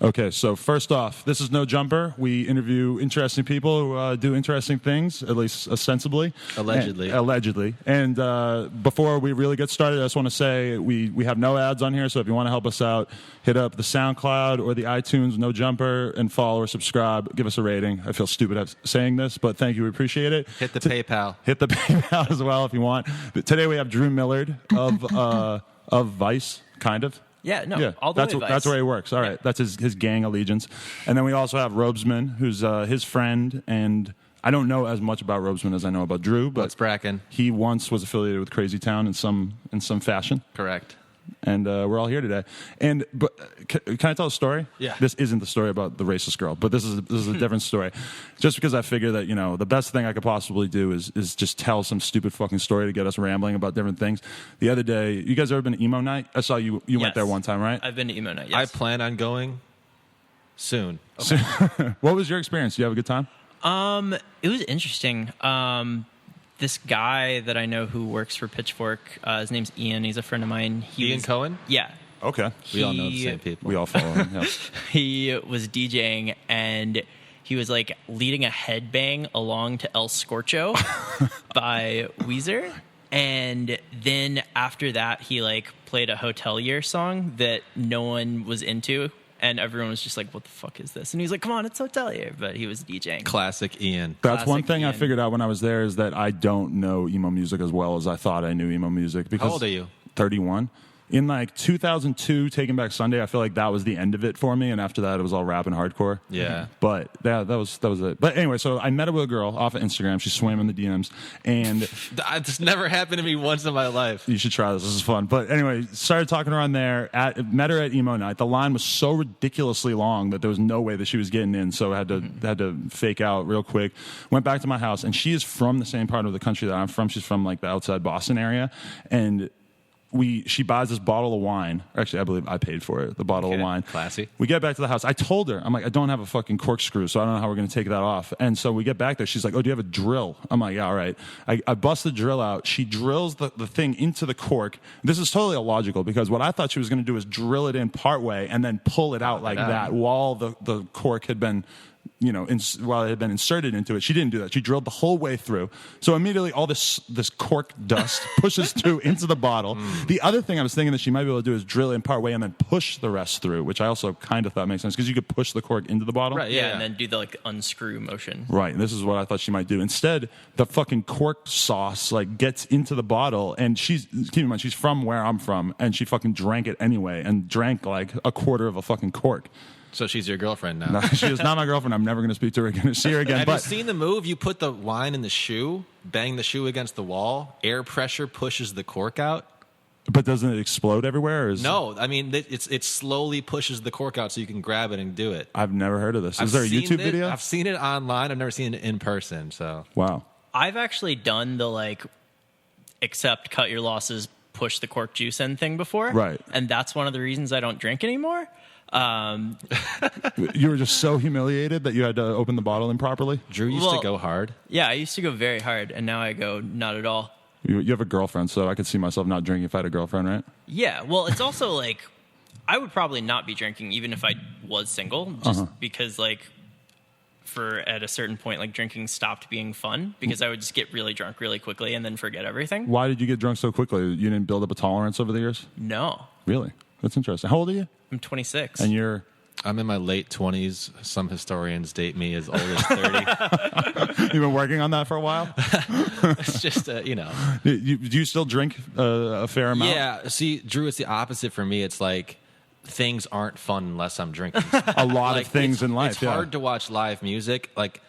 Okay, so first off, this is No Jumper. We interview interesting people who do interesting things, at least ostensibly. Allegedly. And before we really get started, I just want to say we have no ads on here, so if you want to help us out, hit up the SoundCloud or the iTunes, No Jumper, and follow or subscribe. Give us a rating. I feel stupid at saying this, but thank you. We appreciate it. Hit the PayPal. Hit the PayPal as well if you want. But today we have Drew Millard of Vice, kind of. Yeah, no, all the way Vice. That's where he works. All right, Yeah. that's his gang allegiance. And then we also have Robesman, who's his friend, and I don't know as much about Robesman as I know about Drew, but What's brackin'? he once was affiliated with Crazy Town in some fashion. Correct. And we're all here today. But can I tell a story? Yeah. This isn't the story about the racist girl, but this is a different story. Just because I figure that the best thing I could possibly do is just tell some stupid fucking story to get us rambling about different things. The other day, you guys ever been to emo night? I saw you went there one time, right? I've been to emo night. Yes. I plan on going soon. Okay. What was your experience? Did you have a good time? It was interesting. This guy that I know who works for Pitchfork, his name's Ian. He's a friend of mine. Ian Cohen? Yeah. Okay. We all know the same people. We all follow him. Yeah. He was DJing and he was like leading a headbang along to El Scorcho by Weezer. And then after that, he like played a Hotelier song that no one was into. And everyone was just like, what the fuck is this? And he was like, come on, it's Hotelier. But he was DJing. Classic Ian. That's one Classic thing I Ian. figured out when I was there is that I don't know emo music as well as I thought I knew emo music. Because How old are you? 31. In like 2002, Taking Back Sunday, I feel like that was the end of it for me. And after that, it was all rap and hardcore. Yeah. But that was it. But anyway, so I met up with a girl off of Instagram. She swam in the DMs. And This never happened to me once in my life. you should try this. This is fun. But anyway, started talking to her on there. Met her at emo night. The line was so ridiculously long that there was no way that she was getting in. So I had to fake out real quick. Went back to my house, and she is from the same part of the country that I'm from. She's from like the outside Boston area, and she buys this bottle of wine. Actually, I believe I paid for it, the bottle of wine. Classy. We get back to the house. I told her, I'm like, I don't have a fucking corkscrew, so I don't know how we're going to take that off. And so we get back there. She's like, oh, do you have a drill? I'm like, yeah, all right. I bust the drill out. She drills the thing into the cork. This is totally illogical because what I thought she was going to do is drill it in partway and then pull it out like that while the cork had been while it had been inserted into it. She didn't do that. She drilled the whole way through. So immediately all this cork dust pushes through into the bottle. The other thing I was thinking that she might be able to do is drill in part way and then push the rest through, which I also kind of thought makes sense because you could push the cork into the bottle. Right, Yeah, and then do the like unscrew motion. Right, and this is what I thought she might do. Instead, the fucking cork sauce like gets into the bottle, and keep in mind, she's from where I'm from, and she fucking drank it anyway, and drank like a quarter of a fucking cork. So she's your girlfriend now. No, she is not my girlfriend. I'm never going to speak to her again or see her again. Have you seen the move? You put the wine in the shoe, bang the shoe against the wall, air pressure pushes the cork out. But doesn't it explode everywhere? No, I mean, it slowly pushes the cork out so you can grab it and do it. I've never heard of this. Is there a YouTube video? I've seen it online. I've never seen it in person. So Wow. I've actually done the like accept, cut your losses, push the cork juice in thing before. Right. And that's one of the reasons I don't drink anymore. You were just so humiliated that you had to open the bottle improperly? Drew used to go hard. Yeah, I used to go very hard, and now I go not at all. You have a girlfriend, so I could see myself not drinking if I had a girlfriend, right? Yeah, well, it's also like I would probably not be drinking even if I was single, just because like at a certain point, like drinking stopped being fun because I would just get really drunk really quickly and then forget everything. Why did you get drunk so quickly? You didn't build up a tolerance over the years? No. Really? That's interesting. How old are you? I'm 26. And you're... I'm in my late 20s. Some historians date me as old as 30. You've been working on that for a while? It's just, Do you still drink a fair amount? Yeah. See, Drew, it's the opposite for me. It's like things aren't fun unless I'm drinking. A lot of things in life, It's hard to watch live music. Like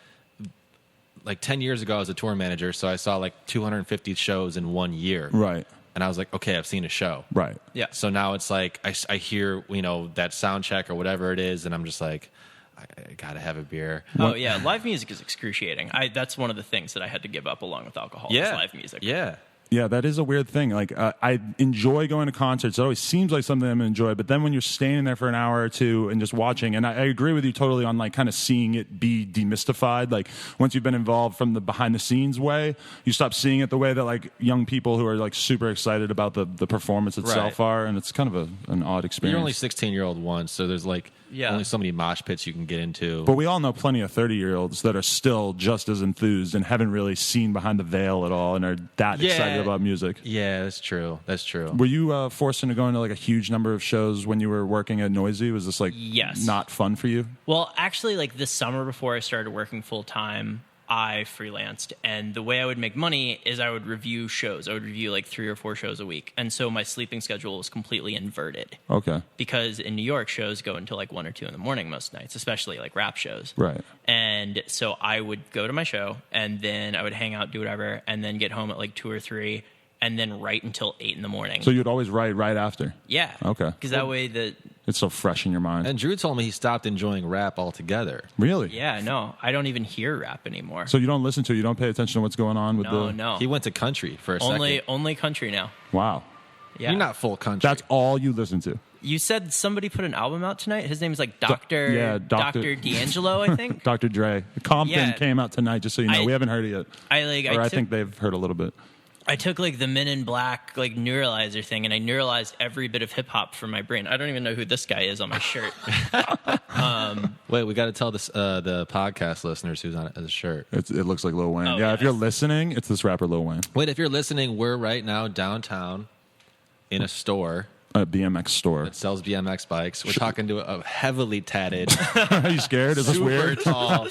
10 years ago, I was a tour manager, so I saw like 250 shows in 1 year. Right. And I was like, okay, I've seen a show. Right. Yeah. So now it's like I hear, that sound check or whatever it is, and I'm just like, I got to have a beer. Oh, yeah. Live music is excruciating. That's one of the things that I had to give up along with alcohol is live music. Yeah. Yeah, that is a weird thing. Like, I enjoy going to concerts. It always seems like something I'm going to enjoy. But then when you're standing there for an hour or two and just watching, and I agree with you totally on, like, kind of seeing it be demystified. Like, once you've been involved from the behind-the-scenes way, you stop seeing it the way that, like, young people who are, like, super excited about the performance itself are. And it's kind of an odd experience. You're only 16-year-old once, so there's, like, Yeah. only so many mosh pits you can get into. But we all know plenty of 30-year-olds that are still just as enthused and haven't really seen behind the veil at all and are that excited about music. Yeah, that's true. That's true. Were you forced into going to like a huge number of shows when you were working at Noisey? Was this like Yes. not fun for you? Well, actually, like this summer before I started working full time, I freelanced, and the way I would make money is I would review shows. I would review like 3 or 4 shows a week, and so my sleeping schedule was completely inverted. Okay. Because in New York, shows go until like 1 or 2 in the morning most nights, especially like rap shows. Right. And so I would go to my show, and then I would hang out, do whatever, and then get home at like 2 or 3, and then write until 8 in the morning. So you'd always write right after? Yeah. Okay. Because that way it's so fresh in your mind. And Drew told me he stopped enjoying rap altogether. Really? Yeah, no, I don't even hear rap anymore. So you don't listen to it? You don't pay attention to what's going on with No. He went to country for a second. Only country now. Wow. Yeah. You're not full country. That's all you listen to? You said somebody put an album out tonight. His name is like Dr. Dr. D'Angelo, I think. Dr. Dre. Compton Yeah. came out tonight, just so you know. We haven't heard it yet. I think they've heard a little bit. I took like the Men in Black like neuralizer thing, and I neuralized every bit of hip hop from my brain. I don't even know who this guy is on my shirt. Wait, we got to tell this, the podcast listeners who's on it as a shirt. It looks like Lil Wayne. Oh, yeah, yeah. if you're listening, it's this rapper Lil Wayne. Wait, if you're listening, we're right now downtown in a store A BMX store. that sells BMX bikes. We're talking to a heavily tatted, Are you scared? Is this super weird? tall,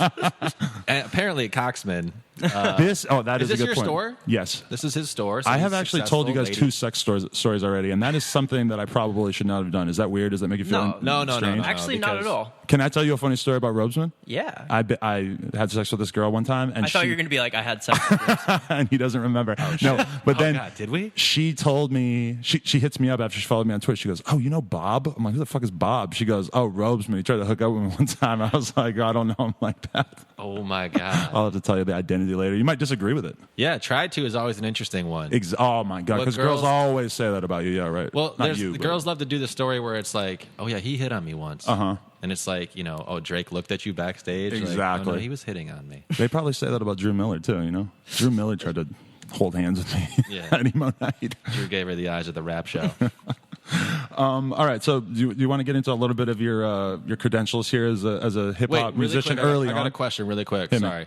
and apparently a coxman. That Is is a good this your point. store? Yes. This is his store. So I he's have actually told you guys successful, 2 sex stories already, and that is something that I probably should not have done. Is that weird? Does that make you feel No. strange? Actually, not at because- all. Can I tell you a funny story about Robesman? Yeah. I had sex with this girl one time, and I thought you were going to be like, I had sex with this. and he doesn't remember. No, but then God, did we? she told me she hits me up after she followed me on Twitter. She goes, "Oh, you know Bob?" I'm like, "Who the fuck is Bob?" She goes, "Oh, Robesman. He tried to hook up with me one time." I was like, "I don't know him like that." Oh my god. I'll have to tell you the identity later. You might disagree with it. Yeah, tried to is always an interesting one. Oh my god, Well, because girls girls- always say that about you. Yeah, right. Well, Not there's, you, the but- girls love to do the story where it's like, oh yeah, he hit on me once. Uh-huh. And it's like, you know, oh, Drake looked at you backstage. Like, Exactly. oh, no, he was hitting on me. They probably say that about Drew Millard too. You know, Drew Millard tried to hold hands with me Yeah. at emo night. Drew gave her the eyes of the rap show. All right, so do you want to get into a little bit of your credentials here as a hip Wait, hop really musician quick, early I got on? a question really quick. Hit me. Sorry.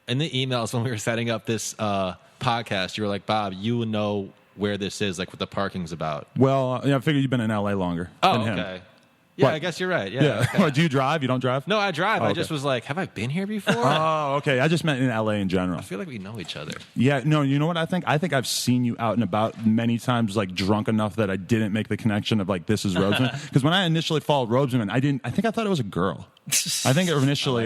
In the emails when we were setting up this podcast, you were like, Bob, you know where this is, like what the parking's about. Well, I figured you've been in LA longer Oh, than him. okay. Yeah, What? I guess you're right. Yeah. Yeah. okay. Do you drive? You don't drive? No, I drive. Oh, I okay. just was like, have I been here before? Oh, okay. I just meant in LA in general. I feel like we know each other. Yeah, no, you know what I think? I think I've seen you out and about many times, like drunk enough that I didn't make the connection of like, this is Robesman. Because when I initially followed Robesman, I think I thought it was a girl. I think initially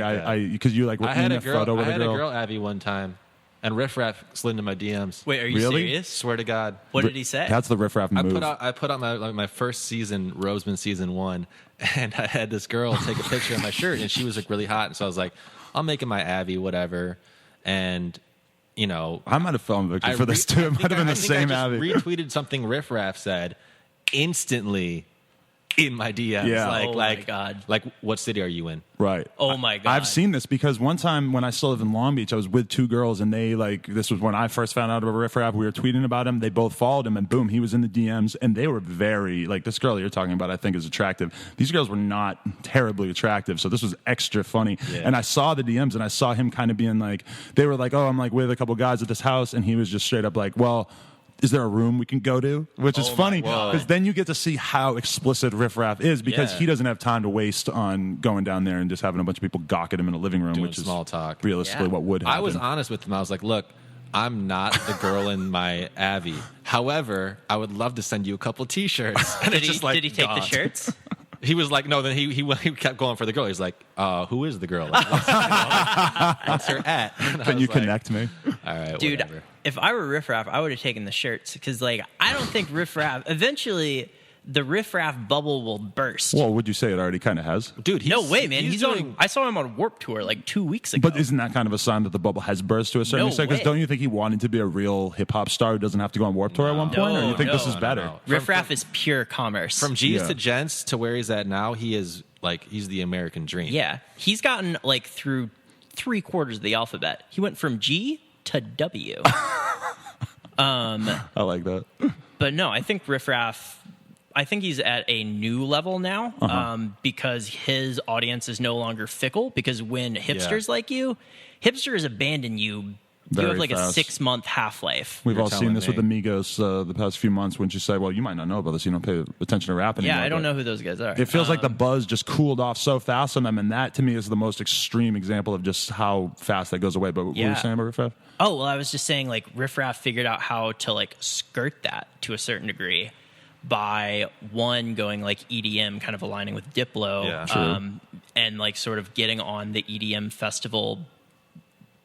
because you like were I had in a a girl. photo with I had a girl. a girl Abby one time, and Riff Raff slid into my DMs. Wait, are you Really? serious? Swear to God. What did he say? That's the Riff Raff I move. put out my first season, Roseman season 1, and I had this girl take a picture of my shirt, and she was like really hot, and so I was like, I'll make it my Abby, whatever, and you know, I might have fallen victim for this too. It might have been the same Abby. Retweeted something Riff Raff said instantly in my DMs. Yeah. Like, Oh my like, God. like, what city are you in? Right. Oh my God. I've seen this because one time when I still lived in Long Beach, I was with 2 girls and they this was when I first found out about Riff Raff. We were tweeting about him. They both followed him and boom, he was in the DMs and they were very, like this girl you're talking about, I think is attractive. These girls were not terribly attractive. So this was extra funny. Yeah. And I saw the DMs and I saw him kind of being like, they were like, oh, I'm like with a couple guys at this house. And he was just straight up like, well, is there a room we can go to? Which is Oh my funny God. because then you get to see how explicit Riff Raff is because Yeah. he doesn't have time to waste on going down there and just having a bunch of people gawk at him in a living room, Doing which is small talk. realistically Yeah. what would happen. I was honest with him. I was like, look, I'm not the girl in my Abby. However, I would love to send you a couple T-shirts. And Did it's he, just like, did he take the God. shirts? He was like, no. Then he kept going for the girl. He's like, who is the girl? Like, what's her at? And I Can was you like, connect me? All right, Dude, whatever. if I were Riff Raff, I would have taken the shirts because, like, I don't think Riff Raff. Eventually, the Riff Raff bubble will burst. Well, would you say it already kind of has? Dude, no way, man. He's doing. on. I saw him on Warp Tour like 2 weeks ago. But isn't that kind of a sign that the bubble has burst to a certain No extent? Because way. don't you think he wanted to be a real hip hop star who doesn't have to go on Warped Tour at one point? Or you think this is better? no. Riff Raff is pure commerce. From G's Yeah. to Gents to where he's at now, he is like he's the American dream. Yeah, he's gotten like through 3/4 of the alphabet. He went from G to W. I like that. But no, I think Riff Raff. I think he's at a new level now, because his audience is no longer fickle. Because when hipsters like you, hipsters abandon you. You Very have like fast. a 6-month half-life. We've You're all seen telling this with the Migos the past few months. When you say, "Well, you might not know about this. You don't pay attention to rap anymore." Yeah, I don't but know who those guys are. It feels like the buzz just cooled off so fast on them, and that to me is the most extreme example of just how fast that goes away. But what were you saying about Riff Raff? Oh, well, I was just saying, like, Riff Raff figured out how to, like, skirt that to a certain degree by, one, going, like, EDM, kind of aligning with Diplo, Yeah. and, like, sort of getting on the EDM festival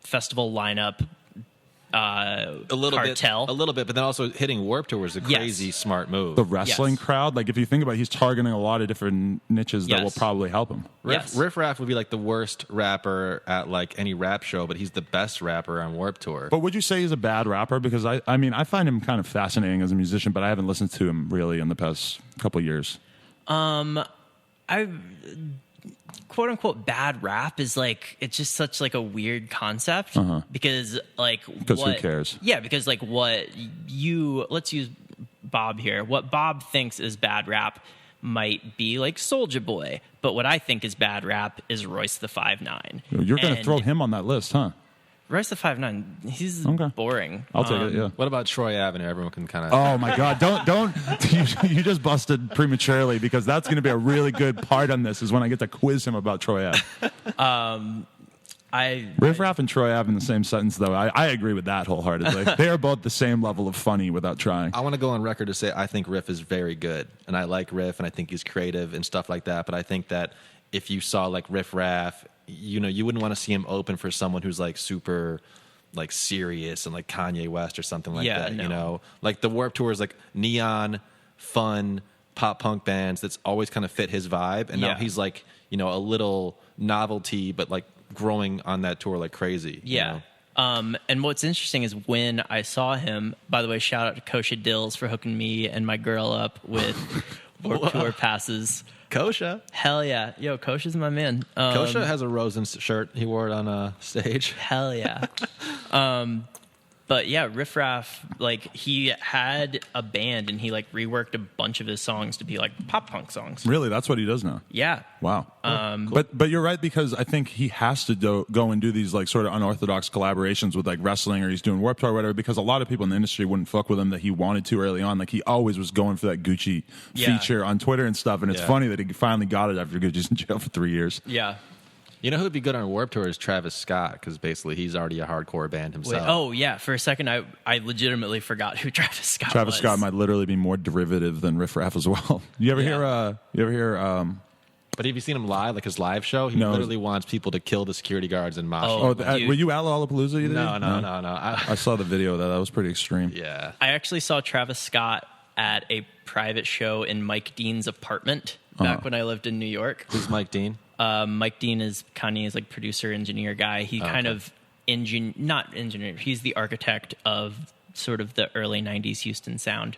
lineup, A little cartel. bit, but then also hitting Warped Tour was a crazy smart move. The wrestling Yes. crowd, like if you think about it, he's targeting a lot of different niches that will Yes. probably help him. Yes. Riff Raff would be like the worst rapper at like any rap show, but he's the best rapper on Warped Tour. But would you say he's a bad rapper? Because I mean, I find him kind of fascinating as a musician, but I haven't listened to him really in the past couple of years. I quote unquote bad rap is like, it's just such like a weird concept because like who cares? Yeah, because like let's use Bob here. What Bob thinks is bad rap might be like Soulja Boy, but what I think is bad rap is Royce the 5'9". You're going to throw him on that list, huh? Royce the 5'9", he's Okay. boring. I'll take it. Yeah. What about Troy Avenue? Everyone can kind of. Oh my God! Don't you just busted prematurely because that's going to be a really good part on this. Is when I get to quiz him about Troy Ave. Riff Raff and Troy Ave in the same sentence, though. I agree with that wholeheartedly. They are both the same level of funny without trying. I want to go on record to say I think Riff is very good, and I like Riff, and I think he's creative and stuff like that. But I think that if you saw like Riff Raff, you know, you wouldn't want to see him open for someone who's like super like serious and like Kanye West or something like that. no. You know, like the Warped Tour is like neon, fun pop punk bands that's always kind of fit his vibe, and now Yeah. he's like, you know, a little novelty, but like growing on that tour like crazy. you Yeah. know? And what's interesting is when I saw him, by the way, shout out to Kosha Dills for hooking me and my girl up with Warped Tour passes. Kosha. Hell yeah. Yo, Kosha's my man. Kosha has a Rosen shirt. He wore it on stage. Hell yeah. But yeah, Riff Raff, like he had a band and he like reworked a bunch of his songs to be like pop punk songs. Really, that's what he does now. Yeah. Wow. But you're right, because I think he has to go and do these like sort of unorthodox collaborations with like wrestling, or he's doing Warped Tour or whatever, because a lot of people in the industry wouldn't fuck with him that he wanted to early on. Like he always was going for that Gucci Yeah. feature on Twitter and stuff, and it's Yeah. funny that he finally got it after Gucci's in jail for 3 years. Yeah. You know who would be good on Warped Tour is Travis Scott, because basically he's already a hardcore band Wait, himself. oh yeah, for a second I legitimately forgot who Travis Scott was. Travis Scott might literally be more derivative than Riff Raff as well. You ever hear But have you seen him live, like his live show? He No. literally wants people to kill the security guards in mosh. Oh, were you at Lollapalooza? You did? no. I saw the video of that. That was pretty extreme. Yeah. I actually saw Travis Scott at a private show in Mike Dean's apartment back when I lived in New York. Who's Mike Dean? Mike Dean is Kanye's like producer engineer guy. He kind of not engineer. He's the architect of sort of the early '90s Houston sound,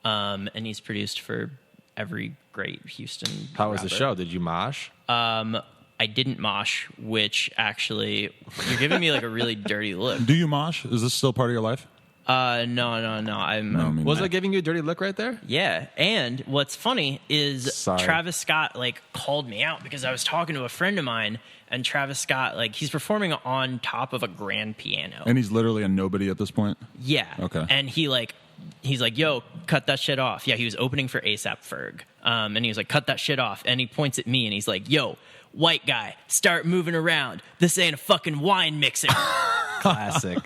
and he's produced for every great Houston. How was the rapper. show? Did you mosh? I didn't mosh, which actually you're giving me like a really dirty look. Do you mosh? Is this still part of your life? No. I'm I mean, Was I giving you a dirty look right there? Yeah, and what's funny is Sorry. Travis Scott like called me out because I was talking to a friend of mine, and Travis Scott like he's performing on top of a grand piano. And he's literally a nobody at this point. Yeah. Okay. And he's like, yo, cut that shit off. Yeah, he was opening for A$AP Ferg, and he was like, cut that shit off. And he points at me and he's like, yo, white guy, start moving around. This ain't a fucking wine mixer. Classic.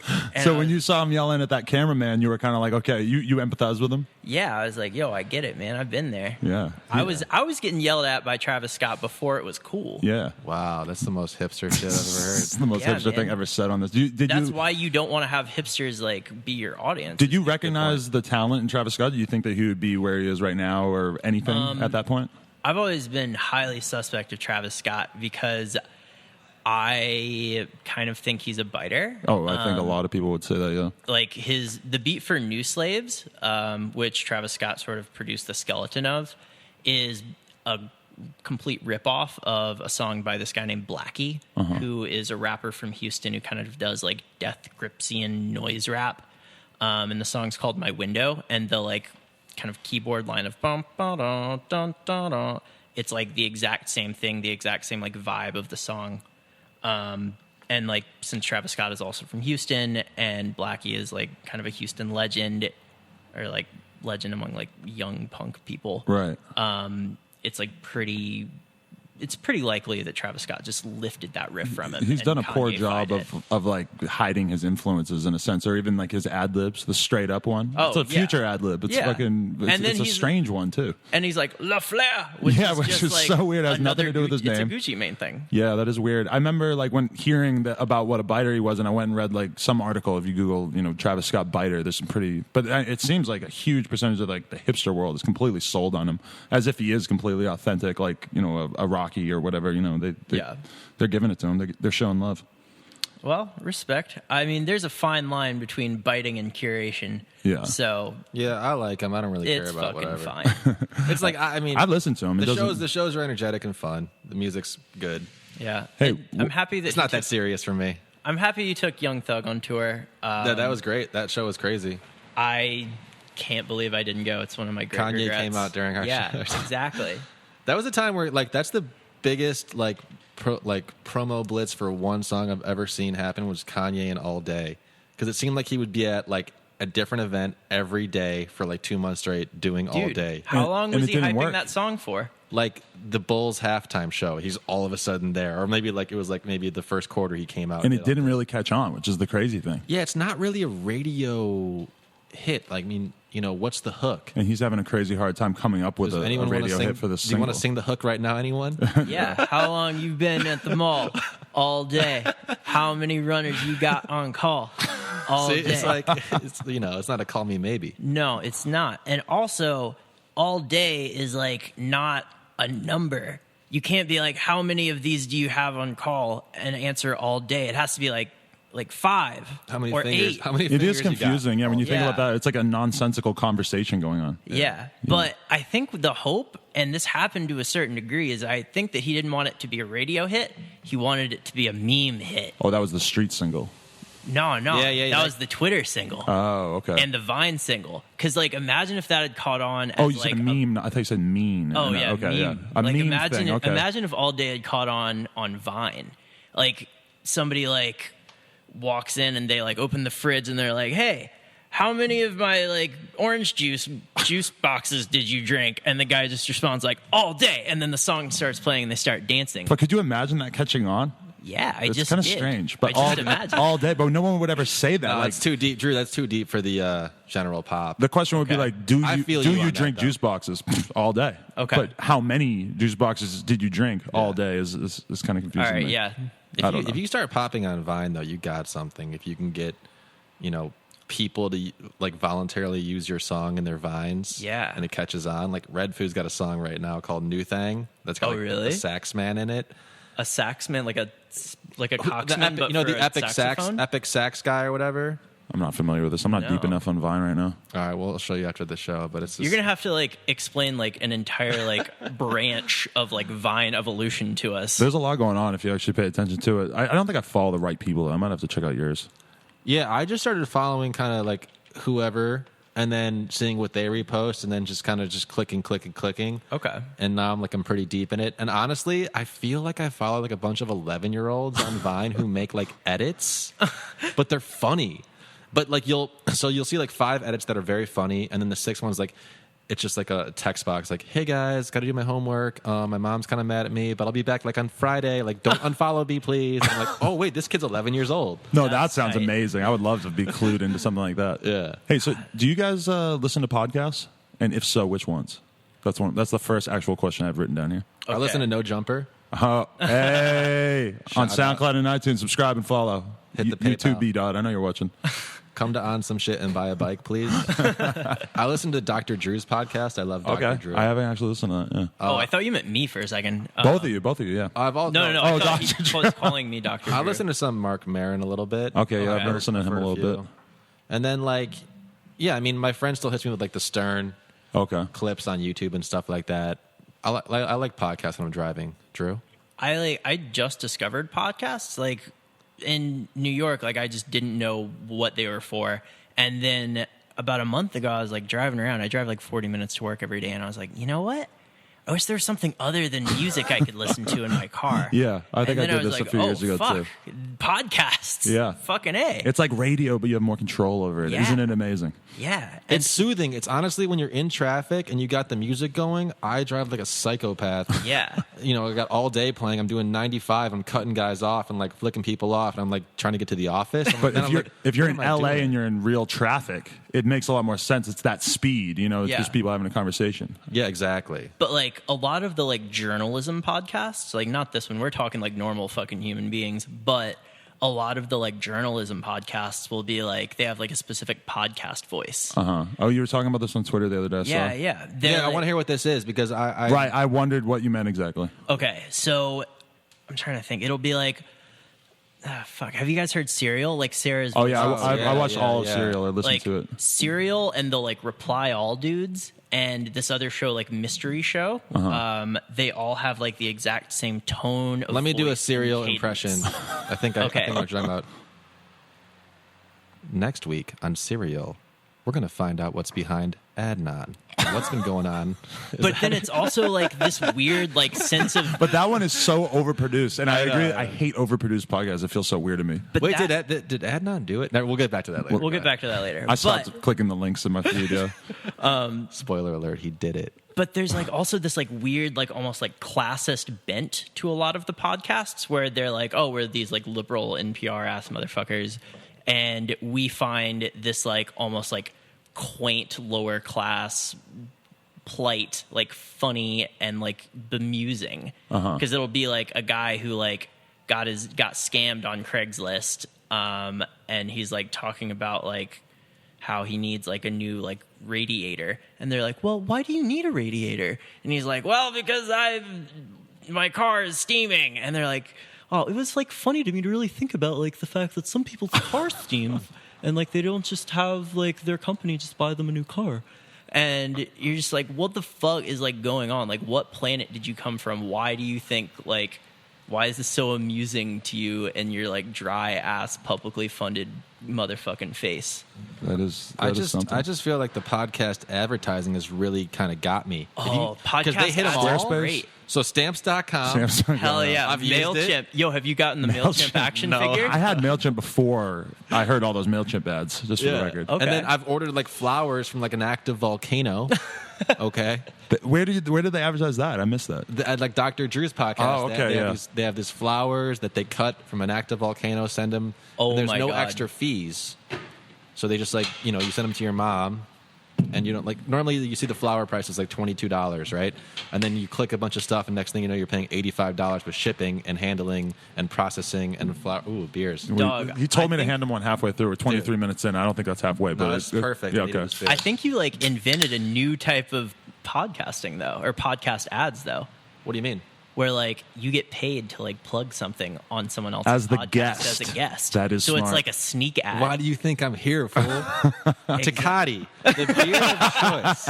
So when you saw him yelling at that cameraman, you were kind of like, okay, you empathize with him? Yeah, I was like, yo, I get it, man. I've been there. Yeah. I was getting yelled at by Travis Scott before it was cool. Yeah. Wow, that's the most hipster shit I've ever It's heard. the most Yeah, hipster man. thing ever said on this. That's why you don't want to have hipsters like be your audience. Did you recognize the talent in Travis Scott? Do you think that he would be where he is right now or anything at that point? I've always been highly suspect of Travis Scott because I kind of think he's a biter. Oh, I think a lot of people would say that, yeah. Like the beat for New Slaves, which Travis Scott sort of produced the skeleton of, is a complete ripoff of a song by this guy named Blackie, who is a rapper from Houston who kind of does like death gripsian noise rap. And the song's called My Window, and the like kind of keyboard line of bum ba da dun da da. It's like the exact same thing, the exact same like vibe of the song. And like since Travis Scott is also from Houston and Blackie is like kind of a Houston legend or like legend among like young punk people. Right. It's like it's pretty likely that Travis Scott just lifted that riff from him. He's done a poor Kanye job fired of like hiding his influences in a sense, or even like his ad libs, the straight up one. Oh, it's a yeah. Future ad lib. It's Yeah. fucking. And then It's a he's- strange one too. And he's like La Flair, Which just is like so weird. It has nothing another to do with his name. It's a Gucci Mane thing. Yeah, that is weird. I remember like when hearing about what a biter he was, and I went and read like some article. If you Google, Travis Scott biter, there's some pretty. But it seems like a huge percentage of like the hipster world is completely sold on him, as if he is completely authentic, like a Rocky or whatever. They're giving it to him. They're showing love. Well, respect. I mean, there's a fine line between biting and curation. Yeah. So Yeah, I like him. I don't really care it's about fucking whatever. fine. It's like I mean, I'd listen to him. It doesn't- the shows are energetic and fun. The music's good. Yeah. Hey, And I'm happy that It's not that serious for me. I'm happy you took Young Thug on tour. That was great. That show was crazy. I can't believe I didn't go. It's one of my great Kanye regrets. came out during our yeah, shows. exactly. That was a time where like that's the biggest promo blitz for one song I've ever seen happen was Kanye and All Day, because it seemed like he would be at like a different event every day for like 2 months straight doing All Dude, Day. how long and was it he didn't hyping work. that song for? Like the Bulls halftime show, he's all of a sudden there, or maybe like it was like maybe the first quarter he came out and did it didn't really catch on, which is the crazy thing. Yeah, it's not really a radio hit. Like, I mean, what's the hook? And he's having a crazy hard time coming up with Does a anyone want to radio sing? hit for this. Do you want to sing the hook right now? Anyone? Yeah. How long you been at the mall? All day. How many runners you got on call? All See, day. it's like it's not a call me maybe. No, it's not. And also, all day is like not a number. You can't be like, how many of these do you have on call and answer all day? It has to be like 5 How many or fingers? 8. How many? It fingers is you got? confusing. Yeah, when you think Yeah. about that, it's like a nonsensical conversation going on. Yeah. But I think the hope, and this happened to a certain degree, is I think that he didn't want it to be a radio hit. He wanted it to be a meme hit. Oh, that was the street single. No. Yeah, that was the Twitter single. Oh, okay. And the Vine single. Because, like, imagine if that had caught on as, oh, you like, said meme. I thought you said mean. Oh, No, yeah. Okay, meme. yeah. A like, meme imagine, thing. Okay. imagine if All Day had caught on Vine. Like, somebody, like, walks in and they, like, open the fridge and they're like, hey, how many of my, like, orange juice boxes did you drink? And the guy just responds, like, all day. And then the song starts playing and they start dancing. But could you imagine that catching on? Yeah, I It's just kind of did. strange. But I just imagine. all day. But no one would ever say that. No, like, that's too deep, Drew. That's too deep for the general pop. the question would be Okay. like, do I you feel you on that, drink though. juice boxes all day? Okay. But how many juice boxes did you drink all day is kind of confusing. All to right, me. yeah. I don't know. If you start popping on Vine, though, you got something. If you can get, people to like voluntarily use your song in their vines, Yeah. and it catches on. Like Red Food's got a song right now called "New Thing" that's got Oh, like, really? a sax man in it. A saxman, like a coxman, The epic, but the for a saxophone? epic sax guy or whatever. I'm not familiar with this. I'm not deep No. enough on Vine right now. All right, well, I'll show you after the show. But it's just, You're gonna have to like explain like an entire like branch of like Vine evolution to us. There's a lot going on if you actually pay attention to it. I don't think I follow the right people. I might have to check out yours. yeah. I just started following kind of like whoever, and then seeing what they repost, and then just kind of just clicking. Okay. And now I'm pretty deep in it. And honestly, I feel like I follow like a bunch of 11-year-olds on Vine who make like edits, but they're funny. But like you'll see like 5 edits that are very funny, and then the 6th one's like it's just like a text box like, hey guys, got to do my homework. My mom's kind of mad at me, but I'll be back like on Friday. Like, don't unfollow me, please. And I'm like, oh wait, this kid's 11 years old. No, that That's sounds tight. amazing. I would love to be clued into something like that. Yeah. Hey, so do you guys listen to podcasts? And if so, which ones? That's the first actual question I've written down here. I listen to No Jumper. Hey, on Shout SoundCloud and iTunes, subscribe and follow. Hit the YouTube PayPal. B Dot. I know you're watching. Come to On Some Shit and buy a bike, please. I listen to Dr. Drew's podcast. I love Dr. Okay, Drew. I haven't actually listened to that. Yeah. Oh, I thought you meant me for a second. Both of you, yeah. I've all, No. Oh, I thought he Dr. was calling me Dr. I Drew. listen to some Mark Maron a little bit. Okay, yeah, I've Okay. been listening to him a little bit. And then I mean, my friend still hits me with like the Stern Okay. clips on YouTube and stuff like that. I like podcasts when I'm driving. Drew? I just discovered podcasts like in New York. Like I just didn't know what they were for, and then about a month ago, I was like driving around. I drive like 40 minutes to work every day, and I was like, you know what? I wish there was something other than music I could listen to in my car. Yeah, I think I did this a few years ago fuck, too. Podcasts. Yeah. Fucking A. It's like radio, but you have more control over it. Yeah. Isn't it amazing? Yeah. It's soothing. It's honestly when you're in traffic and you got the music going, I drive like a psychopath. Yeah. You know, I got all day playing. I'm doing 95. I'm cutting guys off and like flicking people off, and I'm like trying to get to the office. But if you're what in am I LA doing? and you're in real traffic, it makes a lot more sense. It's that speed, you know, it's Yeah. just people having a conversation. Yeah, exactly. But like a lot of the like journalism podcasts, like not this one, we're talking like normal fucking human beings, but a lot of the like journalism podcasts will be like they have like a specific podcast voice. Oh, you were talking about this on Twitter the other day. I Yeah, saw. yeah. I want to hear what this is because I Right, I wondered what you meant exactly. Okay, so I'm trying to think. It'll be like, fuck. Have you guys heard Serial? Like Sarah's. Oh yeah, Oh, I watched yeah, all of yeah. Serial. I listened like to it. Serial and the like Reply All dudes and this other show like Mystery Show. They all have like the exact same tone. Of Let me do a voice and Serial cadence. impression. I think I know what you're talking about. Next week on Serial, we're going to find out what's behind Adnan. What's been going on? But then it's also like this weird like sense of. But that one is so overproduced, and I agree. know. I hate overproduced podcasts. It feels so weird to me. But Wait, that- did Adnan do it? No, we'll get back to that later. We'll get back to that later. I stopped clicking the links in my feed. Yeah. Spoiler alert, he did it. But there's like also this like weird, like almost like classist bent to a lot of the podcasts where they're like, oh, we're these like liberal NPR ass motherfuckers. And we find this like almost like quaint lower class plight like funny and like bemusing. Because it'll be like a guy who like got scammed on Craigslist. And he's like talking about like how he needs like a new like radiator, and they're like, well, why do you need a radiator? And he's like, well, because my car is steaming. And they're like, oh, it was like funny to me to really think about like the fact that some people's cars steam and like they don't just have like their company just buy them a new car. And you're just like, what the fuck is like going on? Like, what planet did you come from? Why do you think like, why is this so amusing to you and your like dry ass publicly funded motherfucking face? That is something. I just feel like the podcast advertising has really kind of got me. Oh, podcast because they hit them all. ads are great. So stamps.com. Samsung. Hell yeah. I've used MailChimp. it. Yo, have you gotten the MailChimp action figure? I had MailChimp before I heard all those MailChimp ads, just for the record. Okay. And then I've ordered like flowers from like an active volcano. Okay. Where did they advertise that? I missed that. At like Dr. Drew's podcast. Oh, okay, They have these flowers that they cut from an active volcano, send them. Oh, and there's my no God. extra fees. So they just like, you send them to your mom. And you don't like normally you see the flower price is like $22, right? And then you click a bunch of stuff, and next thing you know, you're paying $85 with shipping and handling and processing and flower. Ooh, beers. Dog, He told me to think- hand him one halfway through. We're 23 minutes in. I don't think that's halfway, but No, it's perfect. Yeah, I needed okay. this beer. I think you like invented a new type of podcasting though, or podcast ads though, What do you mean? where like you get paid to like plug something on someone else's As the podcast guest. as a guest. That is so it's smart. like a sneak ad. Why do you think I'm here, fool? Tecate, the beer of choice.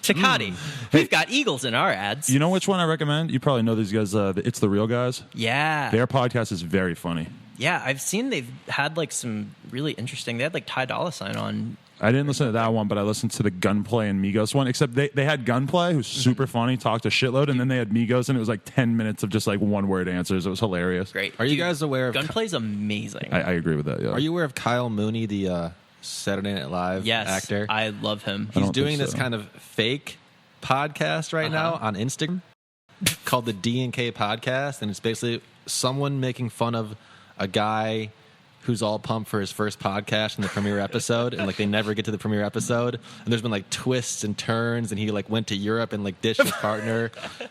Tecate. We've got Eagles in our ads. You know which one I recommend? You probably know these guys. It's the Real Guys. Yeah. Their podcast is very funny. Yeah, I've seen they've had like some really interesting. They had like Ty Dolla $ign on. I didn't listen to that one, but I listened to the Gunplay and Migos one. Except they had Gunplay, who's super funny, talked a shitload, and then they had Migos, and it was like 10 minutes of just like one word answers. It was hilarious. Great. Are you Dude, guys aware of? Gunplay's amazing. I agree with that. Yeah. Are you aware of Kyle Mooney, the Saturday Night Live Yes, actor? I love him. I He's don't doing think this so. kind of fake podcast right now on Instagram called the D&K podcast, and it's basically someone making fun of a guy who's all pumped for his first podcast in the premiere episode, and like they never get to the premiere episode, and there's been like twists and turns, and he like went to Europe and like ditched his partner.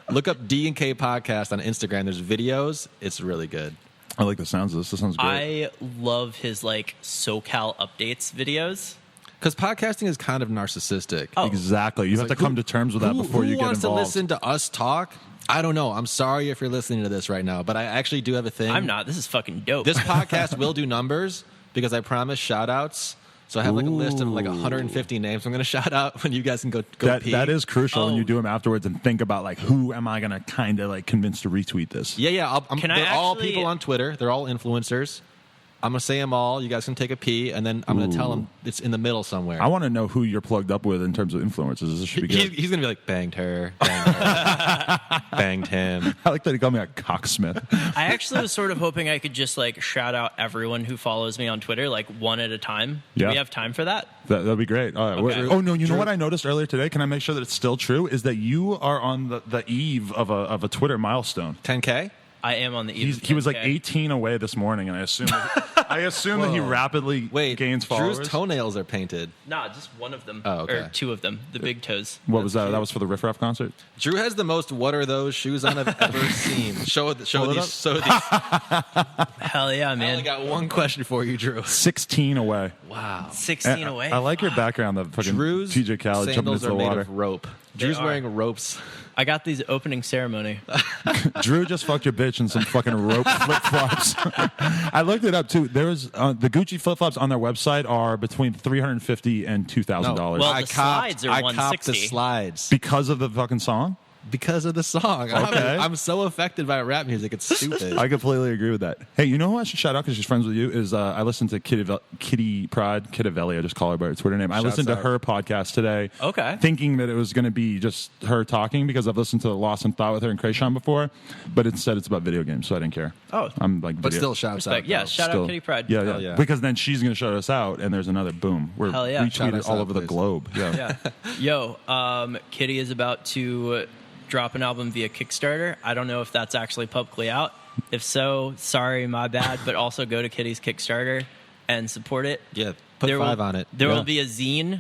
Look up D&K podcast on Instagram. There's videos. It's really good. I like the sounds of this. This sounds great. I love his like SoCal updates videos. Because podcasting is kind of narcissistic. Oh. Exactly. You have to Like, come to terms with that before you who get wants involved. to listen to us talk? I don't know. I'm sorry if you're listening to this right now, but I actually do have a thing. I'm not. This is fucking dope. This podcast will do numbers because I promise shout outs. So I have like a list of like 150 names I'm going to shout out when you guys can go pee. That is crucial when Oh. you do them afterwards and think about like who am I going to kind of like convince to retweet this. Yeah. Can I They're all actually- people on Twitter. They're all influencers. I'm gonna say them all. You guys can take a pee, and then I'm gonna tell him it's in the middle somewhere. I want to know who you're plugged up with in terms of influencers. This should be good. He's gonna be like, banged her, banged him. I like that he called me a cocksmith. I actually was sort of hoping I could just like shout out everyone who follows me on Twitter, like one at a time. Do Yeah. we have time for that? That'd be great. All right. Okay. Oh no! You know what I noticed earlier today? Can I make sure that it's still true? Is that you are on the eve of a Twitter milestone? 10K. I am on the eve. He was like 10K. 18 away this morning, and I assume that he rapidly gains followers. Drew's toenails are painted. Nah, just one of them. Oh, okay. Or two of them. The big toes. What was that? That was for the Riff Raff concert. Drew has the most "what are those shoes" I've ever seen. Show these. Hell yeah, I man. only got one question for you, Drew. 16 away. Wow. 16 away. I like your background. The fucking Drew's TJ Khaled jumping sandals into are the made water. of rope. Drew's are. wearing ropes. I got these opening ceremony. Drew just fucked your bitch in some fucking rope flip flops. I looked it up too. There was the Gucci flip flops on their website are between $350 and $2,000 Well, the slides are I copped the 160. slides because of the fucking song. because of the song. Okay. I'm so affected by rap music. It's stupid. I completely agree with that. Hey, you know who I should shout out because she's friends with you? Is I listened to Kittie Pryde, Kittivelli, I just call her by her Twitter name. I listened to her podcast today. Okay. Thinking that it was going to be just her talking because I've listened to Lost in Thought with her and Krayshawn before, but instead it's about video games, so I didn't care. Oh. I'm like, But video- still, shouts out. Respect. Yeah, though. shout still- out Kittie Pryde. Yeah, Hell yeah. Because then she's going to shout us out, and there's another boom. We're Hell yeah. Shout retweeted us all out, over the please. globe. Yeah. Yeah. Yo, Kittie is about to drop an album via Kickstarter. I don't know if that's actually publicly out. If so, sorry, my bad. But also go to Kittie's Kickstarter and support it. Yeah, put There 5 will- on it. There Yeah. will be a zine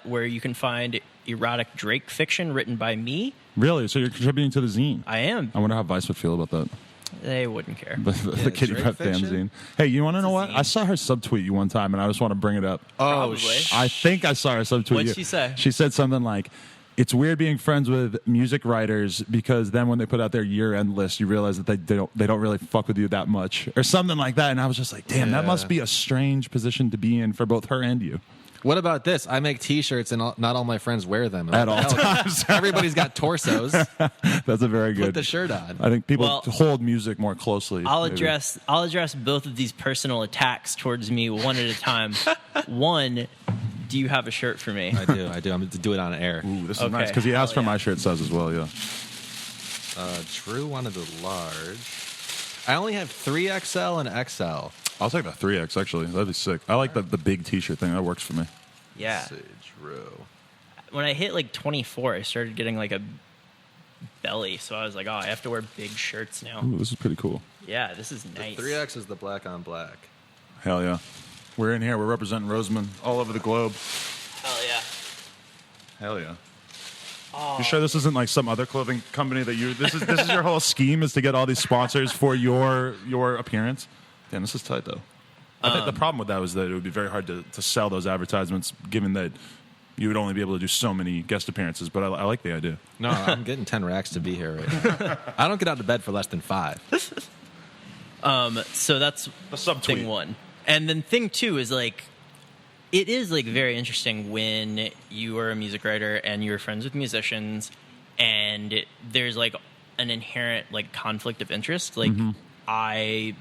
where you can find erotic Drake fiction written by me. Really? So you're contributing to the zine? I am. I wonder how Vice would feel about that. They wouldn't care. The Kittie Drake Pryde fiction? fanzine. Hey, you want to know a what? zine. I saw her subtweet you one time, and I just want to bring it up. Probably. I think I saw her subtweet What'd you. she say? She said something like, "It's weird being friends with music writers because then when they put out their year-end list, you realize that they don't really fuck with you that much," or something like that. And I was just like, "Damn, that Yeah. must be a strange position to be in for both her and you." What about this? I make T-shirts and not all my friends wear them At What all the hell? times. Everybody's got torsos. That's a very Put good. the shirt on. I think people Well, hold music more closely. I'll maybe. address both of these personal attacks towards me one at a time. One, do you have a shirt for me? I do. I'm going to do it on air. Ooh, this is Okay. nice because he asked for Hell yeah. my shirt size as well. Yeah. Drew wanted the large. I only have 3XL and XL. I'll take the 3X actually. That'd be sick. I like the big T-shirt thing. That works for me. Yeah. Let's see, Drew. When I hit like 24, I started getting like a belly, so I was like, oh, I have to wear big shirts now. Ooh, this is pretty cool. Yeah, this is nice. 3X is the black on black. Hell yeah. We're in here. We're representing Roseman all over the globe. Hell yeah. Hell yeah. Oh. You sure this isn't like some other clothing company that you? This is your whole scheme is to get all these sponsors for your appearance. Damn, this is tight though. I think the problem with that was that it would be very hard to sell those advertisements, given that you would only be able to do so many guest appearances. But I like the idea. No, I'm getting 10 racks to be here right now. I don't get out of bed for less than 5. So that's The subtweet. thing one. And then thing two is like, it is like very interesting when you are a music writer and you're friends with musicians and there's like an inherent like conflict of interest. Like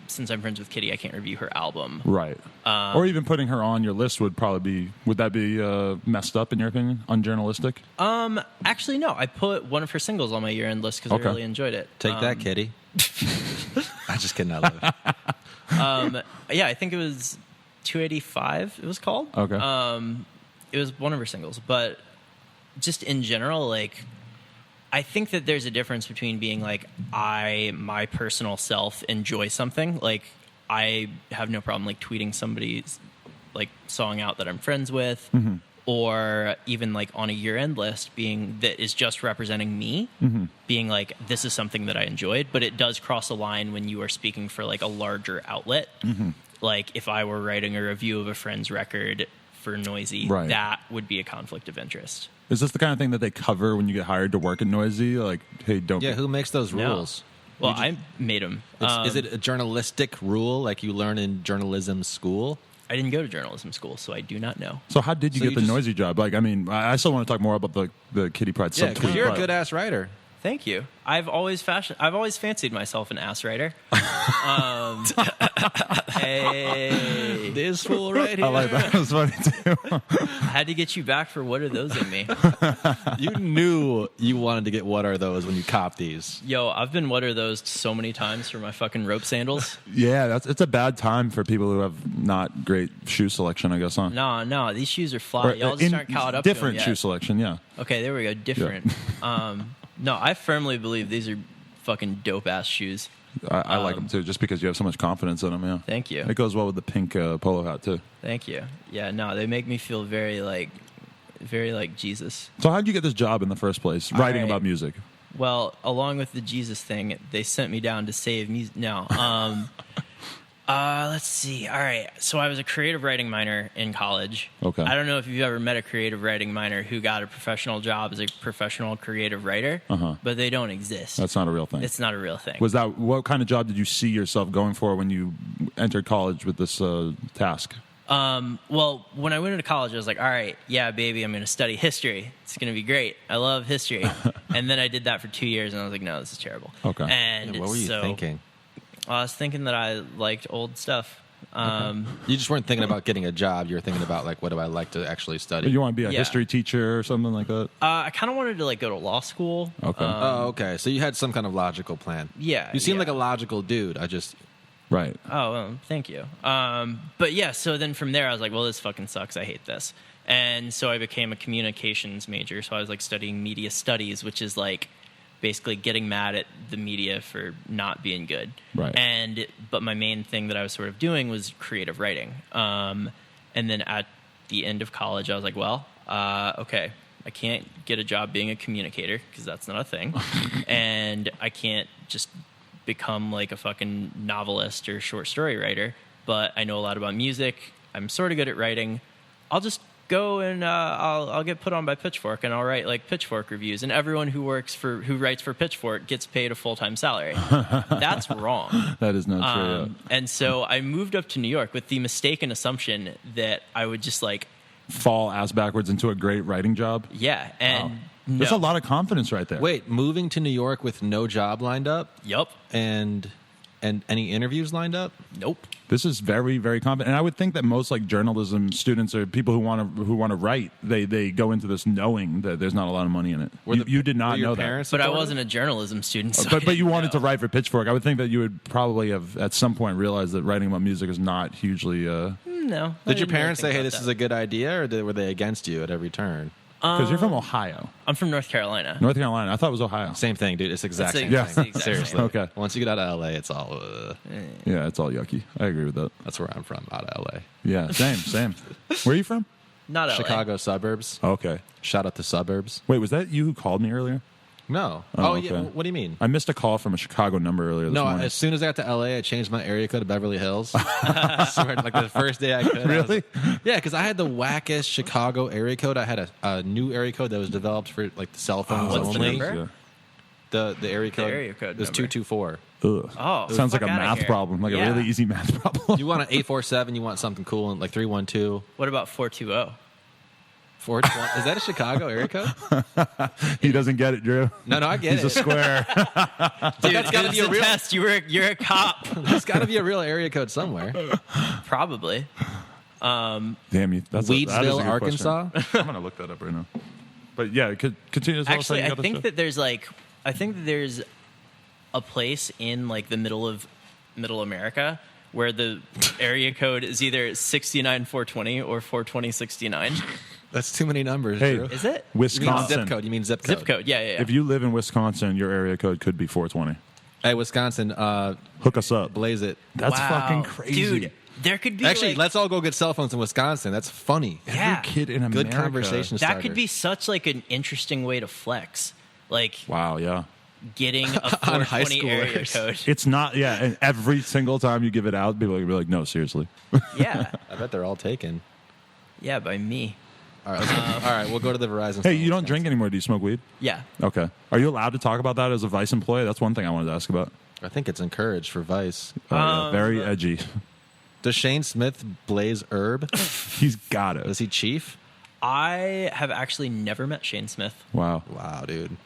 since I'm friends with Kittie, I can't review her album. Right. Or even putting her on your list would that be messed up in your opinion? Unjournalistic? Actually, no. I put one of her singles on my year-end list because Okay. I really enjoyed it. Take that, Kitty. I'm just kidding. I love it. Yeah, I think it was 285 it was called. Okay. It was one of her singles. But just in general, like, I think that there's a difference between being like, my personal self, enjoy something. Like, I have no problem, like, tweeting somebody's, like, song out that I'm friends with. Or even like on a year-end list being that is just representing me, being like, this is something that I enjoyed, but it does cross a line when you are speaking for like a larger outlet. Like if I were writing a review of a friend's record for Noisey, Right. that would be a conflict of interest. Is this the kind of thing that they cover when you get hired to work at Noisey? Like, hey, don't. Yeah, who makes those No. rules? Well, I made them. Is it a journalistic rule like you learn in journalism school? I didn't go to journalism school, so I do not know. So how did you So get you the just- Noisey job? Like, I mean, I still want to talk more about the Kittie Pryde Yeah, because subtweet. you're a but- good-ass writer. thank you. I've always fancied myself an ass writer. Hey, This fool right here. I like that. It was funny too. I had to get you back for what are those in me? You knew you wanted to get what are those when you cop these. Yo, I've been what are those so many times for my fucking rope sandals. Yeah, it's a bad time for people who have not great shoe selection, I guess, huh? No, these shoes are fly. Y'all just aren't caught up to them different yet. shoe selection, yeah. Okay, there we go. Different. No, I firmly believe these are fucking dope ass shoes. I like them too, just because you have so much confidence in them. Yeah, Thank you. It goes well with the pink polo hat too. Thank you. Yeah, no, they make me feel very like Jesus. So how did you get this job in the first place, writing right. about music? Well, along with the Jesus thing, they sent me down to save music. No. Let's see. All right. So I was a creative writing minor in college. Okay. I don't know if you've ever met a creative writing minor who got a professional job as a professional creative writer, but they don't exist. That's not a real thing. It's not a real thing. What kind of job did you see yourself going for when you entered college with this task? Well, when I went into college, I was like, all right, yeah, baby, I'm going to study history. It's going to be great. I love history. And then I did that for 2 years, and I was like, no, this is terrible. Okay. And Yeah, what were you thinking? I was thinking that I liked old stuff. You just weren't thinking about getting a job. You were thinking about, like, what do I like to actually study? You want to be a Yeah. history teacher or something like that? I kind of wanted to like go to law school. Okay. Oh, okay. So you had some kind of logical plan. Yeah, You seem yeah. like a logical dude. Right. Oh, well, thank you. But yeah, so then from there, I was like, well, this fucking sucks. I hate this. And so I became a communications major. So I was like studying media studies, which is like basically getting mad at the media for not being good. Right. But my main thing that I was sort of doing was creative writing. And then at the end of college, I was like, well, okay, I can't get a job being a communicator because that's not a thing. And I can't just become like a fucking novelist or short story writer, but I know a lot about music. I'm sort of good at writing. I'll just go and I'll get put on by Pitchfork and I'll write like Pitchfork reviews, and everyone who writes for Pitchfork gets paid a full-time salary. That's wrong. That is not true. And so I moved up to New York with the mistaken assumption that I would just like Fall ass backwards into a great writing job. yeah, and no. There's a lot of confidence right there. Wait, moving to New York with no job lined up Yup. and any interviews lined up? Nope. This is very, very confident, and I would think that most like journalism students or people who want to write, they go into this knowing that there's not a lot of money in it. You did not Were your know parents But I supportive? wasn't a journalism student. So that. But you wanted to know. write for Pitchfork. I would think that you would probably have at some point realized that writing about music is not hugely. No. I Did your didn't really parents say, think hey, about this that. is a good idea, or were they against you at every turn? Because you're from Ohio, I'm from North Carolina. North Carolina. I thought it was Ohio. Same thing, dude. It's the exact It's same the- Yeah. it's the thing. exact Seriously. same. Okay. Once you get out of LA, it's all. Yeah, it's all yucky. I agree with that. That's where I'm from, out of LA. Yeah, same. Where are you from? Not LA. Chicago suburbs. Okay. Shout out to suburbs. Wait, was that you who called me earlier? No. Oh, Yeah. okay. What do you mean? I missed a call from a Chicago number earlier this No, morning. as soon as I got to LA, I changed my area code to Beverly Hills. I swear, like the first day I could. Really? Yeah, because I had the wackest Chicago area code. I had a new area code that was developed for like the cell phones What's the only. number? The area code. area code was number. 224. Ugh. Oh, Sounds like fuck a outta math here. problem, like Yeah. a really easy math problem. You want an 847? You want something cool and like 312. What about 420? 420. Is that a Chicago area code? He doesn't get it, Drew. No, I get He's it. a square. Dude, that's gotta be it's a real- test. You're a cop. There's got to be a real area code somewhere. Probably. Damn you. That is Weedsville, a good question. Arkansas. I'm gonna look that up right now. But yeah, continue. To tell us how Actually, you I got this think job. that there's a place in like the middle of Middle America where the area code is either 69420 or 42069. That's too many numbers. Hey, Drew. Is it? You mean Wisconsin. zip code? You mean zip code? Zip code. Yeah. If you live in Wisconsin, your area code could be 420. Hey, Wisconsin, Hook us up. blaze it. That's Wow. fucking crazy. Dude, there could be Actually, like, let's all go get cell phones in Wisconsin. That's funny. yeah. Every kid in Good America. conversation starter. That could be such like an interesting way to flex. Like Wow, yeah. getting a On high 420 area schoolers. code. It's not, yeah, and every single time you give it out, people are gonna be like, no, seriously. Yeah. I bet they're all taken. Yeah, by me. All right, let's go. All right, we'll go to the Verizon. Hey, you don't drink anymore. Do you smoke weed? Yeah. Okay. Are you allowed to talk about that as a Vice employee? That's one thing I wanted to ask about. I think it's encouraged for Vice. Oh, yeah, very edgy. Does Shane Smith blaze herb? He's got it. Is he chief? I have actually never met Shane Smith. Wow. Wow, dude.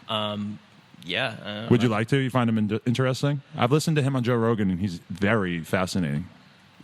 Yeah. Would you like to? You find him interesting? I've listened to him on Joe Rogan, and he's very fascinating.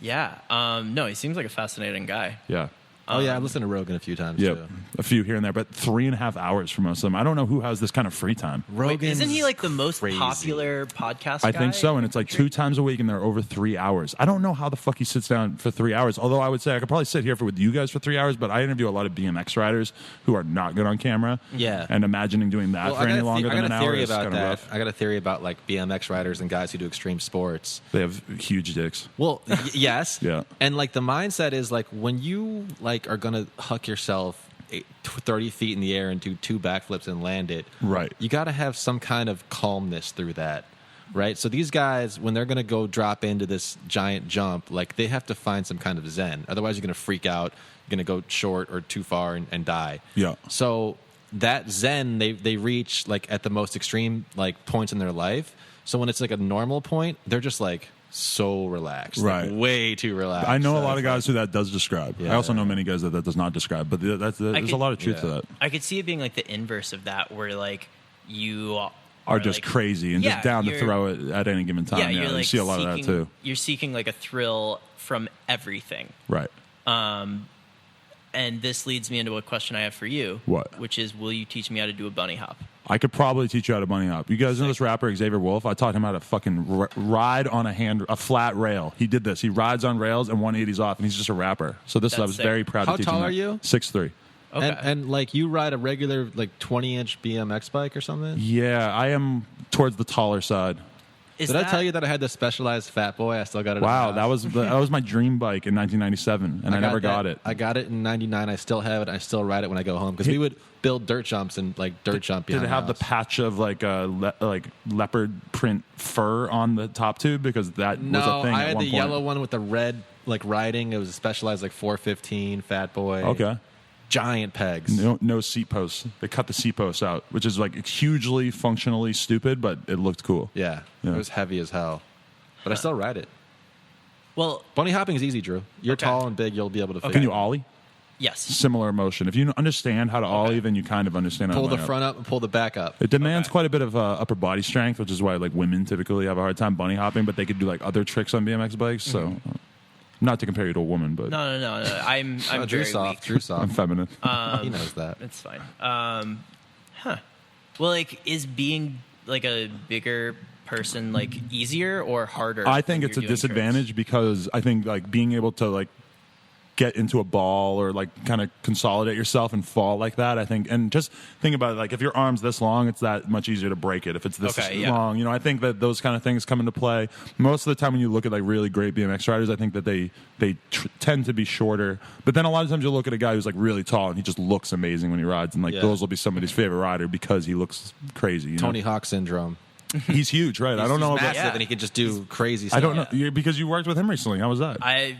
Yeah. No, he seems like a fascinating guy. Yeah. Oh yeah, I've listened to Rogan a few times Yep. too. A few here and there, but 3.5 hours for most of them. I don't know who has this kind of free time. Wait, isn't he like the most crazy. popular podcast I guy? think so, and it's like 2 times a week, and they're over 3 hours. I don't know how the fuck he sits down for 3 hours. Although I would say I could probably sit here with you guys for 3 hours, but I interview a lot of BMX riders who are not good on camera. Yeah. And imagining doing that for any longer than an hour is kind of rough. I got a theory about like BMX riders and guys who do extreme sports. They have huge dicks. Well, yes. Yeah. And like the mindset is like when you like are gonna huck yourself 30 feet in the air and do 2 backflips and land it. Right. You got to have some kind of calmness through that. Right. So these guys, when they're going to go drop into this giant jump, like they have to find some kind of zen. Otherwise, you're going to freak out. You're going to go short or too far and die. Yeah. So that zen, they reach like at the most extreme like points in their life. So when it's like a normal point, they're just like so relaxed, Right. Like, way too relaxed. I know a So lot of it's guys who that does describe. Yeah, I also yeah. know many guys that does not describe, but there's a lot of truth to that. I could see it being like the inverse of that, where like you Are just like, crazy and just down to you're- throw it at any given time. Yeah, Yeah, you're you like see a lot of that too. You're seeking like a thrill from everything. Right. And this leads me into a question I have for you. What? Which is, will you teach me how to do a bunny hop? I could probably teach you how to bunny hop. You guys know this rapper Xavier Wolf? I taught him how to fucking ride on a flat rail. He did this. He rides on rails and 180s off, and he's just a rapper. So I was sick. very proud How to teach him. tall that. are you? 6'3". Okay. And like you ride a regular like 20-inch BMX bike or something? Yeah, I am towards the taller side. Is Did I that- tell you that I had the specialized Fat Boy? I still got it. Wow, at my house. that was my dream bike in 1997, and I never got it. I got it in '99. I still have it. I still ride it when I go home because we would build dirt jumps and like dirt jump. Did behind it have the house. patch of like leopard print fur on the top tube? Because that No, was a thing I at had one the point. yellow one with the red like riding. It was a specialized like 415 Fat Boy. Okay. Giant pegs. No seat posts. They cut the seat posts out, which is like hugely functionally stupid, but it looked cool. Yeah, Yeah. it was heavy as hell. But I still ride it. Well, Bunny hopping is easy, Drew. You're Okay. tall and big. You'll be able to. Can figure you it out. ollie? yes. Similar motion. If you understand how to ollie, then you kind of understand how Pull to the bunny hop. front up and pull the back up. It demands Okay. quite a bit of upper body strength, which is why like women typically have a hard time bunny hopping, but they could do like other tricks on BMX bikes. So, not to compare you to a woman, but No. I'm Oh, Drew very soft. weak. Drew I'm soft. feminine. He knows that. It's fine. Well, like, is being like a bigger person like easier or harder? I think when it's a you're doing disadvantage because I think like being able to like get into a ball or like kind of consolidate yourself and fall like that. I think, and just think about it, like if your arm's this long, it's that much easier to break it. If it's this Okay, yeah. long, I think that those kind of things come into play. Most of the time when you look at like really great BMX riders, I think that they tend to be shorter. But then a lot of times you'll look at a guy who's like really tall and he just looks amazing when he rides, and like Yeah. those will be somebody's favorite rider because he looks crazy. Tony Hawk syndrome. He's huge, right? I don't know He's about. massive and he could just do crazy stuff. I don't know because you worked with him recently. How was that?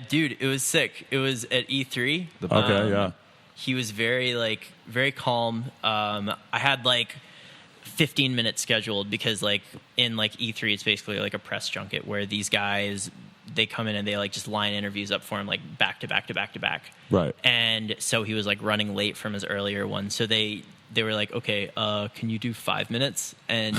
Dude, it was sick. It was at E3. Okay, yeah. He was very calm. I had like 15 minutes scheduled because like in like E3 it's basically like a press junket where these guys, they come in and they like just line interviews up for him like back to back to back to back. Right. And so he was like running late from his earlier one. So they were like, okay, can you do 5 minutes? And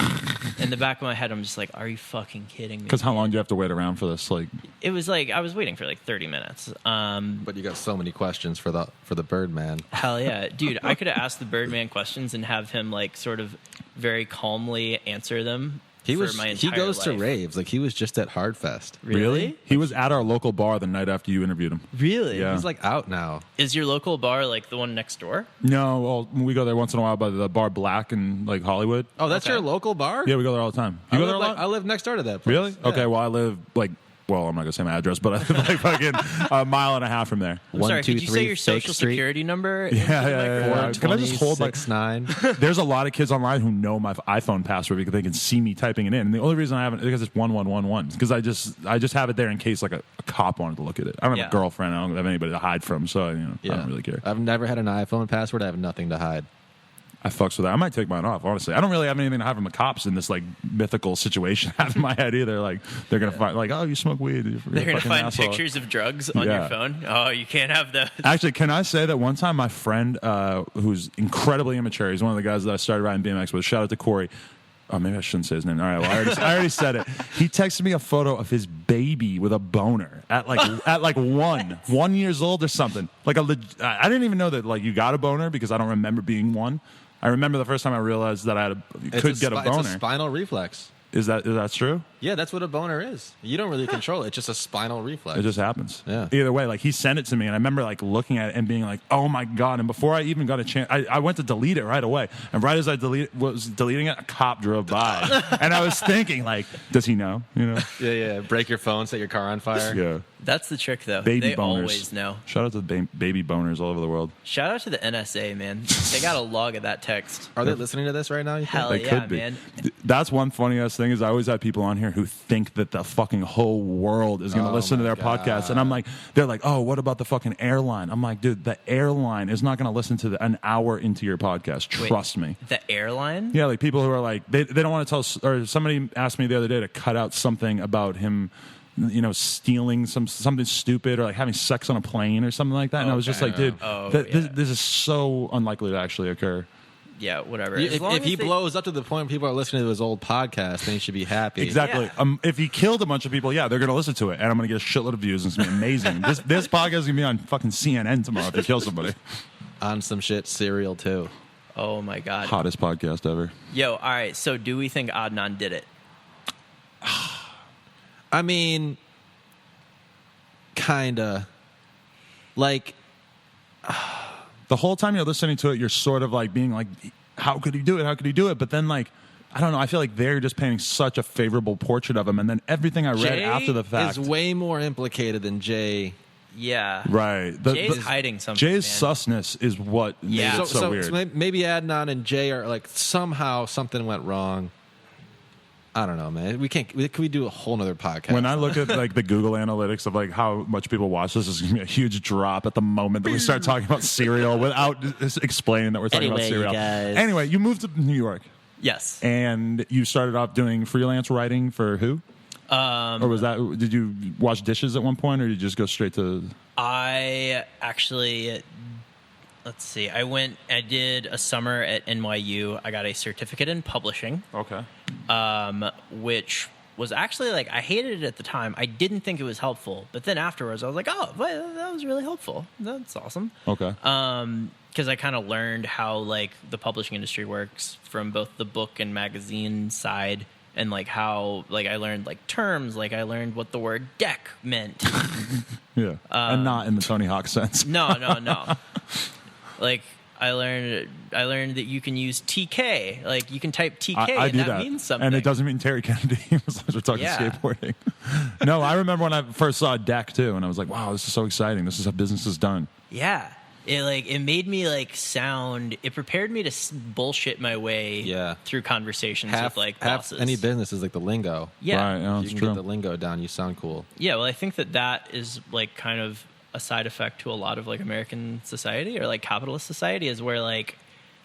in the back of my head, I'm just like, are you fucking kidding me? Because how long do you have to wait around for this? Like, It was like, I was waiting for like 30 minutes. But you got so many questions for the Birdman. Hell yeah. Dude, I could have asked the Birdman questions and have him like sort of very calmly answer them. He for was. my He entire goes to life. raves. Like he was just at Hardfest. Really? He was at our local bar the night after you interviewed him. Really? Yeah. He's like out now. Is your local bar like the one next door? No, well, we go there once in a while by the bar Black in like Hollywood. Oh, that's Okay. your local bar? Yeah, we go there all the time. You I go there live, a like, lot? I live next door to that place. Really? Yeah. Okay, well, I live like, well, I'm not going to say my address, but I live like fucking a mile and a half from there. I'm 1, sorry, 2, could you 3 say your Fake social Street. security number? Yeah. Can I just hold like 6'9"? There's a lot of kids online who know my iPhone password because they can see me typing it in. And the only reason I haven't because it's 1111 because I just have it there in case like a cop wanted to look at it. I don't have Yeah. a girlfriend. I don't have anybody to hide from, so I don't really care. I've never had an iPhone password. I have nothing to hide. I fucks with that. I might take mine off, honestly. I don't really have anything to hide from the cops in this like mythical situation out of my head either. Like they're gonna find like, oh, you smoke weed. You're They're a going to fucking find asshole. pictures of drugs on Yeah. your phone. Oh, you can't have those. Actually, can I say that one time my friend, who's incredibly immature, he's one of the guys that I started riding BMX with. Shout out to Corey. Oh, maybe I shouldn't say his name. All right, well, I already said it. He texted me a photo of his baby with a boner at like 1 year old or something. Like I didn't even know that like you got a boner because I don't remember being one. I remember the first time I realized that I could get a boner. It's a spinal reflex. Is that true? Yeah, that's what a boner is. You don't really control it. It's just a spinal reflex. It just happens. Yeah. Either way, like he sent it to me, and I remember like looking at it and being like, "Oh my god!" And before I even got a chance, I went to delete it right away. And right as I was deleting it, a cop drove by, and I was thinking, like, does he know? You know? Yeah. Break your phone, set your car on fire. Yeah. That's the trick, though. Baby they boners. always know. Shout out to baby boners all over the world. Shout out to the NSA, man. They got a log of that text. Are they listening to this right now? You think? Hell They yeah, could be. man. That's one funny ass thing is I always have people on here who think that the fucking whole world is going to listen to their podcast, and I'm like, they're like, oh, what about the fucking airline? I'm like, dude, the airline is not going to listen to an hour into your podcast. Trust me. The airline? Yeah, like people who are like they don't want to tell. Or somebody asked me the other day to cut out something about him, you know, stealing something stupid or like having sex on a plane or something like that. And I was just like, dude, this is so unlikely to actually occur. Yeah, whatever. If he blows up to the point where people are listening to his old podcast, then he should be happy. Exactly. Yeah. If he killed a bunch of people, yeah, they're going to listen to it, and I'm going to get a shitload of views, and it's going to be amazing. This podcast is going to be on fucking CNN tomorrow if he kills somebody. On some shit, Serial too. Oh my god. Hottest podcast ever. Yo, all right. So, do we think Adnan did it? I mean, kinda. Like, The whole time you're listening to it, you're sort of like being like, how could he do it? How could he do it? But then like, I don't know. I feel like they're just painting such a favorable portrait of him. And then everything I read Jay after the fact is way more implicated than Jay. Yeah. right. Jay's hiding something. Jay's man. sussness is what made Yeah. it so weird. So maybe Adnan and Jay are like, somehow something went wrong. I don't know, man. Can we do a whole nother podcast? When I look at like the Google analytics of like how much people watch this, is going to be a huge drop at the moment that we start talking about cereal without explaining that we're talking about Anyway, cereal. you guys. Anyway, you moved to New York Yes. and you started off doing freelance writing for who? Or was that? Did you wash dishes at one point, or did you just go straight to? I actually, let's see. I did a summer at NYU. I got a certificate in publishing. Okay. Which was actually like, I hated it at the time. I didn't think it was helpful, but then afterwards I was like, oh, well, that was really helpful. That's awesome. Okay. Because I kind of learned how like the publishing industry works from both the book and magazine side, and like how like I learned like terms, like I learned what the word deck meant. Yeah. And not in the Tony Hawk sense. No. Like I learned that you can use TK. Like you can type TK I and do that means something. And it doesn't mean Terry Kennedy as long as we're talking Yeah. skateboarding. No, I remember when I first saw Deck too, and I was like, wow, this is so exciting. This is how business is done. Yeah. It made me like sound. It prepared me to bullshit my way through conversations with like bosses. Any business is like the lingo. Yeah. Right, yeah, You that's can true. get the lingo down, you sound cool. Yeah. Well, I think that is like kind of a side effect to a lot of like American society or like capitalist society, is where like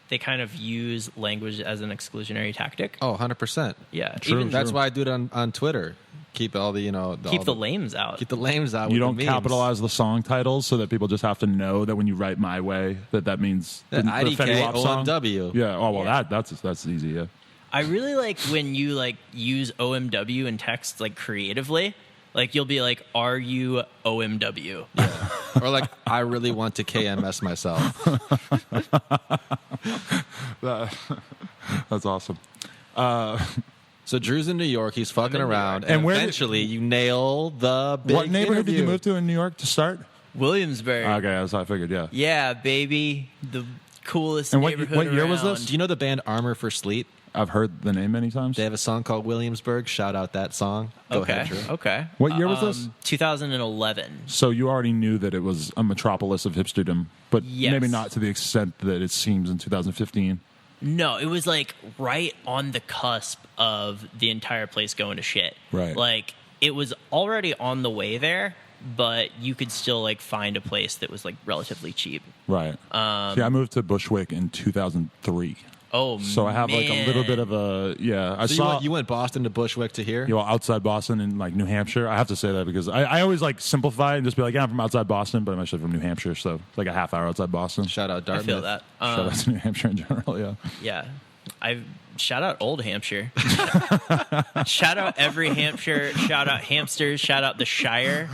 they kind of use language as an exclusionary tactic. Oh, 100%. Yeah. True. That's why I do it on Twitter. Keep all the, keep the lames out. Keep the lames out. You with don't the memes. capitalize the song titles so that people just have to know that when you write My Way, that means The Fetty IDK, Wap song. OMW. Yeah. Oh well, Yeah. that's easy. Yeah. I really like when you like use OMW in text like creatively. Like you'll be like, "Are you OMW?" Or like, I really want to KMS myself. That's awesome. So Drew's in New York. He's fucking around. And And where did- eventually you nail the big What neighborhood did you interview. move to in New York to start? Williamsburg. Okay, that's what I figured. Yeah. Yeah, baby, the coolest And what neighborhood year was around. this? Do you know the band Armor for Sleep? I've heard the name many times. They have a song called Williamsburg. Shout out that song. Go Okay. ahead, Drew. Okay. What year was this? 2011. So you already knew that it was a metropolis of hipsterdom, but Yes. maybe not to the extent that it seems in 2015. No, it was like right on the cusp of the entire place going to shit. Right. Like it was already on the way there, but you could still like find a place that was like relatively cheap. Right. See, I moved to Bushwick in 2003. Oh, So I have like a little bit of a, yeah. I So saw you went Boston to Bushwick to here? you know, outside Boston in like New Hampshire. I have to say that because I always like simplify and just be like, yeah, I'm from outside Boston, but I'm actually from New Hampshire. So it's like a half hour outside Boston. Shout out I Dartmouth. feel that. Shout out to New Hampshire in general, yeah. Yeah, I've shout out Old Hampshire. Shout out every Hampshire. Shout out hamsters. Shout out the Shire.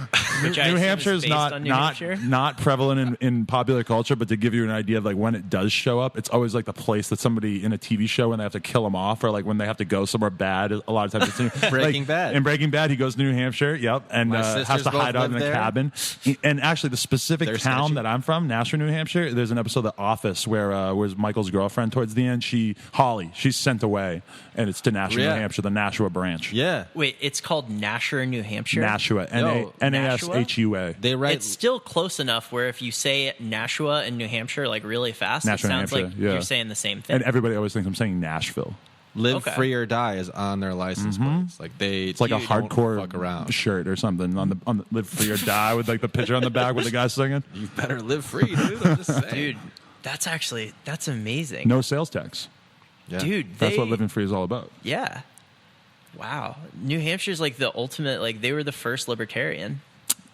Which New Hampshire is not prevalent in popular culture, but to give you an idea of like when it does show up, it's always like the place that somebody in a TV show when they have to kill them off, or like when they have to go somewhere bad. A lot of times it's Breaking Bad. In Breaking Bad, he goes to New Hampshire, and has to hide out in a cabin. And actually, the specific town that I'm from, Nashua, New Hampshire, there's an episode of The Office where Michael's girlfriend towards the end, she's sent away, and it's to Nashua, New Hampshire, the Nashua branch. Yeah. Wait, it's called Nashua, New Hampshire? Nashua, Nashua. They write. It's still close enough where if you say Nashua in New Hampshire like really fast, Nashua, it sounds New like Hampshire, you're saying the same thing. And everybody always thinks I'm saying Nashville. Live Free or Die is on their license plates. Like It's like a hardcore fuck around. shirt or something on the Live Free or Die with like the picture on the back with the guy singing. You better live free, dude. I'm just saying. Dude, that's amazing. No sales tax. Yeah. Dude, That's what living free is all about. Yeah. Wow. New Hampshire's like the ultimate, like they were the first libertarian.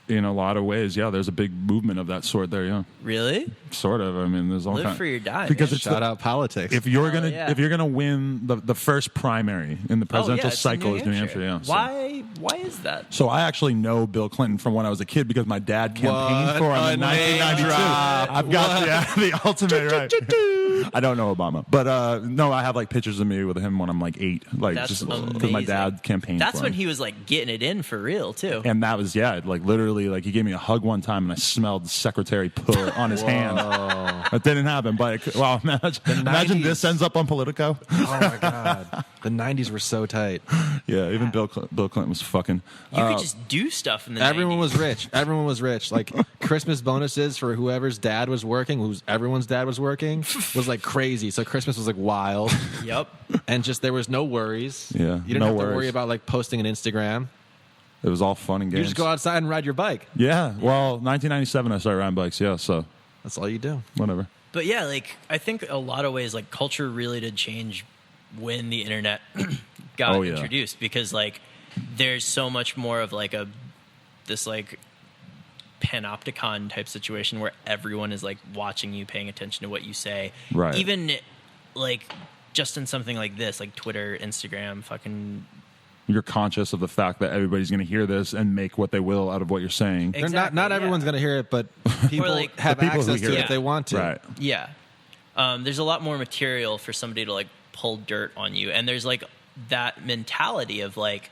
In a lot of ways, yeah. There's a big movement of that sort there, yeah. Really? Sort of. I mean, there's all Live kind free or die. because man. it's Shout out politics. if you're gonna win the first primary in the presidential it's cycle in is New Hampshire, yeah. So. Why is that? So I actually know Bill Clinton from when I was a kid because my dad campaigned for him in 1992. I've got the ultimate right. I don't know Obama, but no, I have like pictures of me with him when I'm like 8, like That's just because amazing. my dad campaigned. That's for when him. he was like getting it in for real too. And that was like literally like he gave me a hug one time and I smelled secretary poo on his hand. That didn't happen, but wow, imagine this ends up on Politico. Oh my god, the '90s were so tight. Yeah, even Bill Clinton was fucking. You could just do stuff in the Everyone 90s. was rich. Everyone was rich. Like Christmas bonuses for whoever's dad was working, everyone's dad was working, was like crazy. So Christmas was like wild. Yep. And just there was no worries. Yeah, you didn't no have to worries. worry about like posting an Instagram. It was all fun and games. You just go outside and ride your bike. Yeah, well, 1997 I started riding bikes. Yeah, so That's all you do. whatever. But yeah, like I think a lot of ways, like culture really did change when the internet got introduced, because like there's so much more of like this like panopticon type situation where everyone is like watching you, paying attention to what you say. Right. Even like just in something like this, like Twitter, Instagram, fucking. You're conscious of the fact that everybody's going to hear this and make what they will out of what you're saying. Exactly, Not everyone's yeah. going to hear it, but people like- have The people who access hear to it it. if they want to. Right. Yeah. There's a lot more material for somebody to like pull dirt on you. And there's like that mentality of like,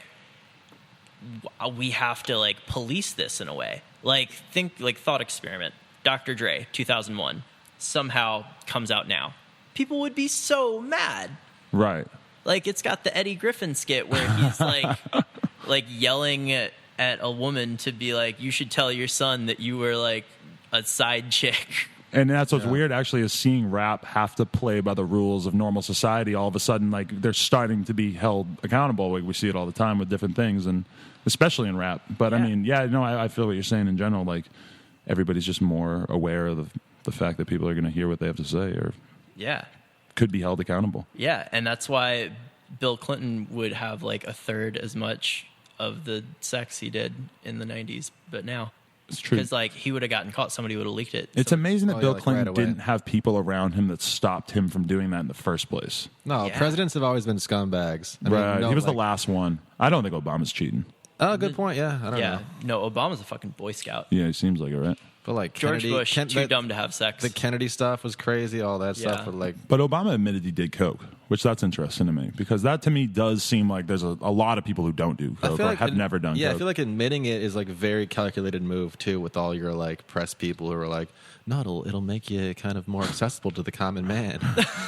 we have to like police this in a way. Like think like thought experiment. Dr. Dre, 2001, somehow comes out now. People would be so mad. Right. Like it's got the Eddie Griffin skit where he's like yelling at a woman to be like, you should tell your son that you were like a side chick. And that's what's weird, actually, is seeing rap have to play by the rules of normal society. All of a sudden, like they're starting to be held accountable. Like we see it all the time with different things, and especially in rap. But I mean, I feel what you're saying in general. Like everybody's just more aware of the fact that people are going to hear what they have to say, or could be held accountable. Yeah, and that's why Bill Clinton would have like a third as much of the sex he did in the 90s, but now. It's true. Because like he would have gotten caught, somebody would have leaked it. It's amazing that Bill like, Clinton right away. didn't have people around him that stopped him from doing that in the first place. No, Yeah. presidents have always been scumbags. I mean, Right. no, He was the like- last one. I don't think Obama's cheating. Oh, good point. Yeah, I don't know. No, Obama's a fucking Boy Scout. Yeah, he seems like it, right? But like George Kennedy, Bush, too dumb to have sex. The Kennedy stuff was crazy. All that stuff, Yeah. but like, But Obama admitted he did coke, which that's interesting to me because that to me does seem like there's a lot of people who don't do coke or have never done Yeah, coke. I feel like admitting it is like a very calculated move too, with all your like press people who are like, no, it'll make you kind of more accessible to the common man.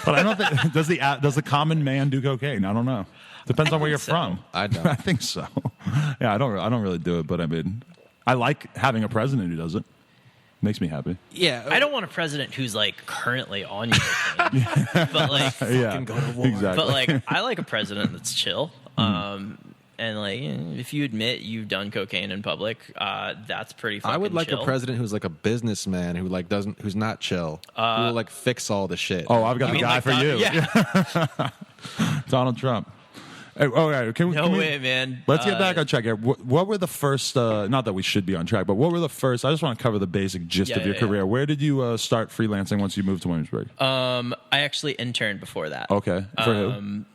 But I don't think does the common man do cocaine? I don't know. Depends on where you're so. from. I don't. I think so. Yeah, I don't really do it, but I mean, I like having a president who does it. Makes me happy. Yeah, I don't want a president who's like currently on your cocaine. But like, Yeah, go to war. exactly. but like, I like a president that's chill. And like, if you admit you've done cocaine in public, that's pretty fucking I would like chill. a president who's like a businessman who like who's not chill, who will like fix all the shit. Oh, I've got You a mean guy like for Don- you. Yeah. Donald Trump. Hey, all right, can we, No can we- way, man. Let's get back on track here. What were the first? Not that we should be on track, but what were the first? I just want to cover the basic gist of your career. Where did you start freelancing once you moved to Williamsburg? I actually interned before that. Okay, for who?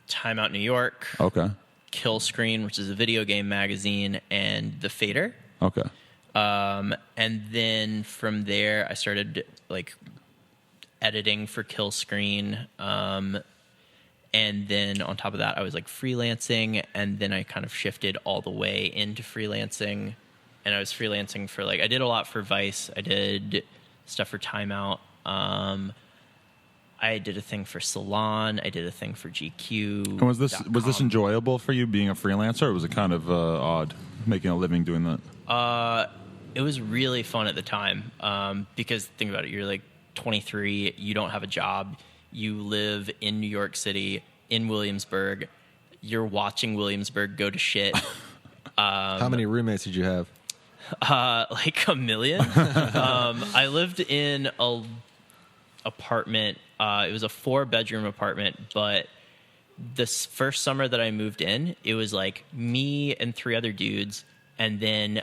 Time Out New York, Okay. Kill Screen, which is a video game magazine, and The Fader. Okay. And then from there, I started like editing for Kill Screen. And then on top of that, I was like freelancing, and then I kind of shifted all the way into freelancing. And I was freelancing for I did a lot for Vice. I did stuff for Time Out. I did a thing for Salon. I did a thing for GQ. And was this enjoyable for you being a freelancer, or was it kind of odd making a living doing that? It was really fun at the time because think about it. You're like 23. You don't have a job. You live in New York City, in Williamsburg. You're watching Williamsburg go to shit. How many roommates did you have? Like a million. I lived in a apartment. It was a 4-bedroom apartment, but this first summer that I moved in, it was like me and 3 other dudes, and then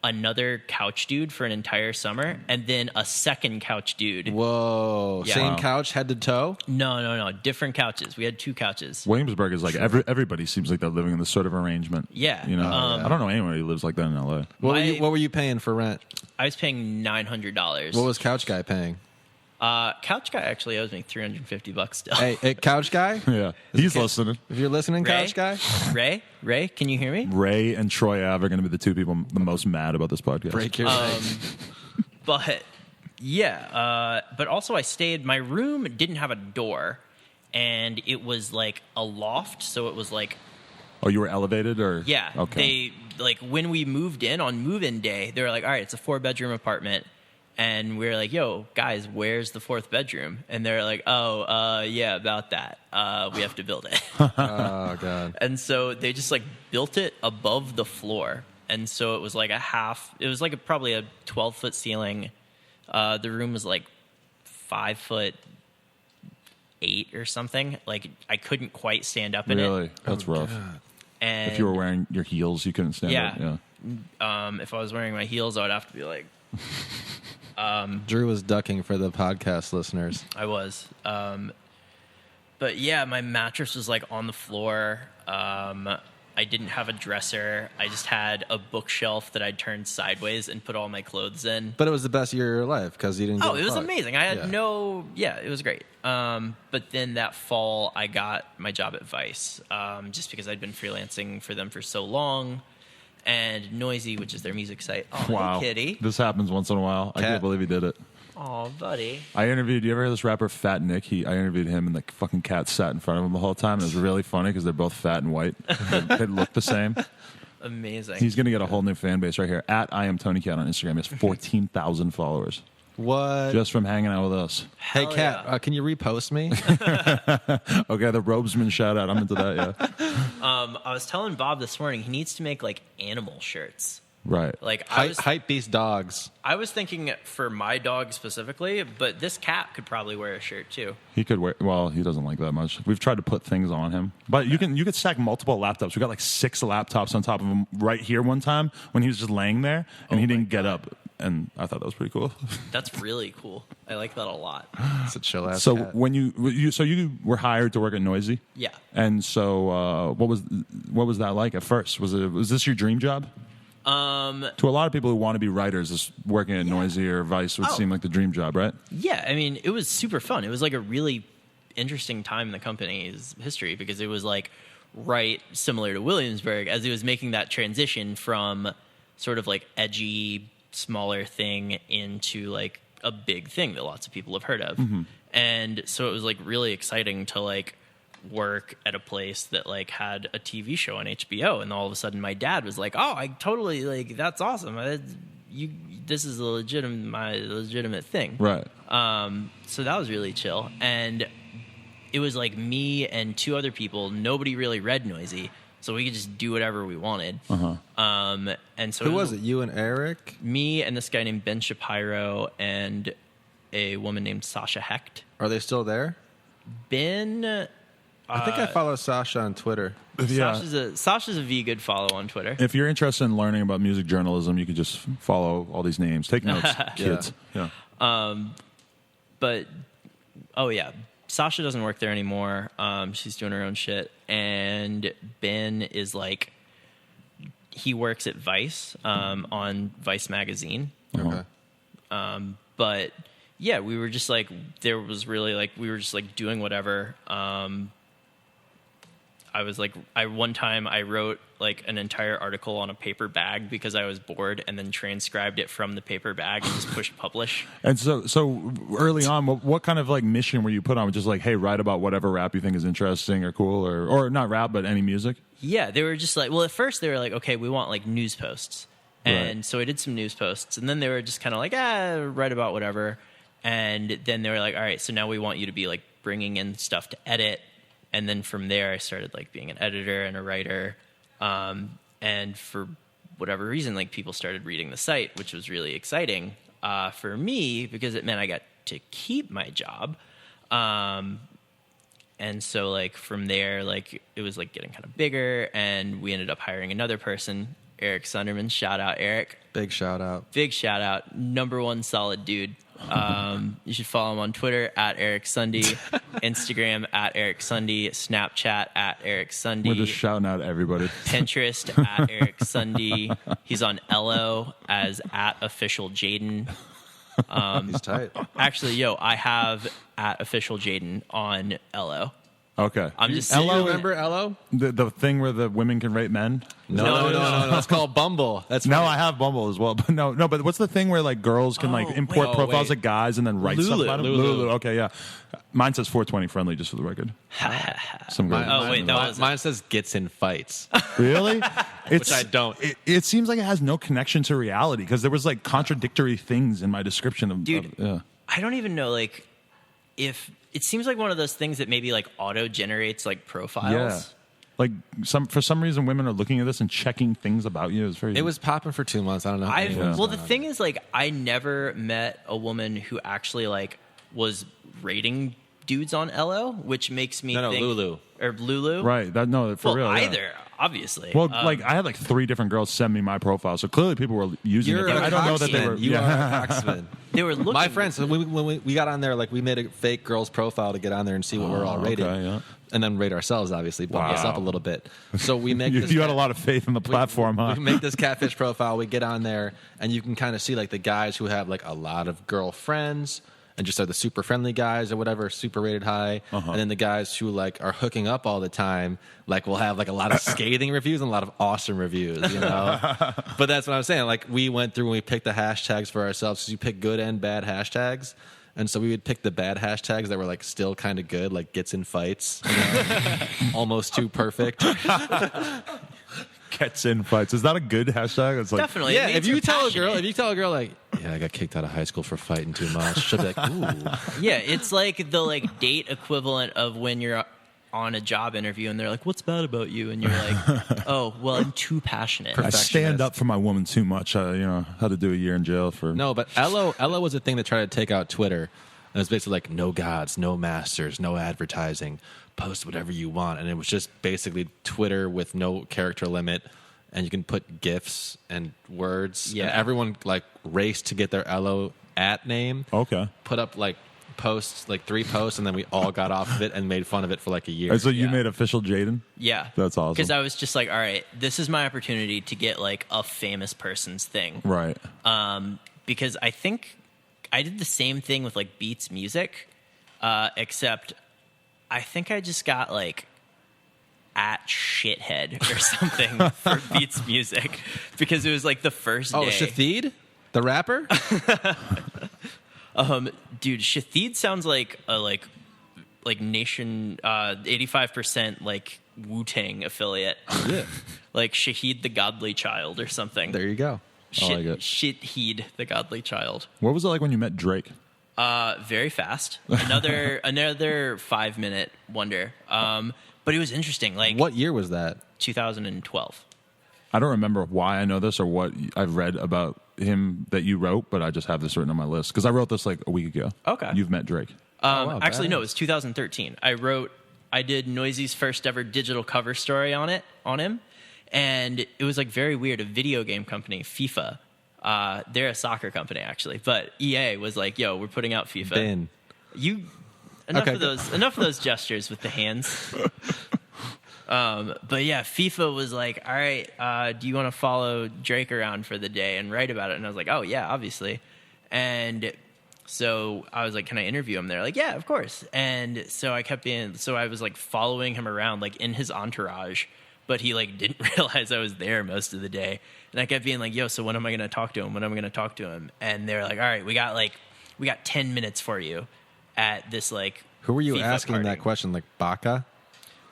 another couch dude for an entire summer, and then a second couch dude. Whoa. Yeah. Same Wow. couch, head to toe? No. Different couches. We had 2 couches. Williamsburg is like everybody seems like they're living in this sort of arrangement. Yeah. You know, I don't know anyone who lives like that in LA. What were you paying for rent? I was paying $900. What was Couch Guy paying? Couch guy actually owes me $350 still. Hey, Couch Guy? Yeah, he's listening. If you're listening, Ray? Couch Guy? Ray, can you hear me? Ray and Troy Ave are going to be the 2 people the most mad about this podcast. Break your legs. But yeah, but also I stayed. My room didn't have a door, and it was like a loft, so it was like Oh, you were elevated, or yeah. Okay. They like when we moved in on move-in day, they were like, "All right, it's a 4-bedroom apartment." And we were like, yo, guys, where's the 4th bedroom? And they're like, yeah, about that. We have to build it. Oh, God. And so they just like built it above the floor. And so it was like probably a 12-foot ceiling. The room was like 5'8" or something. Like I couldn't quite stand up in it. Really? That's rough. God. And If you were wearing your heels, you couldn't stand Yeah. up. Yeah. if I was wearing my heels, I would have to be like, Drew was ducking for the podcast listeners. I was. But yeah, my mattress was like on the floor. I didn't have a dresser. I just had a bookshelf that I'd turned sideways and put all my clothes in. But it was the best year of your life because you didn't Oh, give a it was fuck. amazing. I had Yeah. it was great. But then that fall, I got my job at Vice just because I'd been freelancing for them for so long. And Noisey, which is their music site. Oh, Wow. hey, Kitty. This happens once in a while. I Cat. can't believe he did it. Oh, buddy. I interviewed. You ever hear this rapper Fat Nick? I interviewed him, and the fucking cat sat in front of him the whole time. And it was really funny because they're both fat and white. They look the same. Amazing. He's gonna get a whole new fan base right here. At I am Tony Cat on Instagram. He has 14,000 followers What? just from hanging out with us. Hey, Hell Kat, yeah. can you repost me? Okay, the Robesman shout out. I'm into that. Yeah. I was telling Bob this morning he needs to make like animal shirts. Right. Like Hype Beast Dogs. I was thinking for my dog specifically, but this cat could probably wear a shirt too. He could wear. Well, he doesn't like that much. We've tried to put things on him, but you could stack multiple laptops. We got like 6 laptops on top of him right here one time when he was just laying there and he didn't get up, and I thought that was pretty cool. That's really cool. I like that a lot. It's a chill ass So cat. when you were hired to work at Noisey, Yeah. and so what was that like at first? Was this your dream job? To a lot of people who want to be writers, this working at Noisey or Vice would seem like the dream job, right? Yeah, I mean, it was super fun. It was like a really interesting time in the company's history because it was like right similar to Williamsburg as it was making that transition from sort of like edgy, smaller thing into like a big thing that lots of people have heard of. And so it was like really exciting to like work at a place that like had a TV show on HBO, and all of a sudden my dad was like, "Oh, I totally like that's awesome. This is my legitimate thing." Right. So that was really chill, and it was like me and 2 other people. Nobody really read Noisey, so we could just do whatever we wanted. And so Who was it? You and Eric? Me and this guy named Ben Shapiro and a woman named Sasha Hecht. Are they still there? Ben. I think I follow Sasha on Twitter. Yeah. Sasha's a V good follow on Twitter. If you're interested in learning about music journalism, you could just follow all these names. Take notes, kids. Yeah. But oh yeah, Sasha doesn't work there anymore. She's doing her own shit. And Ben is like, he works at Vice on Vice magazine. Okay. But yeah, we were just like, there was really like, we were just like doing whatever. I was like, one time I wrote like an entire article on a paper bag because I was bored, and then transcribed it from the paper bag and just pushed publish. And so early on, what kind of like mission were you put on? Just like, hey, write about whatever rap you think is interesting or cool, or not rap, but any music? Yeah, they were just like, well, at first they were like, okay, we want like news posts. And Right. so I did some news posts, and then they were just kind of like, write about whatever. And then they were like, all right, so now we want you to be like bringing in stuff to edit. And then from there, I started like being an editor and a writer. And for whatever reason, like people started reading the site, which was really exciting for me because it meant I got to keep my job. And so like from there, like it was like getting kind of bigger, and we ended up hiring another person, Eric Sunderman. Shout out, Eric. Big shout out. Big shout out. Number one solid dude. You should follow him on Twitter at Eric Sunday, Instagram at Eric Sunday, Snapchat at Eric Sunday. We're just shouting out everybody. Pinterest at Eric Sunday. He's on Ello as at official Jaden. He's tight. Actually, I have at official Jaden on Ello. Okay. I'm just Do you saying. remember Ello? The thing where the women can rate men? No. It's called Bumble. That's No, right. I have Bumble as well. But no. But what's the thing where like girls can like import wait. profiles of guys and then write Lulu. stuff about them? Lulu. Okay, yeah. Mine says 420 friendly, just for the record. Some girl. Oh, wait, that was Mine says gets in fights. Really? Which I don't. It seems like it has no connection to reality because there was like contradictory things in my description of. Dude. Yeah. I don't even know, like, if it seems like one of those things that maybe like auto generates like profiles. Yeah. Like for some reason, women are looking at this and checking things about you. It's very. It was popping for 2 months. I don't know. Well, the thing is, like, I never met a woman who actually like was rating dudes on Ello, which makes me think Lulu. or Lulu. right. That no, for real. yeah. Either, obviously. Well, like I had like 3 different girls send me my profile, so clearly people were using You're it. But a I don't know that they coxman. were. You are a coxman. they were looking. My friends, when we got on there, like we made a fake girl's profile to get on there and see what we're all rated. okay, yeah. And then rate ourselves, obviously, bump us Wow. up a little bit. So we make this You had a lot of faith in the platform, huh? We make this catfish profile, we get on there, and you can kind of see like the guys who have like a lot of girlfriends and just are the super friendly guys or whatever, super rated high. And then the guys who like are hooking up all the time, like will have like a lot of scathing reviews and a lot of awesome reviews, you know? But that's what I'm saying. Like we went through and we picked the hashtags for ourselves because you pick good and bad hashtags. And so we would pick the bad hashtags that were like still kind of good, like gets in fights, you know? Almost too perfect. Gets in fights. Is that a good hashtag? It's like Definitely. Yeah, it means if you you're tell passionate. a girl like, yeah, I got kicked out of high school for fighting too much, she'll be like, ooh. Yeah, it's like the like date equivalent of when you're on a job interview and they're like, "What's bad about you?" And you're like, "Oh, well, I'm too passionate." I stand up for my woman too much. You know, had to do a year in jail for. No, but Ello was a thing that tried to take out Twitter. And it was basically like no gods, no masters, no advertising, post whatever you want. And it was just basically Twitter with no character limit. And you can put GIFs and words. Yeah. And everyone like raced to get their Ello at name. Okay. Put up like posts, like 3 posts, and then we all got off of it and made fun of it for like a year. So you Yeah. made official Jaden? Yeah, That's awesome. Because I was just like, "All right, this is my opportunity to get like a famous person's thing." Right. Because I think I did the same thing with like Beats Music, except I think I just got like at shithead or something for Beats Music because it was like the first Oh, day. Shahid? The rapper? Dude, Shahid sounds like a like nation 85% like Wu-Tang affiliate. Yeah. Like Shahid the Godly Child or something. There you go. I like it. Shahid the Godly Child. What was it like when you met Drake? Very fast. Another 5-minute wonder. But it was interesting. Like What year was that? 2012. I don't remember why I know this or what I've read about him that you wrote, but I just have this written on my list because I wrote this like a week ago. Okay. You've met Drake. wow, Actually, no, badass. it was 2013. I did Noisey's first ever digital cover story on him. And it was like very weird. A video game company, FIFA. They're a soccer company actually, but EA was like, "Yo, we're putting out FIFA." Ben. You enough of those gestures with the hands. But yeah, FIFA was like, all right, do you want to follow Drake around for the day and write about it? And I was like, oh yeah, obviously. And so I was like, can I interview him? They're like, yeah, of course. And so I was like following him around like in his entourage, but he like didn't realize I was there most of the day. And I kept being like, yo, so when am I going to talk to him? When am I going to talk to him? And they're like, all right, we got 10 minutes for you at this like Who were you FIFA asking party. that question? Like Baca?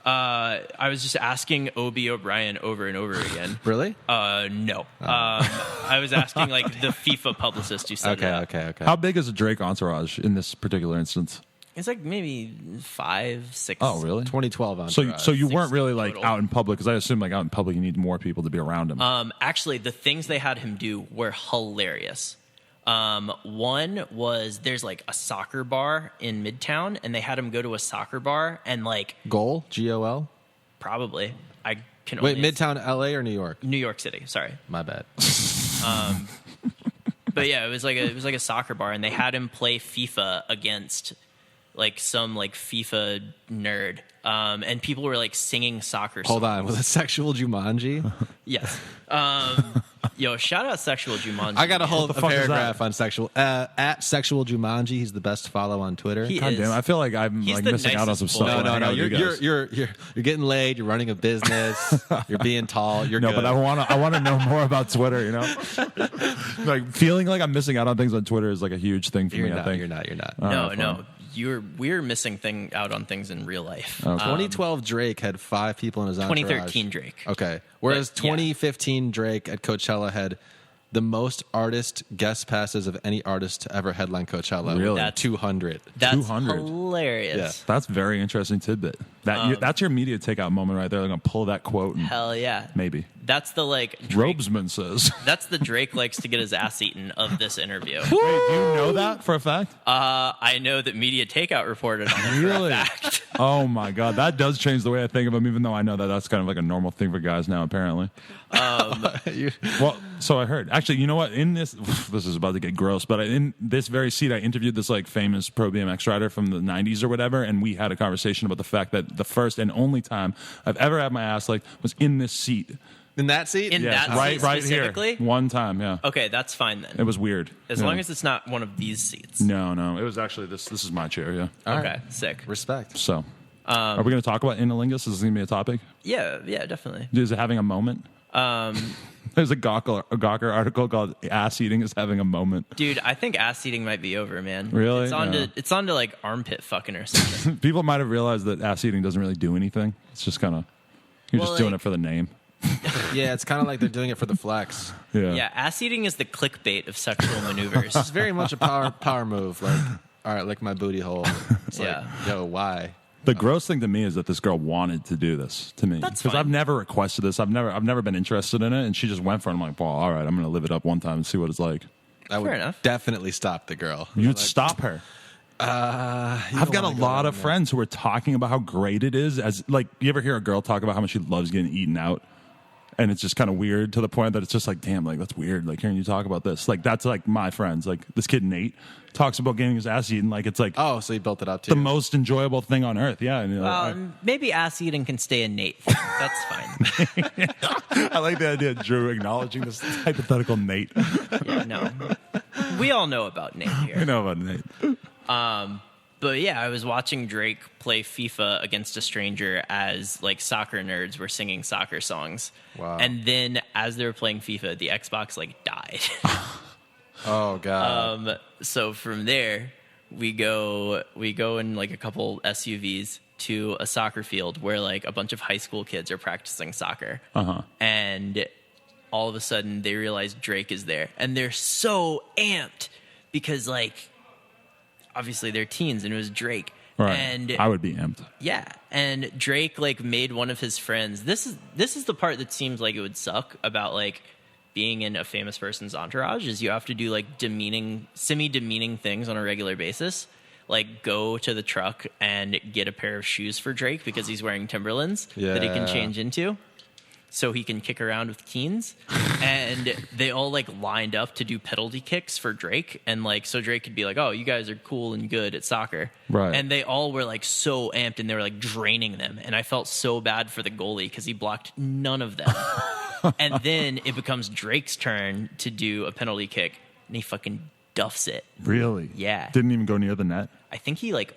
I was just asking Obi O'Brien over and over again. Really? No. I was asking like the FIFA publicist who said that. Okay. How big is a Drake entourage in this particular instance? It's like maybe 5, 6. Oh, really? 2012 on. So you weren't really like total. out in public, because I assume like out in public you need more people to be around him. Actually, the things they had him do were hilarious. One was there's like a soccer bar in Midtown, and they had him go to a soccer bar and like Goal? GOL? probably I can Wait, only Midtown LA or New York? New York City. Sorry. My bad. But yeah, it was like a soccer bar, and they had him play FIFA against like some like FIFA nerd, and people were like singing soccer songs. Hold on. Was it sexual Jumanji? Yes. Yo, shout out Sexual Jumanji. I got a whole the fuck is paragraph that? on sexual at sexual Jumanji. He's the best follow on Twitter. He God is. damn, I feel like I'm He's like the missing out on some nicest stuff. boy. when I hang out with you guys. You're getting laid. You're running a business. You're being tall. You're No, good. but I want to know more about Twitter. You know, like feeling like I'm missing out on things on Twitter is like a huge thing for You're me. not. I think You're not. You're not. No. We're missing out on things in real life. 2012 Drake had 5 people in his entourage. 2013 Drake. Okay. Whereas But, yeah. 2015 Drake at Coachella had the most artist guest passes of any artist to ever headline Coachella. Really? That's 200. That's 200. hilarious. That's very interesting tidbit. That's your media takeout moment right there. They're gonna pull that quote and Hell yeah. maybe. That's the like Drake, Robesman says. that's the Drake likes to get his ass eaten of this interview. Wait, do you know that for a fact? I know that Media Takeout reported on it Really? for a fact. Oh my god, that does change the way I think of him. Even though I know that that's kind of like a normal thing for guys now, apparently. Well, so I heard. Actually, you know what? In this is about to get gross, but in this very seat, I interviewed this like famous pro BMX rider from the '90s or whatever, and we had a conversation about the fact that the first and only time I've ever had my ass like was in this seat. In that seat? In that right, seat right here. specifically? One time, yeah. Okay, that's fine then. It was weird. As long as it's not one of these seats. No, it was actually this. This is my chair, yeah. All Okay, right. sick. Respect. So, are we going to talk about Inalingus? Is this going to be a topic? Yeah, definitely. Is it having a moment? There's a Gawker article called "Ass Eating is Having a Moment." Dude, I think ass eating might be over, man. Really? It's on to like armpit fucking or something. People might have realized that ass eating doesn't really do anything. It's just kind of you're Well, just doing like- it for the name. Yeah, it's kind of like they're doing it for the flex. Yeah, ass eating is the clickbait of sexual maneuvers. It's very much a power move. Like, all right, lick my booty hole. It's Yeah. like, yo, why? The gross thing to me is that this girl wanted to do this to me That's because fine. I've never requested this. I've never been interested in it, and she just went for it. I'm like, well, all right, I'm going to live it up one time and see what it's like. I would Fair enough. definitely stop the girl. You'd stop her. You I've don't got a wanna go lot down of there. friends who are talking about how great it is. As like, you ever hear a girl talk about how much she loves getting eaten out, and it's just kind of weird to the point that it's just like, damn, like that's weird. Like hearing you talk about this, like that's like my friends. Like this kid Nate talks about getting his ass eaten, like it's like Oh, so you built it up too. the most enjoyable thing on earth. Yeah, and, you know, Maybe ass eating can stay a Nate thing. That's fine. I like the idea of Drew acknowledging this hypothetical Nate. Yeah, no. We all know about Nate I here. know about Nate. But yeah, I was watching Drake play FIFA against a stranger as like soccer nerds were singing soccer songs. Wow. And then as they were playing FIFA, the Xbox like died. Oh god. So from there, we go in like a couple SUVs to a soccer field where like a bunch of high school kids are practicing soccer. And all of a sudden they realize Drake is there, and they're so amped because like obviously they're teens and it was Drake. Right. And I would be amped. yeah, and Drake like made one of his friends. This is the part that seems like it would suck about like being in a famous person's entourage is you have to do like semi-demeaning things on a regular basis. Like go to the truck and get a pair of shoes for Drake because he's wearing Timberlands that he can Yeah. change into. so he can kick around with teens. And they all like lined up to do penalty kicks for Drake. And like, so Drake could be like, oh, you guys are cool and good at soccer. Right. And they all were like so amped and they were like draining them. And I felt so bad for the goalie because he blocked none of them. And then it becomes Drake's turn to do a penalty kick and he fucking duffs it. Really? Yeah. Didn't even go near the net? I think he like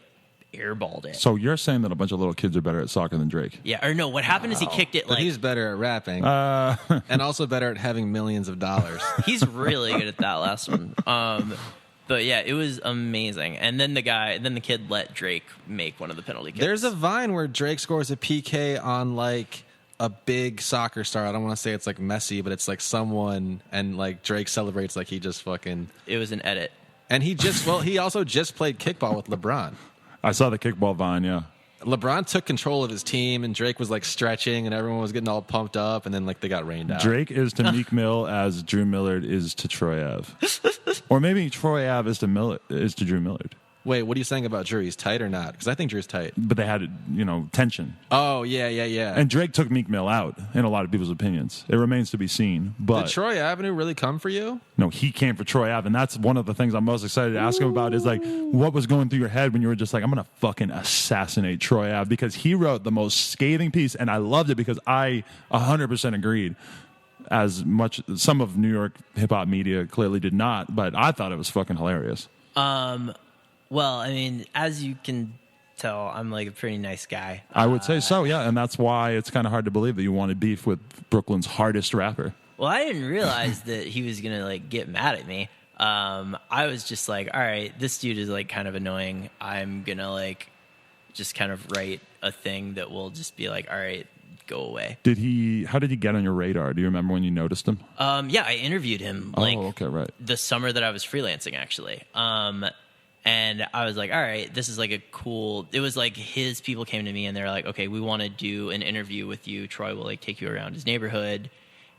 airballed it. So you're saying that a bunch of little kids are better at soccer than Drake? Yeah, or no, what happened is he kicked it But like... he's better at rapping. And also better at having millions of dollars. He's really good at that last one. But yeah, it was amazing. And then the kid let Drake make one of the penalty kicks. There's a Vine where Drake scores a PK on like a big soccer star. I don't want to say it's like Messi, but it's like someone, and like Drake celebrates like he just fucking... It was an edit. And he also just played kickball with LeBron. I saw the kickball Vine, yeah. LeBron took control of his team, and Drake was like stretching, and everyone was getting all pumped up, and then like they got rained out. Drake is to Meek Mill as Drew Millard is to Troy Ave. Or maybe Troy Ave is to Drew Millard. Wait, what are you saying about Drew? He's tight or not? Because I think Drew's tight. But they had, tension. Oh, yeah. And Drake took Meek Mill out, in a lot of people's opinions. It remains to be seen. But Did Troy Avenue really come for you? no, he came for Troy Ave, and that's one of the things I'm most excited to ask him about is like, what was going through your head when you were just like, I'm going to fucking assassinate Troy Ave? Because he wrote the most scathing piece, and I loved it because I 100% agreed. As much, some of New York hip-hop media clearly did not, but I thought it was fucking hilarious. Well, I mean, as you can tell, I'm like a pretty nice guy. I would say so, yeah, and that's why it's kind of hard to believe that you wanted beef with Brooklyn's hardest rapper. Well, I didn't realize that he was going to like get mad at me. I was just like, all right, this dude is like kind of annoying. I'm going to like just kind of write a thing that will just be like, all right, go away. How did he get on your radar? Do you remember when you noticed him? Yeah, I interviewed him like okay, right. the summer that I was freelancing actually. And I was like, all right, this is like a cool, it was like his people came to me and they're like, okay, we want to do an interview with you. Troy will like take you around his neighborhood.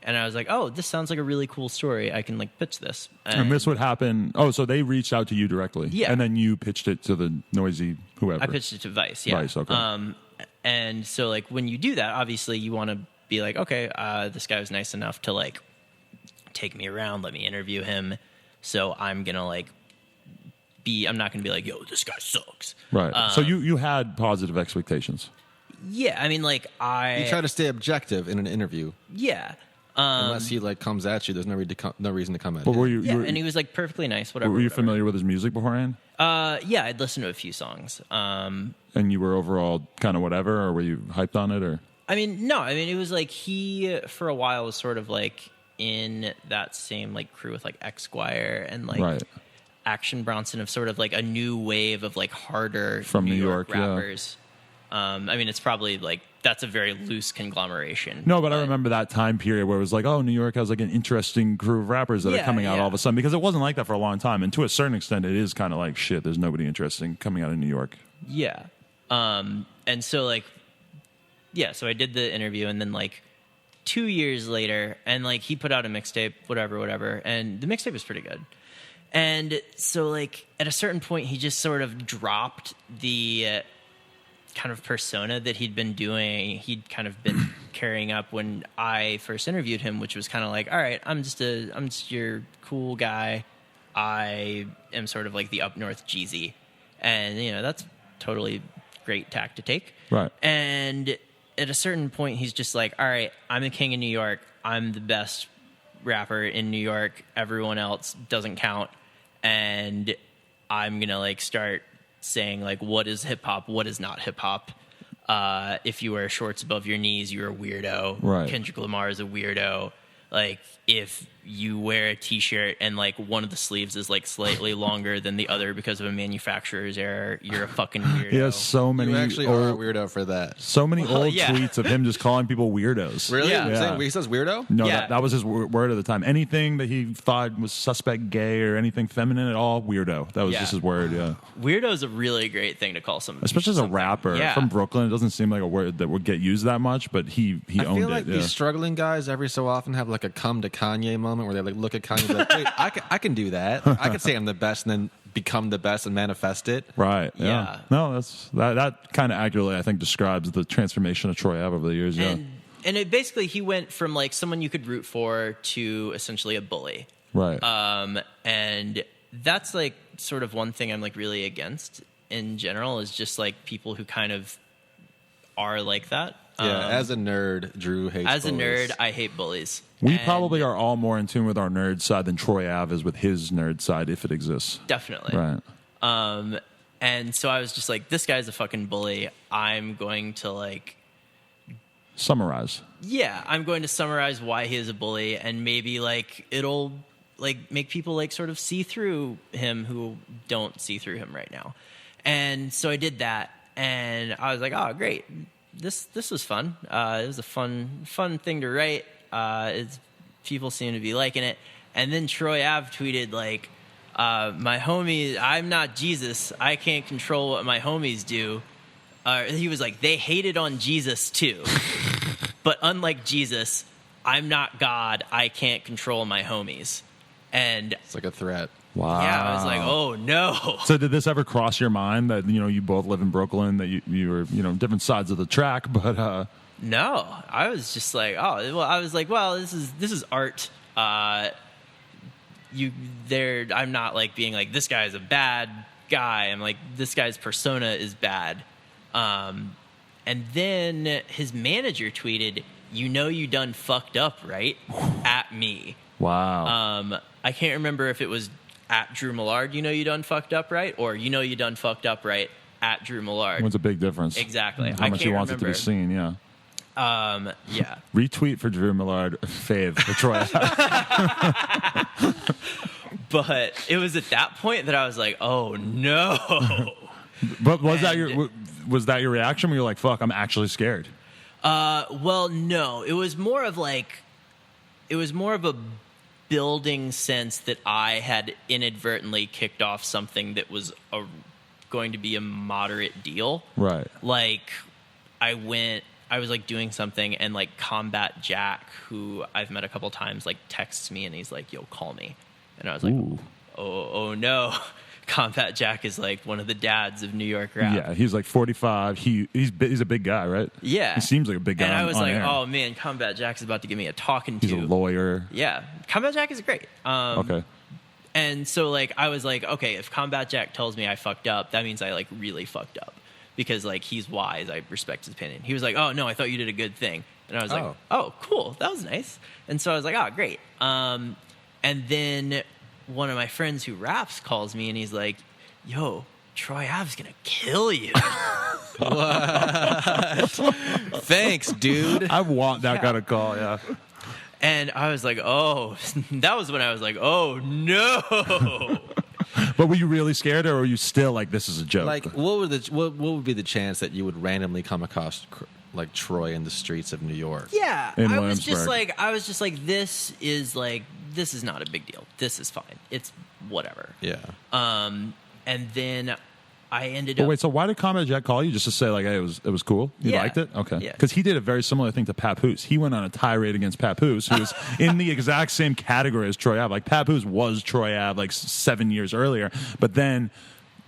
And I was like, oh, this sounds like a really cool story. I can like pitch this. And this would happen. Oh, so they reached out to you directly. Yeah. And then you pitched it to the Noisey whoever. I pitched it to Vice. Yeah. Vice, okay. And so like when you do that, obviously you want to be like, okay, this guy was nice enough to like take me around, let me interview him. So I'm going to like, I'm not going to be like, yo, this guy sucks. Right. So you had positive expectations. Yeah. I mean, like You try to stay objective in an interview. Yeah. Unless he like comes at you, there's no reason to come at But you. were you? Yeah, and he was like perfectly nice, whatever. Were you familiar with his music beforehand? Yeah, I'd listened to a few songs. And you were overall kind of whatever, or were you hyped on it, or? I mean, no. I mean, it was like he, for a while, was sort of like in that same like crew with like Esquire and like Right. Action Bronson of sort of like a new wave of like harder From New York, yeah. rappers. I mean, it's probably like that's a very loose conglomeration. No, but I remember that time period where it was like, oh, New York has like an interesting crew of rappers that are coming out all of a sudden, because it wasn't like that for a long time. And to a certain extent, it is kind of like, shit, there's nobody interesting coming out of New York. Yeah. And so like, yeah, so I did the interview, and then like 2 years later, and like he put out a mixtape, whatever, and the mixtape was pretty good. And so like at a certain point, he just sort of dropped the kind of persona that he'd been doing. He'd kind of been carrying up when I first interviewed him, which was kind of like, all right, I'm just your cool guy. I am sort of like the up north Jeezy, and that's totally great tack to take. Right. And at a certain point, he's just like, all right, I'm the king of New York. I'm the best rapper in New York. Everyone else doesn't count. And I'm going to like start saying like, what is hip hop? What is not hip hop? If you wear shorts above your knees, you're a weirdo. Right. Kendrick Lamar is a weirdo. Like if you wear a t-shirt and like one of the sleeves is like slightly longer than the other because of a manufacturer's error, you're a fucking weirdo. He has so many. You actually are a weirdo for that. So many old yeah. tweets of him just calling people weirdos. Really? Yeah. He says weirdo? No, Yeah. that was his word at the time. Anything that he thought was suspect gay or anything feminine at all, weirdo. That was Yeah. just his word, yeah. Weirdo is a really great thing to call someone. Especially as a rapper Yeah. from Brooklyn, it doesn't seem like a word that would get used that much, but he I owned feel like it. Yeah. these struggling guys every so often have like a come to Kanye moment where they like look at Kanye and be like, wait, I can do that. I can say I'm the best and then become the best and manifest it. Right. Yeah. Yeah. No, that kind of accurately, I think, describes the transformation of Troy Ave over the years. Yeah. And And it basically, he went from like someone you could root for to essentially a bully. Right. And that's like sort of one thing I'm like really against in general, is just like people who kind of are like that. Yeah, as a nerd, Drew hates As bullies. a nerd, I hate bullies. We And probably are all more in tune with our nerd side than Troy Ave is with his nerd side, if it exists. Definitely. Right. And so I was just like, this guy's a fucking bully. I'm going to like, Summarize. yeah, I'm going to summarize why he is a bully, and maybe like it'll like make people like sort of see through him who don't see through him right now. And so I did that, and I was like, oh, great. This was fun. It was a fun thing to write. People seem to be liking it. And then Troy Ave tweeted like, my homies, I'm not Jesus. I can't control what my homies do. He was like, they hated on Jesus too. But unlike Jesus, I'm not God. I can't control my homies. And It's like a threat. Wow. yeah, I was like, oh no. So did this ever cross your mind that, you both live in Brooklyn, that you were, different sides of the track, but No, I was just like, oh, well, I was like, well, this is art. I'm not like being like, this guy's a bad guy. I'm like, this guy's persona is bad. And then his manager tweeted, you done fucked up, right? At me. wow. I can't remember if it was at Drew Millard, you done fucked up, right? Or you done fucked up, right? At Drew Millard. What's a big difference? Exactly. How much he wants it to be seen, yeah. Yeah. Retweet for Drew Millard, fave for Troy. But it was at that point that I was like, oh no. But was that your reaction where you're like, fuck, I'm actually scared? Well, no. It was more of a building sense that I had inadvertently kicked off something that was going to be a moderate deal. Right. Like, I was like doing something, and like Combat Jack, who I've met a couple times, like texts me and he's like, yo, call me. And I was like, Ooh. oh no. Combat Jack is like one of the dads of New York rap. Yeah, he's like 45. He's a big guy, right? Yeah. He seems like a big guy. And I was on like, air. oh man, Combat Jack's about to give me a talking to. He's a lawyer. Yeah. Combat Jack is great. Okay. And so like I was like, okay, if Combat Jack tells me I fucked up, that means I like really fucked up. Because like he's wise, I respect his opinion. He was like, oh no, I thought you did a good thing. And I was like, oh cool, that was nice. And so I was like, oh great. And then one of my friends who raps calls me and he's like, yo, Troy Ave's gonna kill you. Thanks, dude. I want that kind of call, yeah. And I was like, oh, that was when I was like, oh no. But were you really scared, or were you still like, this is a joke? Like, what would be the chance that you would randomly come across like Troy in the streets of New York? Yeah, In I was just Williamsburg. like, this is not a big deal. This is fine. It's whatever. Yeah. And then I ended But up. wait, so why did Combat Jack call you? Just to say, like, hey, it was cool? You Yeah. liked it? Okay. Yeah. Because he did a very similar thing to Papoose. He went on a tirade against Papoose, who was in the exact same category as Troy Ave. Like, Papoose was Troy Ave, like, 7 years earlier. But then,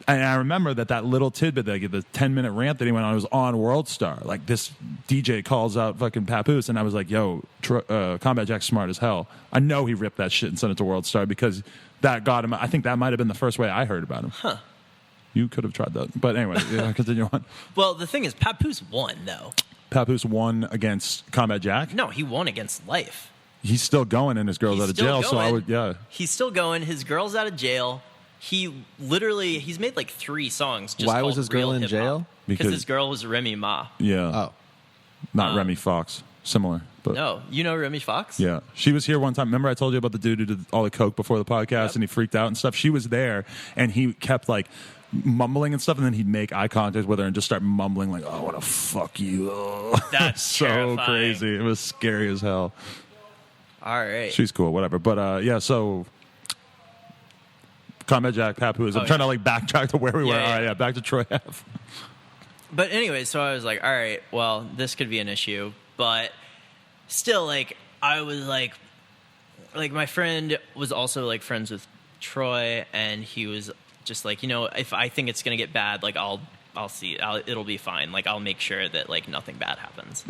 and I remember that little tidbit, like, the 10-minute rant that he went on was on World Star. Like, this DJ calls out fucking Papoose, and I was like, yo, Combat Jack's smart as hell. I know he ripped that shit and sent it to World Star because that got him. I think that might have been the first way I heard about him. Huh. You could have tried that. But anyway, continue on. Well, the thing is, Papoose won, though. Papoose won against Combat Jack. No, he won against life. He's still going, and his girl's He's out of still jail. So I going. would, yeah. He's still going. His girl's out of jail. He's made like 3 songs. Just Why was called his girl Real in Hip-Hop. jail? Because Because- his girl was Remy Ma. Yeah. Oh. Not Remy Fox. Similar. But No, you know Remy Fox? yeah. She was here one time. Remember I told you about the dude who did all the coke before the podcast Yep. and he freaked out and stuff? She was there, and he kept like mumbling and stuff, and then he'd make eye contact with her and just start mumbling like, oh, I want to fuck you. That's so terrifying. crazy. It was scary as hell. All right. She's cool, whatever. But yeah, so Combat Jack, Papoose. I'm Oh, trying yeah. to like backtrack to where we were. Yeah, yeah. All right, yeah, back to Troy Ave. But anyway, so I was like, all right, well, this could be an issue. But still, like, I was like my friend was also like friends with Troy, and he was just like, if I think it's going to get bad, like, I'll I'll see. It'll be fine. Like, I'll make sure that, like, nothing bad happens.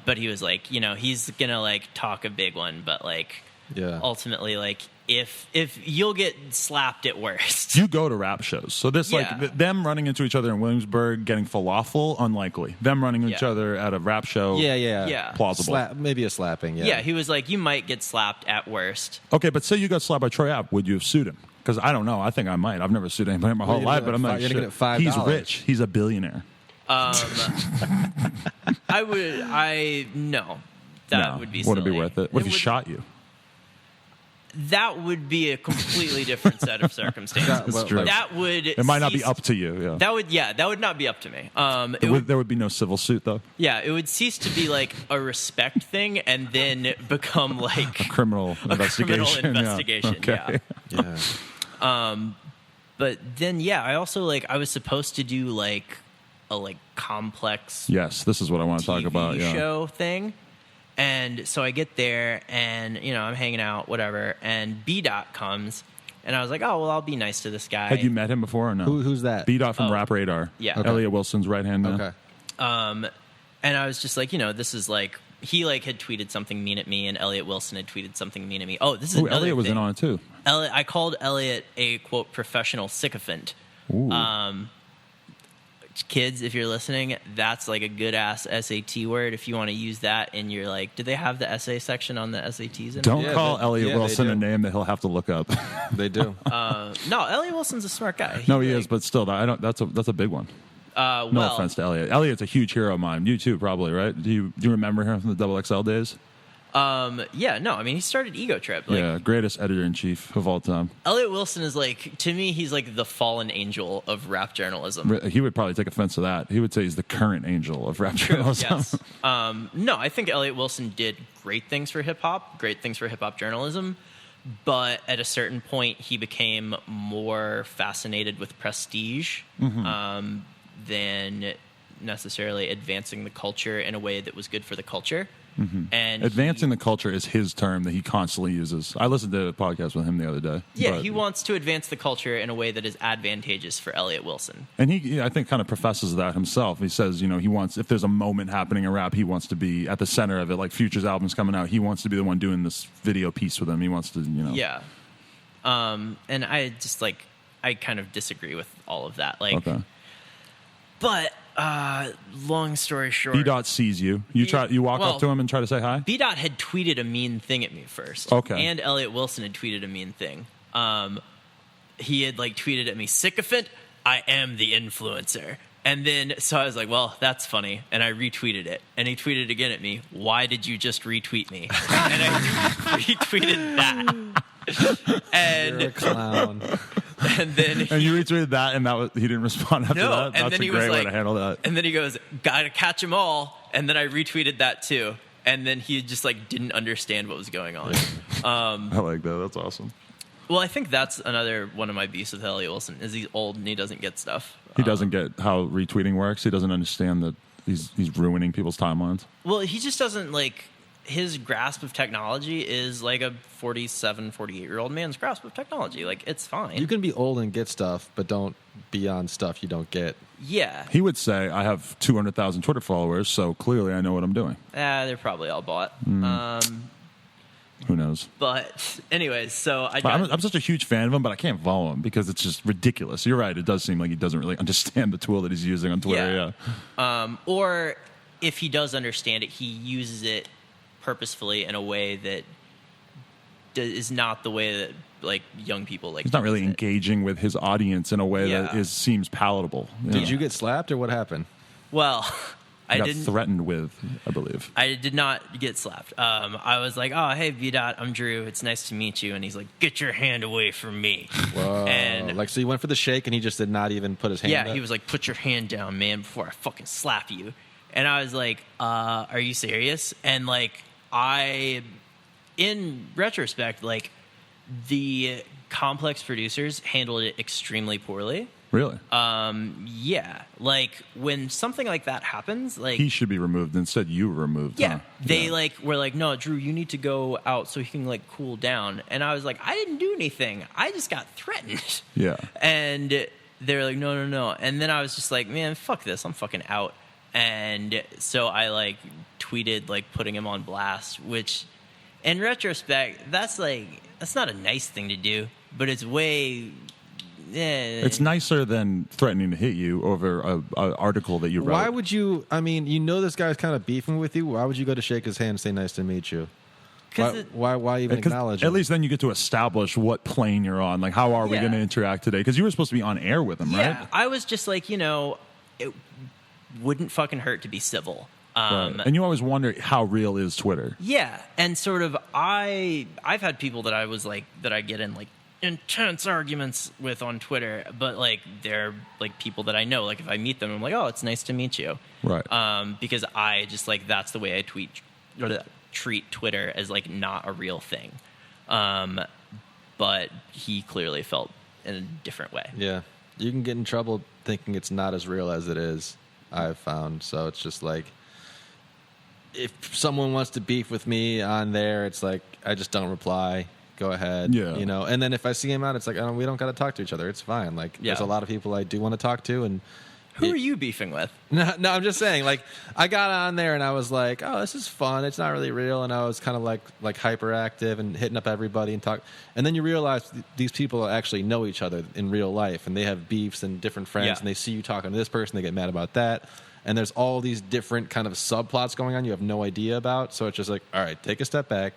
But he was like, you know, he's gonna, like, talk a big one, but, like, ultimately, like, if you'll get slapped at worst. You go to rap shows. So this, like, them running into each other in Williamsburg, getting falafel, unlikely. Them running into each other at a rap show, plausible. Maybe a slapping, Yeah, he was like, you might get slapped at worst. Okay, but say you got slapped by Troy Ave, would you have sued him? Because I don't know. I think I might. I've never sued anybody in my whole life, but I'm not sure. He's rich. He's a billionaire. No. That would be silly. Wouldn't be worth it. What if he shot you? That would be a completely different set of circumstances. That's true. That would. It might not be up to you. Yeah. That would not be up to me. There would be no civil suit though. Yeah, it would cease to be like a respect thing, and then become like a criminal investigation. Yeah. But then, I also I was supposed to do like a complex. Yes, this is what I want to talk about. Show thing. And so I get there, and, you know, I'm hanging out, whatever, and B-Dot comes, and I was like, oh, well, I'll be nice to this guy. Had you met him before or no? Who's that? B-Dot from Rap Radar. Yeah. Okay. Elliot Wilson's right-hand man. Okay. And I was just like, you know, this is like, he, like, had tweeted something mean at me, and Elliot Wilson had tweeted something mean at me. Oh, this is another Elliot was thing. in on it, too. I called Elliot a, quote, professional sycophant. Ooh. Kids, if you're listening, that's like a good ass SAT word. If you want to use that in your do they have the essay section on the SATs? Don't call Elliot Wilson a name that he'll have to look up. They do. No, Elliot Wilson's a smart guy. He is, but still, that's a big one. No offense to Elliot. Elliot's a huge hero of mine. You too, probably, right? Do you remember him from the XXL days? I mean, he started Ego Trip. Greatest editor-in-chief of all time. Elliot Wilson is to me, he's like the fallen angel of rap journalism. He would probably take offense to that. He would say he's the current angel of rap journalism. Yes. No, I think Elliot Wilson did great things for hip-hop, great things for hip-hop journalism, but at a certain point, he became more fascinated with prestige than necessarily advancing the culture in a way that was good for the culture. And advancing the culture is his term that he constantly uses. I listened to a podcast with him the other day. Yeah, he wants to advance the culture in a way that is advantageous for Elliot Wilson. And he, I think, kind of professes that himself. He says, you know, he wants, if there's a moment happening in rap, he wants to be at the center of it. Like Future's album's coming out, he wants to be the one doing this video piece with him. He wants to, you know. Yeah. And I just I kind of disagree with all of that. But long story short, B-Dot sees you. You walk up to him and try to say hi? B-Dot had tweeted a mean thing at me first. Okay. And Elliot Wilson had tweeted a mean thing. He had tweeted at me, sycophant, I am the influencer. And then, so I was like, well, that's funny. And I retweeted it. And he tweeted again at me, why did you just retweet me? And I retweeted that. And you're a clown. And then you retweeted that, and he didn't respond after that. That's a great way to handle that. And then he goes, "Gotta catch them all." And then I retweeted that too. And then he just didn't understand what was going on. I like that. That's awesome. Well, I think that's another one of my beefs with Elliot Wilson is he's old and he doesn't get stuff. He doesn't get how retweeting works. He doesn't understand that he's ruining people's timelines. Well, he just doesn't his grasp of technology is like a 47, 48-year-old man's grasp of technology. It's fine. You can be old and get stuff, but don't be on stuff you don't get. Yeah. He would say, I have 200,000 Twitter followers, so clearly I know what I'm doing. They're probably all bought. Who knows? But anyways, so I'm such a huge fan of him, but I can't follow him because it's just ridiculous. You're right. It does seem like he doesn't really understand the tool that he's using on Twitter. Yeah. Or if he does understand it, he uses it purposefully in a way that is not the way that young people He's not really engaging with his audience in a way that seems palatable. Did you get slapped or what happened? Well, I didn't threatened with, I believe. I did not get slapped. I was like, "Oh, hey, B-Dot, I'm Drew. It's nice to meet you." And he's like, "Get your hand away from me." Whoa. And so you went for the shake and he just did not even put his hand up? Yeah, he was like, "Put your hand down, man, before I fucking slap you." And I was like, "Are you serious?" And in retrospect, the Complex producers handled it extremely poorly. Really? Yeah. When something like that happens, he should be removed. Instead, you were removed. Yeah. Huh? They were like, "No, Drew, you need to go out so he can cool down." And I was like, "I didn't do anything. I just got threatened." Yeah. And they're like, no. And then I was just like, man, fuck this. I'm fucking out. And so I like tweeted like putting him on blast, which in retrospect, that's not a nice thing to do, but it's way... It's nicer than threatening to hit you over a article that you wrote. Why would you? I mean, this guy's kind of beefing with you. Why would you go to shake his hand and say nice to meet you? Why even acknowledge it? At least then you get to establish what plane you're on. Like, how are we going to interact today? Because you were supposed to be on air with him, right? I was just like, it wouldn't fucking hurt to be civil. Right. And you always wonder how real is Twitter. Yeah, and sort of I've had people that I get in like intense arguments with on Twitter, but like they're like people that I know. Like if I meet them, I'm like, oh, it's nice to meet you, right? Because I just like that's the way I treat Twitter as like not a real thing. But he clearly felt in a different way. Yeah, you can get in trouble thinking it's not as real as it is. I've found. So it's just like, if someone wants to beef with me on there, it's like I just don't reply. Go ahead. Yeah. And then if I see him out, it's like, we don't got to talk to each other. It's fine. Like, there's a lot of people I do want to talk to. And who are you beefing with? No, I'm just saying, like, I got on there and I was like, oh, this is fun. It's not really real. And I was kind of like hyperactive and hitting up everybody and talk. And then you realize these people actually know each other in real life, and they have beefs and different friends, and they see you talking to this person, they get mad about that. And there's all these different kind of subplots going on you have no idea about. So it's just like, all right, take a step back.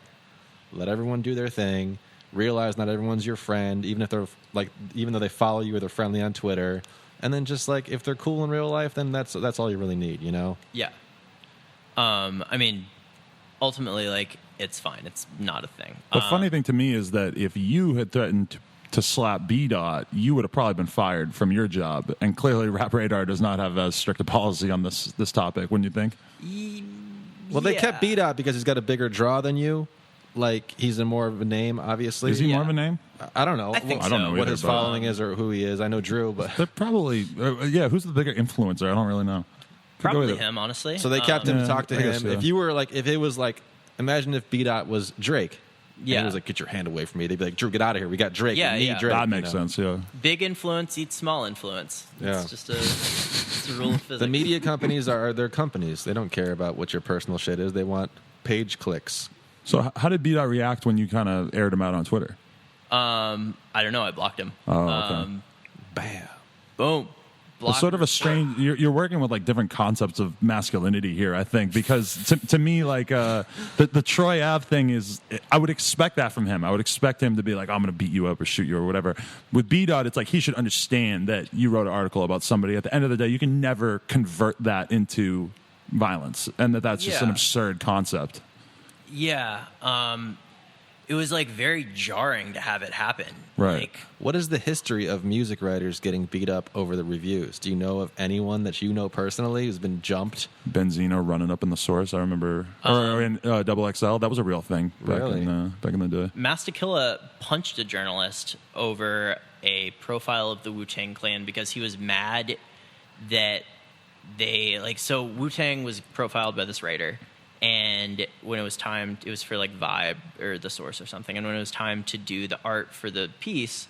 Let everyone do their thing. Realize not everyone's your friend, even though they follow you or they're friendly on Twitter. And then just like if they're cool in real life, then that's all you really need, Yeah. I mean, ultimately, like it's fine. It's not a thing. The funny thing to me is that if you had threatened to slap B Dot, you would have probably been fired from your job. And clearly, Rap Radar does not have as strict a policy on this topic. Wouldn't you think? Well, they kept B Dot because he's got a bigger draw than you. Like, he's more of a name, obviously. Is he more of a name? I don't know. I think I don't know what either, his following is or who he is. I know Drew, but they're probably who's the bigger influencer? I don't really know. Probably him, honestly. So they kept him to talk to him. guess, yeah. If you were like, if it was like, imagine if B Dot was Drake. Yeah. And he was like, get your hand away from me. They'd be like, Drew, get out of here. We got Drake. Yeah, we need yeah. Drake. That makes sense. Yeah. Big influence eats small influence. Yeah. It's just it's a rule of physics. The media companies are their companies. They don't care about what your personal shit is. They want page clicks. So how did B Dot react when you kind of aired him out on Twitter? I don't know. I blocked him. Oh, okay. Bam. Boom. It's sort of a strange. You're working with like different concepts of masculinity here, I think, because to me, like the Troy Ave thing is, I would expect that from him. I would expect him to be like, I'm going to beat you up or shoot you or whatever. With B Dot, it's like he should understand that you wrote an article about somebody. At the end of the day, you can never convert that into violence, and that's just an absurd concept. Yeah. It was like very jarring to have it happen. Right. Like, What is the history of music writers getting beat up over the reviews? Do you know of anyone that you know personally who's been jumped? Benzino running up in the source. I remember, or in Double XL. That was a real thing back in the day. Mastakilla punched a journalist over a profile of the Wu-Tang Clan because he was mad that so Wu-Tang was profiled by this writer. And when it was time, it was for like Vibe or The Source or something. And when it was time to do the art for the piece,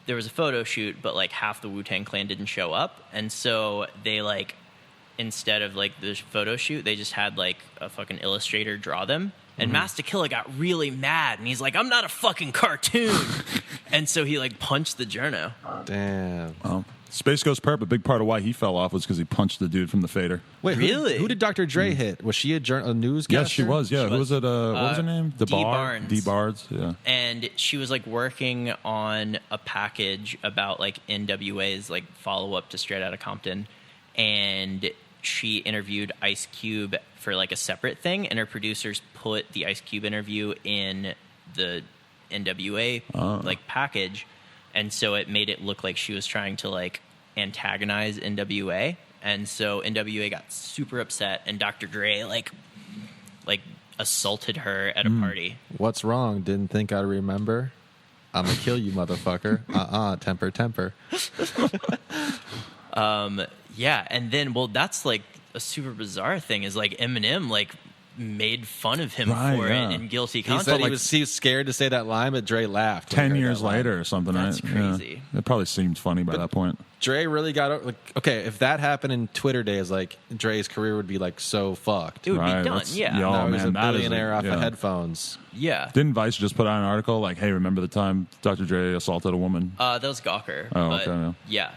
there was a photo shoot, but like half the Wu-Tang Clan didn't show up. And so they like, instead of like the photo shoot, they just had like a fucking illustrator draw them. And Mastakilla got really mad. And he's like, I'm not a fucking cartoon. And so he like punched the journo. Damn. Well, Space Ghost Perp, a big part of why he fell off was because he punched the dude from the Fader. Wait, Really? Who did Dr. Dre hit? Was she a newscaster? Yes, she was. Yeah, She who was. was it? What was her name? Dee Barnes. D Barnes. Yeah. And she was like working on a package about like NWA's like follow up to Straight Outta Compton, and she interviewed Ice Cube for like a separate thing, and her producers put the Ice Cube interview in the NWA like package, and so it made it look like she was trying to like antagonize NWA, and so NWA got super upset, and Dr. Dre like assaulted her at a party. What's wrong? Didn't think I'd remember? I'm gonna kill you, motherfucker. Temper. Yeah, and then that's like a super bizarre thing is like Eminem like made fun of him Right, for yeah. it in Guilty He Conscience. said he was scared to say that line, but Dre laughed. when he 10 heard years that line. later or something, That's right? crazy. Yeah. It probably seemed funny by that point. Dre really got like, okay, if that happened in Twitter days, like Dre's career would be like so fucked. It would Right, be done, that's- yeah. yo, now he's man, a that is billionaire off yeah. of headphones. Yeah. Didn't Vice just put out an article like, hey, remember the time Dr. Dre assaulted a woman? That was Gawker. Oh, but okay, yeah.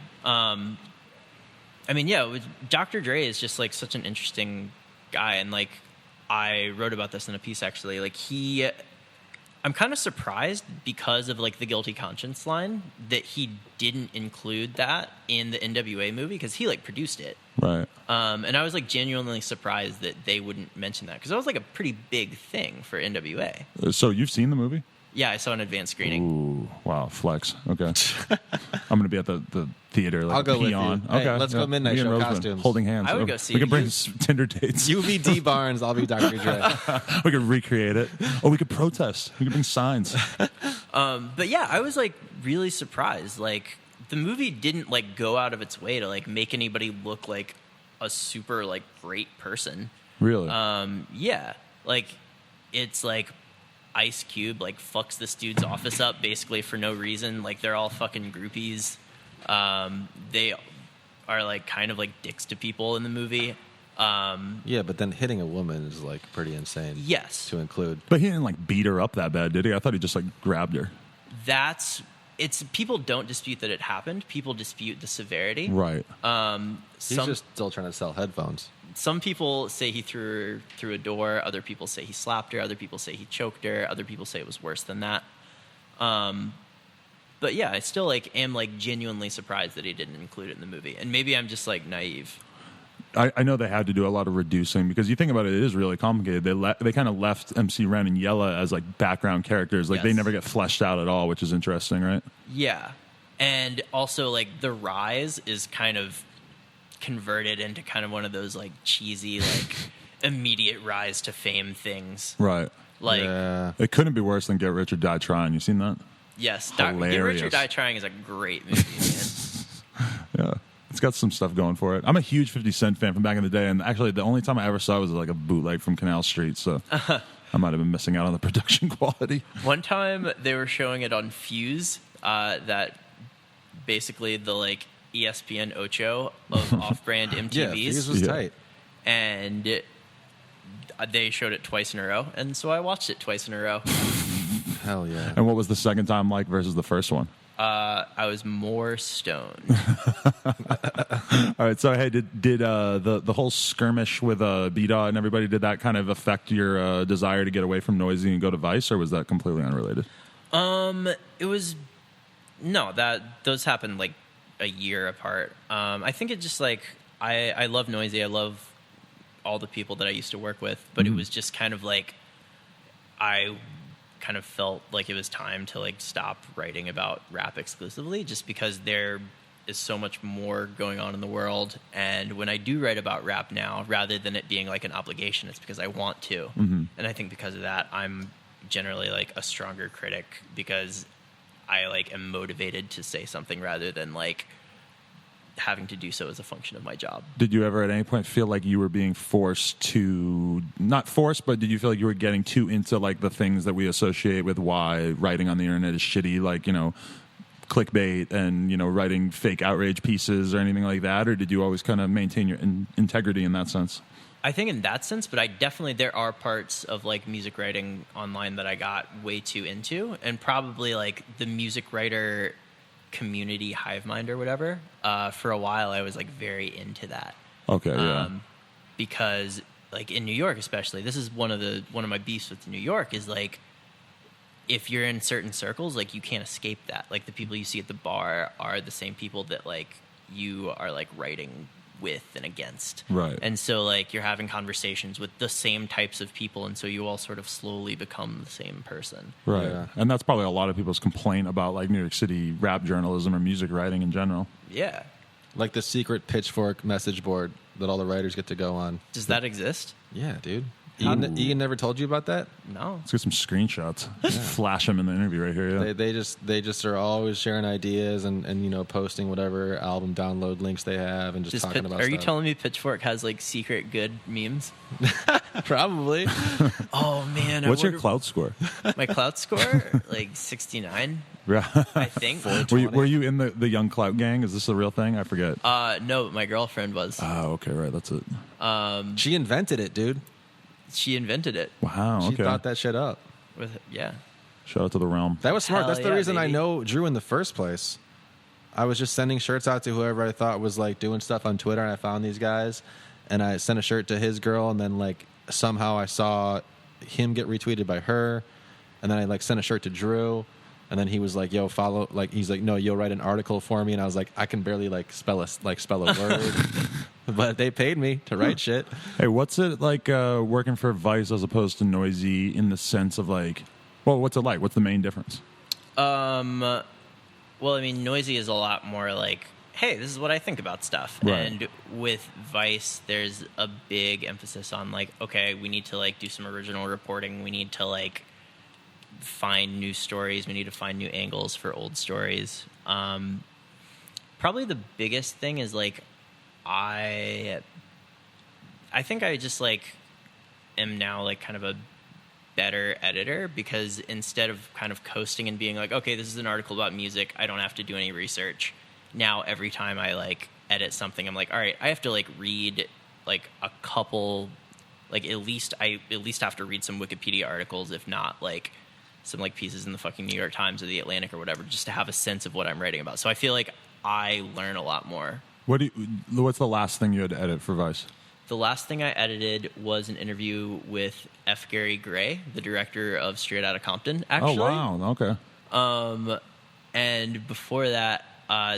I mean, yeah, Dr. Dre is just like such an interesting guy, and like I wrote about this in a piece actually. Like I'm kind of surprised because of like the guilty conscience line that he didn't include that in the NWA movie because he like produced it. Right. And I was like genuinely surprised that they wouldn't mention that because that was like a pretty big thing for NWA. So you've seen the movie? Yeah, I saw an advanced screening. Ooh, wow, flex. Okay. I'm going to be at the theater. Like, I'll go with peon. you. Hey, Okay. let's go midnight Me and show Robesman, costumes. holding hands. I would go see We it. could bring You- Tinder dates. You be D Barnes, I'll be Dr. Dre. We could recreate it. Oh, we could protest. We could bring signs. But yeah, I was like really surprised. Like the movie didn't like go out of its way to like make anybody look like a super like great person. Really? Yeah, like it's like Ice Cube like fucks this dude's office up basically for no reason. Like they're all fucking groupies. They are like kind of like dicks to people in the movie. Yeah, but then hitting a woman is like pretty insane. Yes, To include. But he didn't like beat her up that bad, did he? I thought he just like grabbed her. it's people don't dispute that it happened. People dispute the severity. Right. He's just still trying to sell headphones. Some people say he threw her through a door. Other people say he slapped her. Other people say he choked her. Other people say it was worse than that. But yeah, I still like am like genuinely surprised that he didn't include it in the movie. And maybe I'm just like naive. I know they had to do a lot of reducing because you think about it, it is really complicated. They kind of left MC Ren and Yella as like background characters. Like they Yes. never get fleshed out at all, which is interesting, right? Yeah. And also like the rise is kind of converted into kind of one of those like cheesy like immediate rise to fame things. Right. Like Yeah. It couldn't be worse than Get Rich or Die Trying. You seen that? yes, Get Rich or Hilarious. Die Trying is a great movie, man. Yeah. It's got some stuff going for it. I'm a huge 50 Cent fan from back in the day, and actually the only time I ever saw it was like a bootleg from Canal Street, so I might have been missing out on the production quality. One time they were showing it on Fuse, that basically the like ESPN Ocho of off-brand Yeah, MTVs, Fuse was Yeah. tight. and they showed it twice in a row, and so I watched it twice in a row. Hell yeah. And what was the second time like versus the first one? I was more stoned. All right, so hey, did the whole skirmish with B-Dot and everybody, did that kind of affect your desire to get away from Noisey and go to Vice, or was that completely unrelated? It was that those happened like a year apart. I think it just like I love Noisey. I love all the people that I used to work with, but it was just kind of like I kind of felt like it was time to like stop writing about rap exclusively, just because there is so much more going on in the world. And when I do write about rap now, rather than it being like an obligation, it's because I want to. And I think because of that, I'm generally like a stronger critic because I like am motivated to say something rather than like having to do so as a function of my job. Did you ever at any point feel like you were being forced to, not forced, but did you feel like you were getting too into like the things that we associate with why writing on the internet is shitty, like, you know, clickbait and, you know, writing fake outrage pieces or anything like that? Or did you always kind of maintain your integrity in that sense? I think in that sense, but I definitely, there are parts of like music writing online that I got way too into, and probably like the music writer community hive mind or whatever. For a while I was like very into that. Okay, yeah. Because like in New York especially, this is one of my beefs with New York is like, if you're in certain circles, like you can't escape that. Like the people you see at the bar are the same people that like you are like writing with and against. Right. And so like you're having conversations with the same types of people, and so you all sort of slowly become the same person. Right. Yeah. And that's probably a lot of people's complaint about like New York City rap journalism or music writing in general. Yeah. Like the secret Pitchfork message board that all the writers get to go on. Does that exist? Yeah, dude. Ian never told you about that? No. Let's get some screenshots. Flash them in the interview right here. Yeah. They just are always sharing ideas and posting whatever album download links they have and just talking about Are stuff. you telling me Pitchfork has like secret good memes? Probably. Oh man. What's your clout score? My clout score? Like 69, Yeah. I think. Were you in the young clout gang? Is this a real thing? I forget. No, but my girlfriend was. Oh, okay, right. That's it. She invented it, dude. She invented it. Wow. She Okay. thought that shit up. Yeah. Shout out to the realm. That was smart. Hell That's the yeah, reason I baby. know Drew in the first place. I was just sending shirts out to whoever I thought was like doing stuff on Twitter, and I found these guys, and I sent a shirt to his girl, and then like somehow I saw him get retweeted by her, and then I like sent a shirt to Drew, and then he was like, "Yo, follow." Like he's like, "No, you'll write an article for me," and I was like, "I can barely spell a word," but they paid me to write shit. Hey, what's it like working for Vice as opposed to Noisey in the sense of like, well, what's it like? What's the main difference? Well, I mean, Noisey is a lot more like, hey, this is what I think about stuff. Right. And with Vice, there's a big emphasis on like, okay, we need to like do some original reporting. We need to like find new stories. We need to find new angles for old stories. Probably the biggest thing is like, I think I just like am now like kind of a better editor, because instead of kind of coasting and being like, okay, this is an article about music, I don't have to do any research. Now every time I like edit something, I'm like, all right, I have to like read like a couple, like at least have to read some Wikipedia articles, if not like some like pieces in the fucking New York Times or the Atlantic or whatever, just to have a sense of what I'm writing about. So I feel like I learn a lot more. What's the last thing you had to edit for Vice? The last thing I edited was an interview with F. Gary Gray, the director of Straight Outta Compton, actually. Oh, wow. Okay. And before that,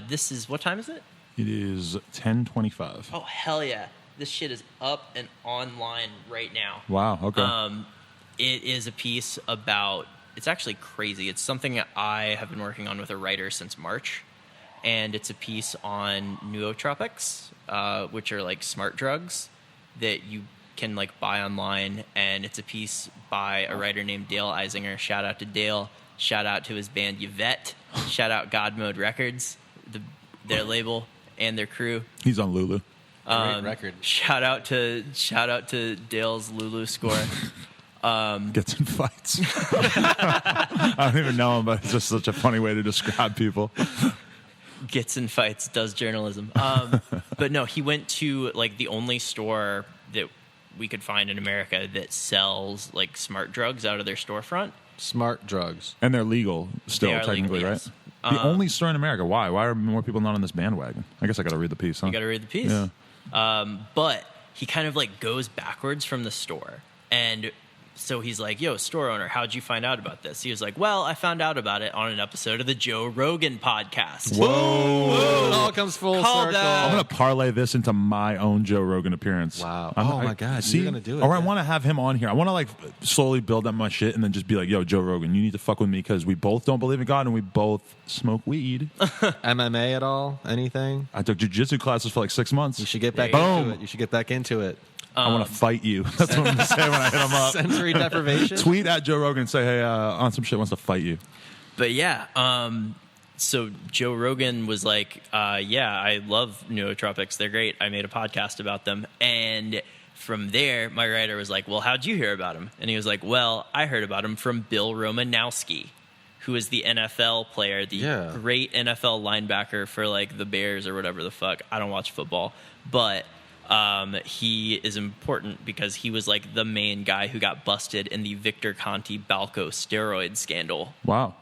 this is, what time is it? It is 10:25. Oh, hell yeah. This shit is up and online right now. Wow. Okay. It is a piece about, it's actually crazy. It's something I have been working on with a writer since March. And it's a piece on nootropics, which are like smart drugs that you can like buy online. And it's a piece by a writer named Dale Eisinger. Shout out to Dale. Shout out to his band Yvette. Shout out God Mode Records, their label and their crew. He's on Lulu. Great record. Shout out to Dale's Lulu score. Gets in fights. I don't even know him, but it's just such a funny way to describe people. Gets in fights, does journalism. But no, he went to like the only store that we could find in America that sells like smart drugs out of their storefront. Smart drugs. And they're legal still, They are technically, legal, right? yes. The only store in America. Why? Why are more people not on this bandwagon? I guess I got to read the piece, huh? You got to read the piece. Yeah. But he kind of like goes backwards from the store. And so he's like, yo, store owner, how'd you find out about this? He was like, well, I found out about it on an episode of the Joe Rogan podcast. Whoa. It all comes full Call circle. that. I'm going to parlay this into my own Joe Rogan appearance. Wow. I'm- Oh, my God. See, You're going to do it. Or I yeah. want to have him on here. I want to like slowly build up my shit and then just be like, yo, Joe Rogan, you need to fuck with me because we both don't believe in God and we both smoke weed. MMA at all? Anything? I took jiu-jitsu classes for like 6 months. You should get back Boom. into it. You should get back into it. I want to fight you. That's what I'm going to say when I hit him up. Sensory deprivation? Tweet at Joe Rogan and say, hey, on some shit wants to fight you. But yeah, so Joe Rogan was like, yeah, I love nootropics. They're great. I made a podcast about them. And from there, my writer was like, well, how'd you hear about him? And he was like, well, I heard about him from Bill Romanowski, who is the NFL player, the great NFL linebacker for like the Bears or whatever the fuck. I don't watch football, but he is important because he was like the main guy who got busted in the Victor Conti Balco steroid scandal. Wow.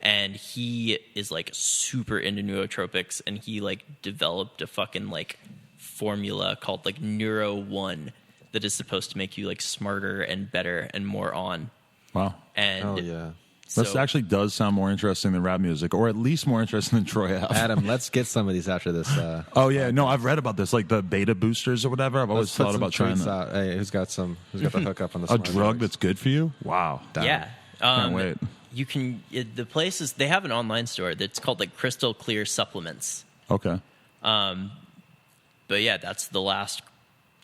And he is like super into nootropics, and he like developed a fucking like formula called like Neuro 1 that is supposed to make you like smarter and better and more on. Wow. And Oh, yeah. This so, actually does sound more interesting than rap music, or at least more interesting than Troy Ave. Adam, let's get some of these after this. Oh yeah, no, I've read about this, like the beta boosters or whatever. I've always Let's put thought some about trying tweets that. out. Hey, who's got the hookup on the A smart drug drugs? that's good for you? Wow. yeah. Can't wait. You can, the places, they have an online store that's called like Crystal Clear Supplements. Okay. But yeah, that's the last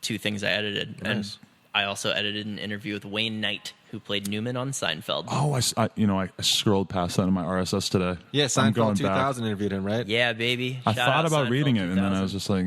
two things I edited. Nice. I also edited an interview with Wayne Knight, who played Newman on Seinfeld. Oh, I scrolled past that in my RSS today. Yeah, I'm going Seinfeld back. 2000 interviewed him, right? Yeah, baby. I Shout thought out about Seinfeld reading it, and then I 2000. was just like,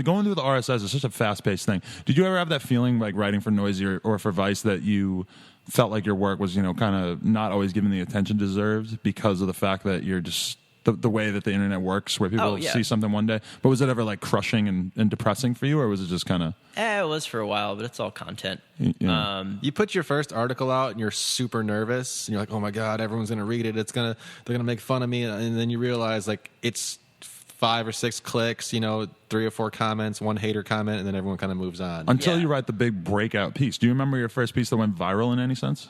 going through the RSS is such a fast-paced thing. Did you ever have that feeling, like writing for Noisey or for Vice, that you felt like your work was, kind of not always given the attention deserved because of the fact that you're just the way that the internet works, where people see something one day? But was it ever like crushing and depressing for you, or was it just kind of? It was for a while, but it's all content. You put your first article out and you're super nervous and you're like, oh my God, everyone's going to read it. They're going to make fun of me. And then you realize like it's 5 or 6 clicks, 3 or 4 comments, 1 hater comment, and then everyone kind of moves on. Until you write the big breakout piece. Do you remember your first piece that went viral in any sense?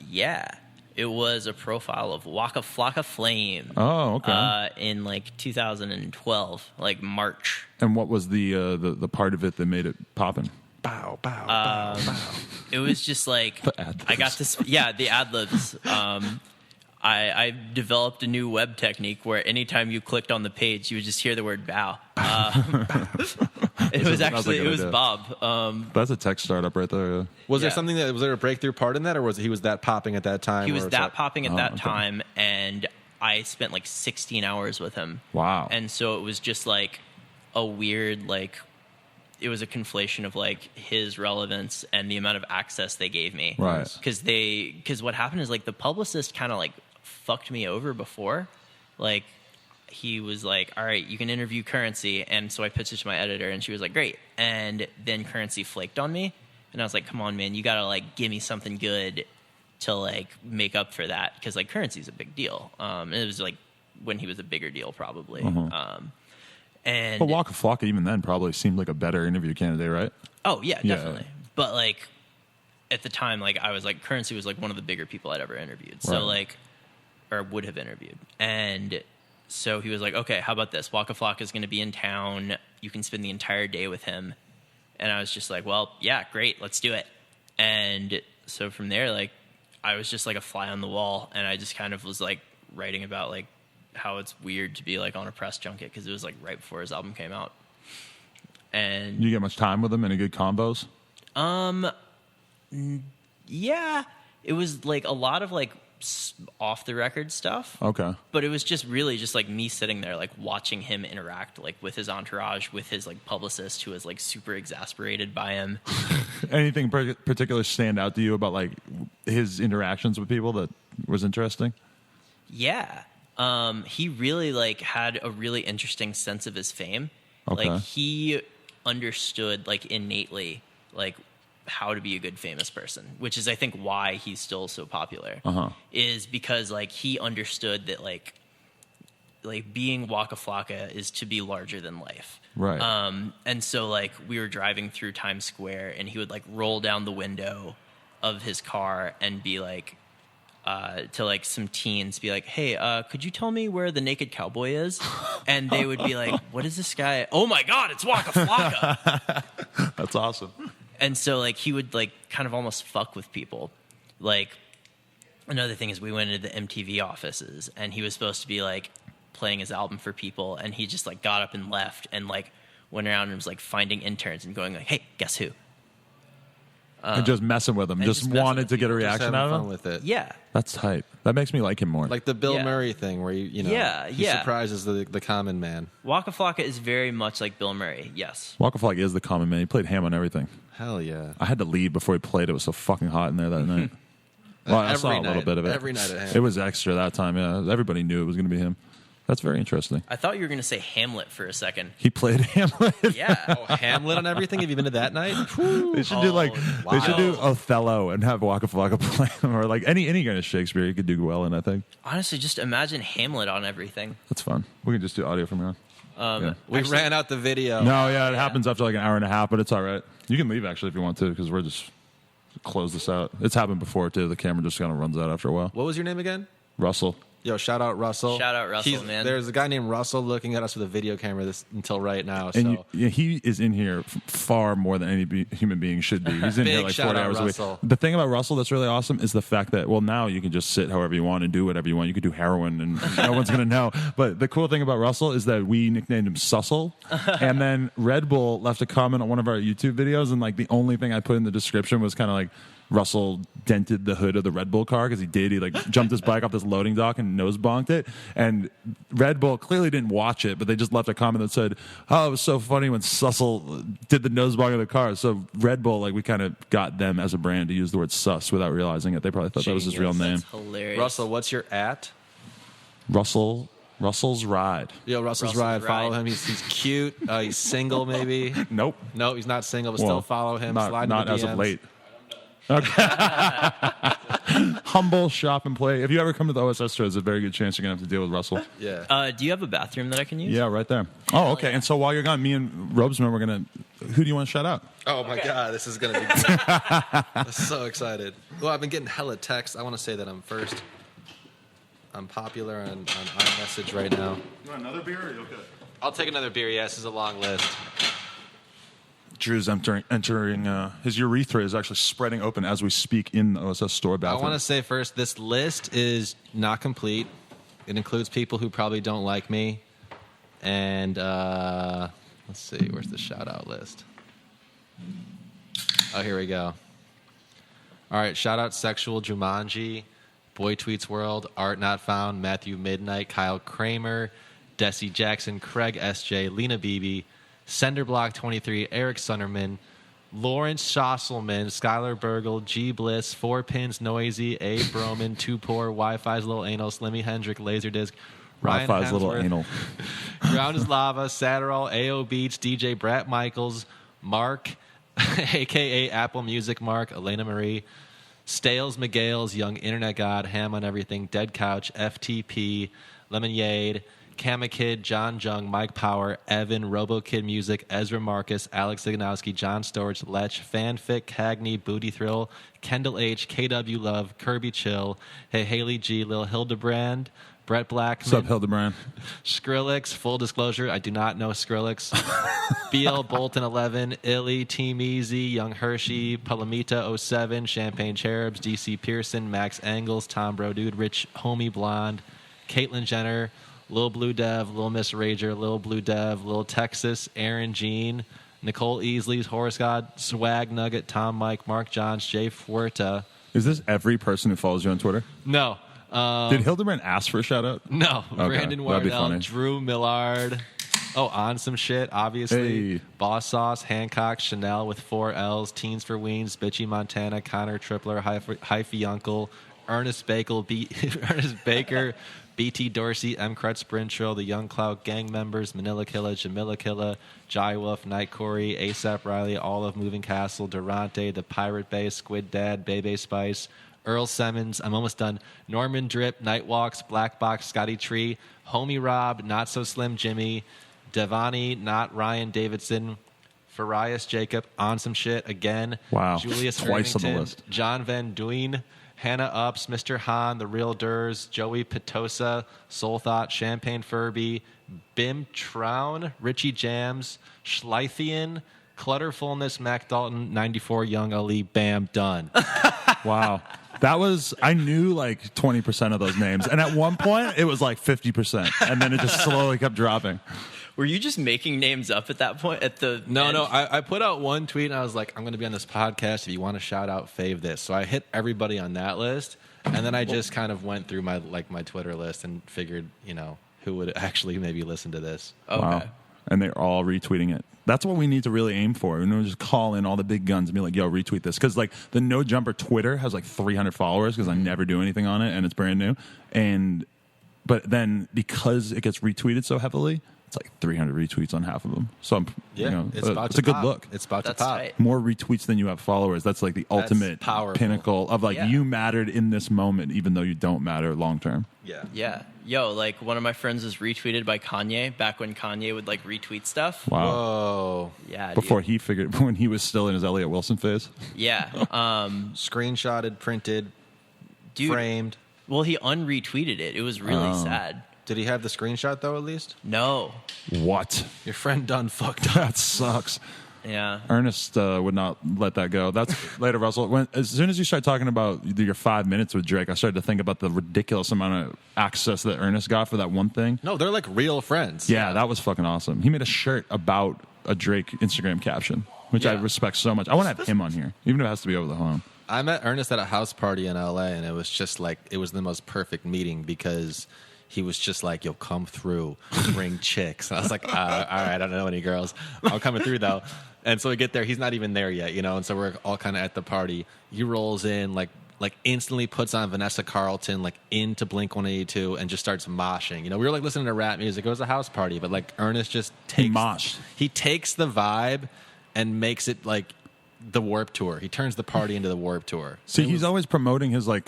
Yeah. It was a profile of Waka Floka Flame. Oh, okay. In like 2012, like March. And what was the part of it that made it poppin'? Bow, bow, bow, bow. It was just like The ad-libs. I got this. Yeah, the ad libs. I developed a new web technique where anytime you clicked on the page, you would just hear the word bow. It was Bob. That's a tech startup right there. Yeah. Was there a breakthrough part in that, or he was that popping at that time? He was where it's that like- popping at that time, and I spent like 16 hours with him. Wow. And so it was just like a weird, like, it was a conflation of like his relevance and the amount of access they gave me. Right. Because what happened is like the publicist kind of like fucked me over before. Like, he was like, all right, you can interview Currency. And so I pitched it to my editor, and she was like, great. And then Currency flaked on me. And I was like, come on, man, you got to like give me something good to like make up for that. Because like Currency's a big deal. And it was like when he was a bigger deal, probably. And But Waka Flocka, even then, probably seemed like a better interview candidate, right? oh, yeah, definitely. But like at the time, like I was like, Currency was like one of the bigger people I'd ever interviewed. So Right. like, or would have interviewed. And so he was like, okay, how about this? Waka Flocka is going to be in town. You can spend the entire day with him. And I was just like, well, yeah, great. Let's do it. And so from there, like, I was just like a fly on the wall. And I just kind of was like writing about like how it's weird to be like on a press junket, because it was like right before his album came out. And You get much time with him? Any good combos? yeah, it was like a lot of like off the record stuff. Okay. But it was just really just like me sitting there, like watching him interact, like with his entourage, with his like publicist, who was like super exasperated by him. Anything particular stand out to you about like his interactions with people that was interesting? Yeah. He really like had a really interesting sense of his fame. Okay. Like he understood like innately like how to be a good famous person, which is I think why he's still so popular. Is because like he understood that like being Waka Flocka is to be larger than life. Right. And so like we were driving through Times Square, and he would like roll down the window of his car and be like to like some teens, be like, hey, could you tell me where the naked cowboy is? And they would be like, what is this guy? Oh my God, it's Waka Flocka. That's awesome. And so like he would like kind of almost fuck with people. Like another thing is we went into the MTV offices, and he was supposed to be like playing his album for people, and he just like got up and left and like went around and was like finding interns and going like, hey, guess who? And just messing with him. and Just just messing wanted with to get a people. Just reaction having out of fun him? with it. Yeah. That's tight. That makes me like him more. Like the Bill Yeah. Murray thing where he Yeah. surprises the common man. Waka Flocka is very much like Bill Murray. Yes. Waka Flocka is the common man. He played ham on everything. Hell yeah. I had to leave before he played. It was so fucking hot in there that night. Well, I saw a Every little night. bit of it. Every night at Ham. It was extra that time. Yeah, everybody knew it was going to be him. That's very interesting. I thought you were going to say Hamlet for a second. He played Hamlet. Yeah. Oh, Hamlet and everything. Have you been to that night? They should do like wow. they should do Othello and have Waka Flocka play him, or like any kind of Shakespeare he could do well in. I think Honestly, just imagine Hamlet on everything. that's fun. We can just do audio from here on. Yeah. We ran out the video. No, yeah, it happens after like an hour and a half, but it's all right. You can leave actually if you want to, because we're just close this out. It's happened before too. The camera just kind of runs out after a while. What was your name again? Russell. Yo, shout out Russell. Shout out Russell, man. There's a guy named Russell looking at us with a video camera until right now. So. And he is in here far more than any human being should be. He's in here like 40 hours a week. The thing about Russell that's really awesome is the fact that, well, now you can just sit however you want and do whatever you want. You could do heroin and no one's going to know. But the cool thing about Russell is that we nicknamed him Sussel. And then Red Bull left a comment on one of our YouTube videos, and like the only thing I put in the description was kind of like, Russell dented the hood of the Red Bull car because he did. He like jumped his bike off this loading dock and nose bonked it. And Red Bull clearly didn't watch it, but they just left a comment that said, "Oh, it was so funny when Sussel did the nose bonk of the car." So Red Bull, like we kind of got them as a brand to use the word sus without realizing it. They probably thought that was his real name. That's hilarious. Russell, what's your at? Russell's Ride. Yo, Russell's Ride. Follow him. He's cute. He's single, maybe. Nope. No, he's not single, but still follow him. Slide Not in the as DMs. of late. Okay. Humble shop and play. If you ever come to the OSS store, there's a very good chance you're gonna have to deal with Russell. Yeah. Do you have a bathroom that I can use? Yeah, right there. Oh, okay. yeah. And so while you're gone, me and Robesman, we're gonna. Who do you want to shout out? Oh my God, this is gonna be good. I'm so excited. Well, I've been getting hella texts. I want to say that I'm first. I'm popular on iMessage right now. You want another beer? Or are you okay? I'll take another beer. Yes, this is a long list. Drew's entering his urethra is actually spreading open as we speak in the OSS store I bathroom. want to say first, this list is not complete. It includes people who probably don't like me. And let's see, where's the shout out list? Oh, here we go. All right, shout out Sexual Jumanji, Boy Tweets World, Art Not Found, Matthew Midnight, Kyle Kramer, Desi Jackson, Craig SJ, Lena Beebe, Senderblock 23, Eric Sunnerman, Lawrence Schosselman, Skylar Burgle, G Bliss, 4 Pins, Noisey, A Broman, 2 Poor, Wi-Fi's Little Anal, Slimmy Hendrick, Laserdisc, Ryan Wi-Fi's Little Hemsworth, Anal. Ground is Lava, Satterall, AO Beats, DJ Brat Michaels, Mark, a.k.a. Apple Music Mark, Elena Marie, Stales McGales, Young Internet God, Ham on Everything, Dead Couch, FTP, Lemonade, Kamakid, John Jung, Mike Power, Evan, RoboKid Music, Ezra Marcus, Alex Siganowski, John Storch, Lech, Fanfic, Cagney, Booty Thrill, Kendall H, KW Love, Kirby Chill, Hey Haley G, Lil Hildebrand, Brett Blackman. What's up, Hildebrand? Skrillex, full disclosure, I do not know Skrillex. BL Bolton 11, Illy, Team Easy, Young Hershey, Palamita 07, Champagne Cherubs, DC Pearson, Max Angles, Tom Bro Dude, Rich Homie Blonde, Caitlyn Jenner, Lil Blue Dev, Lil Miss Rager, Lil Blue Dev, Lil Texas, Aaron Jean, Nicole Easley's Horse God, Swag Nugget, Tom Mike, Mark Johns, Jay Fuerta. Is this every person who follows you on Twitter? No. Did Hildebrand ask for a shout out? No. Okay, Brandon that'd be Wardell, funny. Drew Millard. Oh, on some shit, obviously. Hey. Boss Sauce, Hancock, Chanel with 4 L's, Teens for Weens, Bitchy Montana, Connor Tripler, Hyphy Uncle, Ernest Baker, Ernest Baker, BT Dorsey, M. Crutch Sprintrill, the Young Cloud Gang members, Manila Killa, Jamila Killa, Jai Wolf, Night Corey, ASAP Riley, All of Moving Castle, Durante, The Pirate Bay, Squid Dad, Bebe Spice, Earl Simmons, I'm almost done, Norman Drip, Nightwalks, Black Box, Scotty Tree, Homie Rob, Not So Slim Jimmy, Devani, Not Ryan Davidson, Farias Jacob, On Some Shit again. Wow. Julius Twice on the Irvington, list. John Van Duyn, Hannah Ups, Mr. Han, The Real Durs, Joey Petosa, Soul Thought, Champagne Furby, Bim Trown, Richie Jams, Schleithian, Clutterfulness, Mac Dalton, 94 Young Ali, bam, done. Wow. That was, I knew like 20% of those names. And at one point, it was like 50%. And then it just slowly kept dropping. Were you just making names up at that point? At the No, end? I put out one tweet and I was like, I'm going to be on this podcast. If you want to shout out, fave this. So I hit everybody on that list. And then I just kind of went through my Twitter list and figured, who would actually maybe listen to this. Okay. Wow. And they're all retweeting it. That's what we need to really aim for. We need to just call in all the big guns and be like, yo, retweet this. Because like the No Jumper Twitter has like 300 followers because I never do anything on it and it's brand new. But then because it gets retweeted so heavily, it's like 300 retweets on half of them. So It's about it's to a good pop. look. It's about That's to pop. tight. More retweets than you have followers. That's like the ultimate powerful. pinnacle of like Yeah. you mattered in this moment, even though you don't matter long term. Yeah. Yeah. Yo, like one of my friends was retweeted by Kanye back when Kanye would like retweet stuff. Wow. Whoa. Yeah. Before dude. he figured, when he was still in his Elliot Wilson phase. Yeah. Screenshotted, printed, Dude, framed. Well, he unretweeted it. It was really sad. Did he have the screenshot though? At least No. What? your friend done fucked up. That sucks. Yeah. Ernest would not let that go. That's later, Russell. As soon as you start talking about your 5 minutes with Drake, I started to think about the ridiculous amount of access that Ernest got for that one thing. No, they're like real friends. Yeah, that was fucking awesome. He made a shirt about a Drake Instagram caption, which I Yeah. respect so much. I want to have him on here, even if it has to be over the phone. I met Ernest at a house party in LA, and it was just like it was the most perfect meeting because he was just like, "Yo, come through, bring chicks." And I was like, "All right, I don't know any girls. I'm coming through though." And so we get there, he's not even there yet, And so we're all kind of at the party. He rolls in, like instantly puts on Vanessa Carlton, like into Blink 182, and just starts moshing. We were like listening to rap music. It was a house party, but like Ernest just takes moshed. He takes the vibe and makes it like the Warped Tour. He turns the party into the Warped Tour. See, he's always promoting his when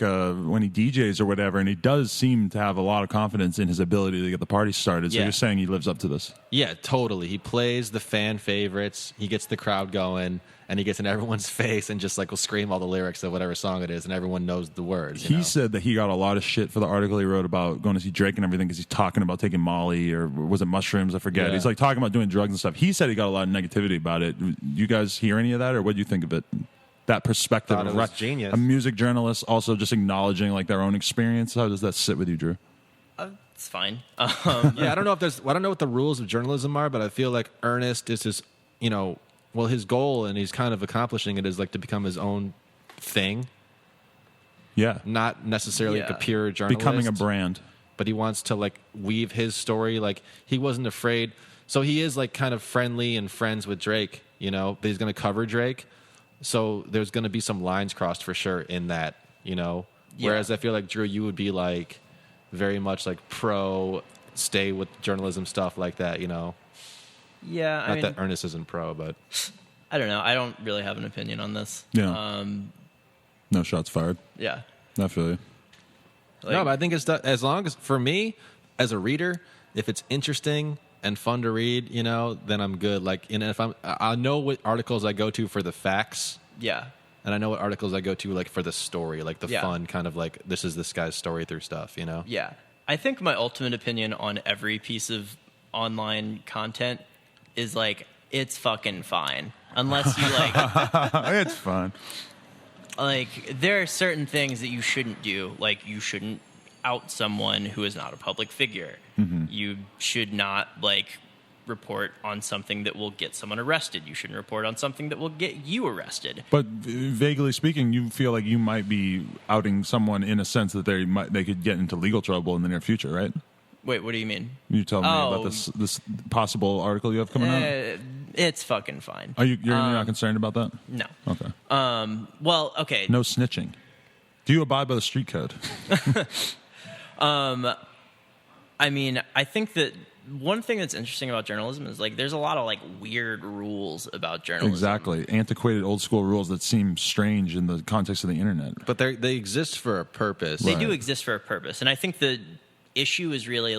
he DJs or whatever, and he does seem to have a lot of confidence in his ability to get the party started. So Yeah. you're saying he lives up to this? Yeah, totally. He plays the fan favorites. He gets the crowd going, and he gets in everyone's face and just like will scream all the lyrics of whatever song it is, and everyone knows the words. He said that he got a lot of shit for the article he wrote about going to see Drake and everything because he's talking about taking Molly or was it mushrooms? I forget. Yeah. He's like talking about doing drugs and stuff. He said he got a lot of negativity about it. You guys hear any of that, or what do you think of it? That perspective Thought of it was genius. a music journalist also just acknowledging like their own experience. How does that sit with you, Drew? It's fine. Yeah, I don't know what the rules of journalism are, but I feel like Ernest is his, his goal, and he's kind of accomplishing it, is like to become his own thing, Yeah, not necessarily like a pure journalist. becoming a brand. But he wants to like weave his story. Like he wasn't afraid. So he is like kind of friendly and friends with Drake, but he's going to cover Drake. So there's going to be some lines crossed for sure in that, Whereas I feel like Drew, you would be like very much like pro stay with journalism stuff like that, Yeah, Not that Ernest isn't pro, but I don't know. I don't really have an opinion on this. Yeah. No shots fired. Yeah. I feel you. no, but I think it's as long as for me as a reader, if it's interesting and fun to read, then I'm good. Like, if I know what articles I go to for the facts, Yeah. and I know what articles I go to like for the story, like the Yeah. fun kind of like this is this guy's story through stuff, Yeah. I think my ultimate opinion on every piece of online content is like, it's fucking fine. Unless you It's fun. there are certain things that you shouldn't do. Like, you shouldn't out someone who is not a public figure. Mm-hmm. You should not report on something that will get someone arrested. You shouldn't report on something that will get you arrested. But vaguely speaking, you feel like you might be outing someone in a sense that they could get into legal trouble in the near future, right? Wait, what do you mean? You told me about this possible article you have coming out. It's fucking fine. You're not concerned about that? No. Okay. Well, okay. No snitching. Do you abide by the street code? I mean, I think that one thing that's interesting about journalism is there's a lot of weird rules about journalism. Exactly. Antiquated old school rules that seem strange in the context of the internet. But they exist for a purpose. They do exist for a purpose. And I think the issue is really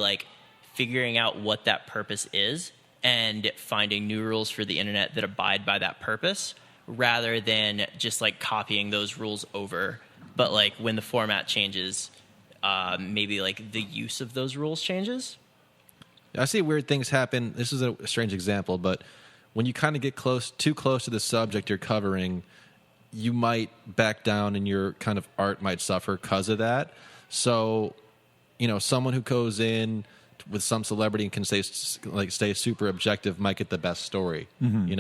figuring out what that purpose is and finding new rules for the internet that abide by that purpose rather than just copying those rules over. But when the format changes, maybe the use of those rules changes. I see weird things happen. This is a strange example, but when you kind of get too close to the subject you're covering, you might back down and your kind of art might suffer because of that. So, someone who goes in with some celebrity and can stay super objective might get the best story. Mm-hmm.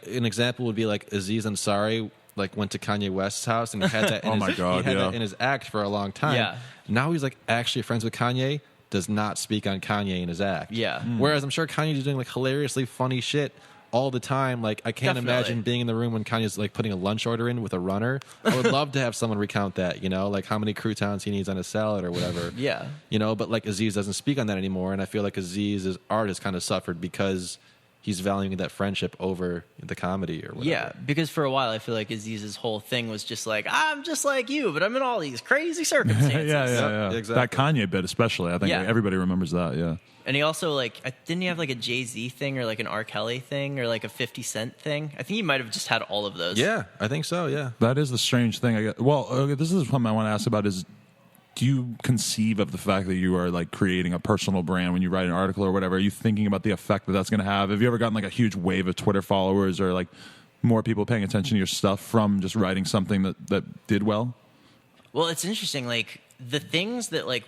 An example would be Aziz Ansari went to Kanye West's house and he had that. In that in his act for a long time. Yeah. Now he's actually friends with Kanye. Does not speak on Kanye in his act. Yeah. Whereas I'm sure Kanye's doing hilariously funny shit all the time. I can't Definitely. imagine being in the room when Kanye's putting a lunch order in with a runner. I would love to have someone recount that, how many croutons he needs on his salad or whatever. Yeah. But Aziz doesn't speak on that anymore, and I feel like Aziz's art has kind of suffered because he's valuing that friendship over the comedy or whatever. Yeah, because for a while I feel like Aziz's whole thing was just I'm just like you, but I'm in all these crazy circumstances. yeah. Exactly. That Kanye bit especially. I think everybody remembers that, yeah. And he also didn't he have a Jay-Z thing or an R. Kelly thing or a 50 Cent thing? I think he might have just had all of those. Yeah, I think so, yeah. That is the strange thing. This is something I want to ask about is, do you conceive of the fact that you are like creating a personal brand when you write an article or whatever? Are you thinking about the effect that that's going to have? Have you ever gotten like a huge wave of Twitter followers or like more people paying attention to your stuff from just writing something that did well? Well, it's interesting. Like the things that like